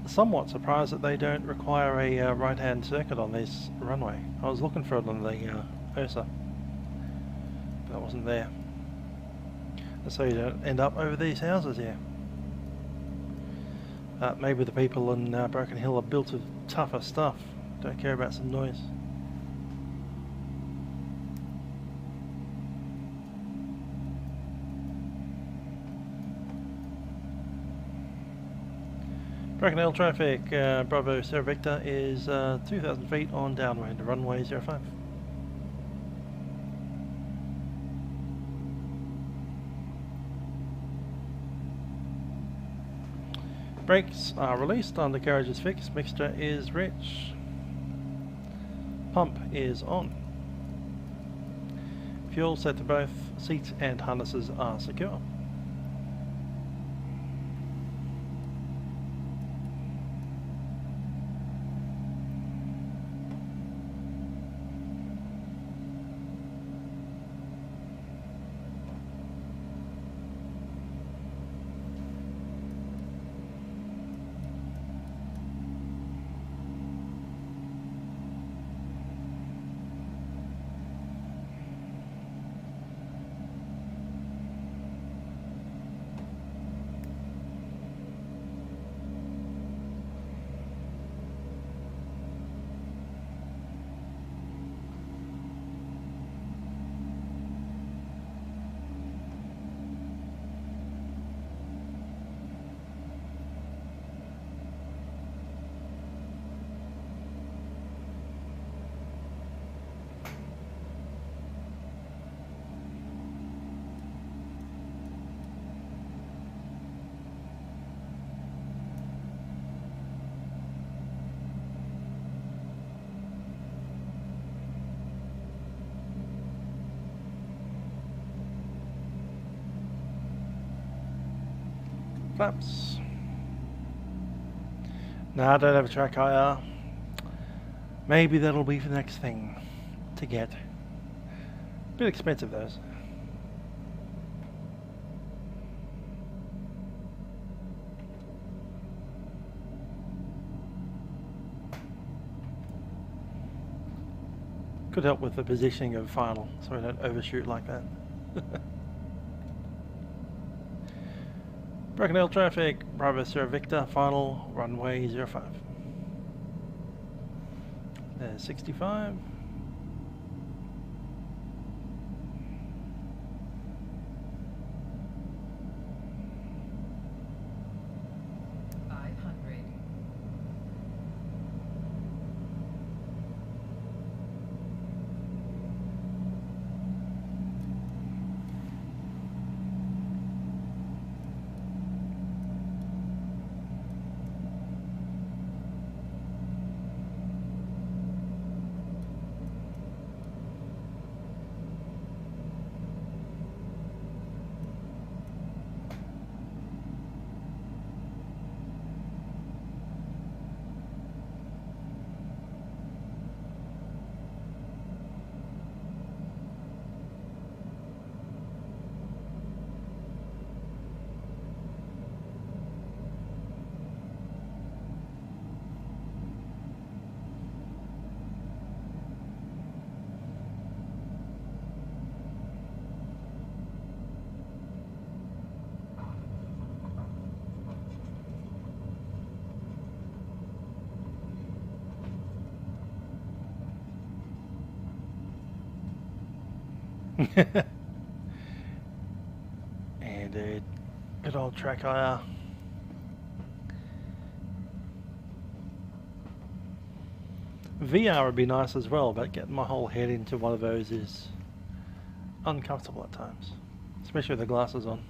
somewhat surprised that they don't require a right-hand circuit on this runway. I was looking for it on the OSA, but it wasn't there. So you don't end up over these houses here. Maybe the people in Broken Hill are built of tougher stuff, don't care about some noise. Broken Hill traffic, Bravo Sierra Victor is 2,000 feet on downwind, runway 05. Brakes are released, undercarriage is fixed, mixture is rich. Pump is on. Fuel set to both seats and harnesses are secure. Flaps. No, I don't have a track IR. Maybe that'll be the next thing to get. Bit expensive those. Could help with the positioning of final, so we don't overshoot like that. Broken Hill traffic, Bravo Sierra Victor, final, runway 05. There's 65. And a good old track IR. VR would be nice as well, but getting my whole head into one of those is uncomfortable at times, especially with the glasses on.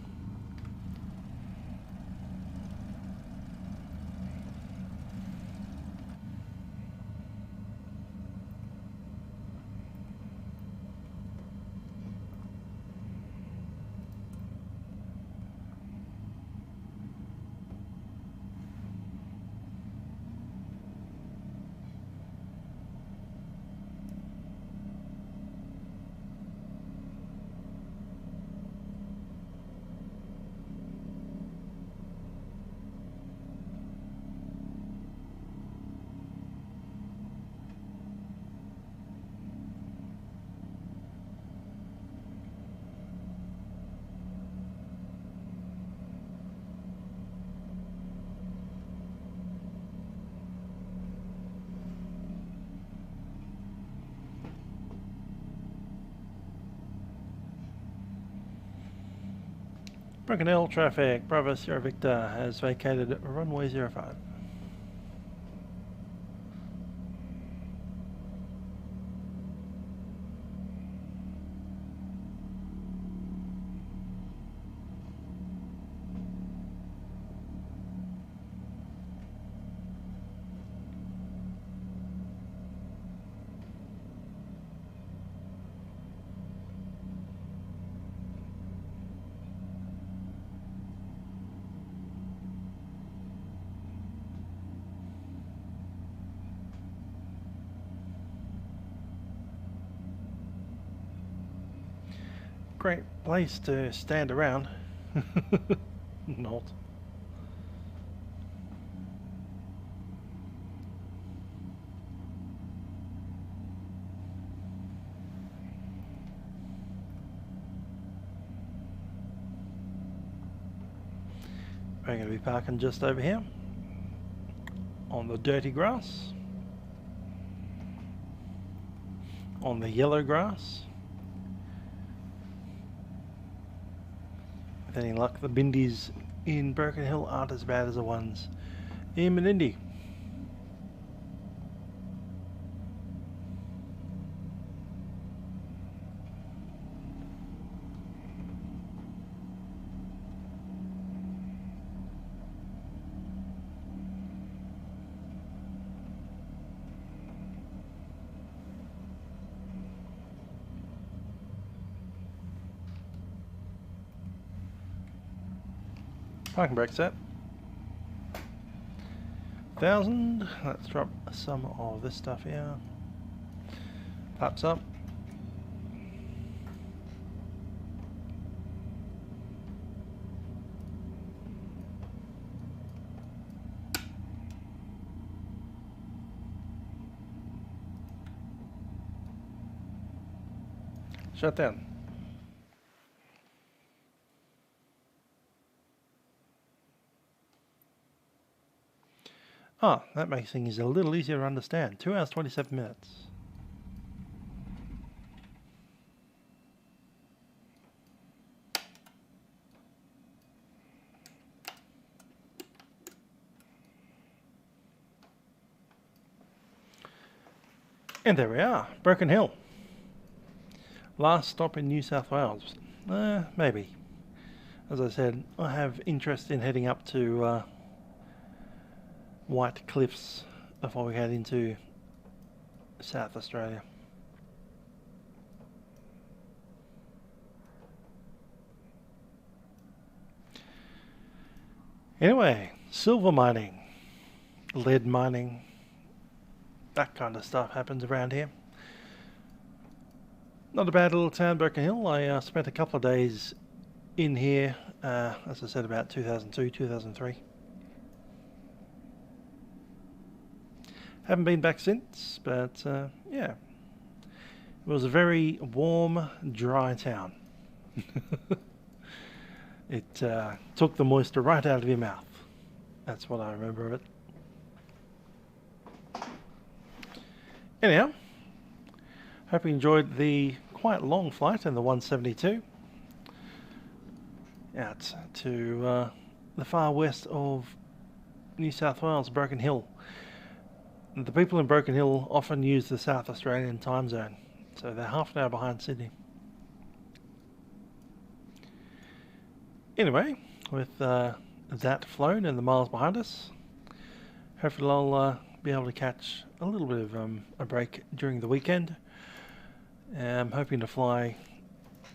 Broken Hill traffic, Bravo Sierra Victor has vacated runway 05. great place to stand around. Not. We're going to be parking just over here on the dirty grass, on the yellow grass. With any luck, the bindies in Broken Hill aren't as bad as the ones in Menindee. Parking brake set. 1000. Let's drop some of this stuff here. Flaps up. Shut down. Ah, that makes things a little easier to understand. 2 hours 27 minutes. And there we are, Broken Hill. Last stop in New South Wales. Maybe. As I said, I have interest in heading up to White Cliffs before we head into South Australia. Anyway, silver mining, lead mining, that kind of stuff happens around here. Not a bad little town, Broken Hill. I spent a couple of days in here, as I said, about 2002, 2003. Haven't been back since, but yeah, it was a very warm, dry town. It took the moisture right out of your mouth. That's what I remember of it. Anyhow, hope you enjoyed the quite long flight in the 172 out to the far west of New South Wales, Broken Hill. The people in Broken Hill often use the South Australian time zone, so they're half an hour behind Sydney. Anyway, with that flown and the miles behind us, hopefully I'll be able to catch a little bit of a break during the weekend. I'm hoping to fly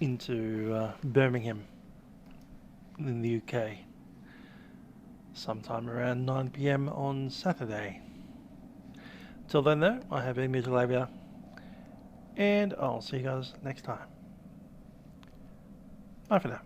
into Birmingham in the UK sometime around 9 PM on Saturday. Till then though, I have been Menindee, and I'll see you guys next time. Bye for now.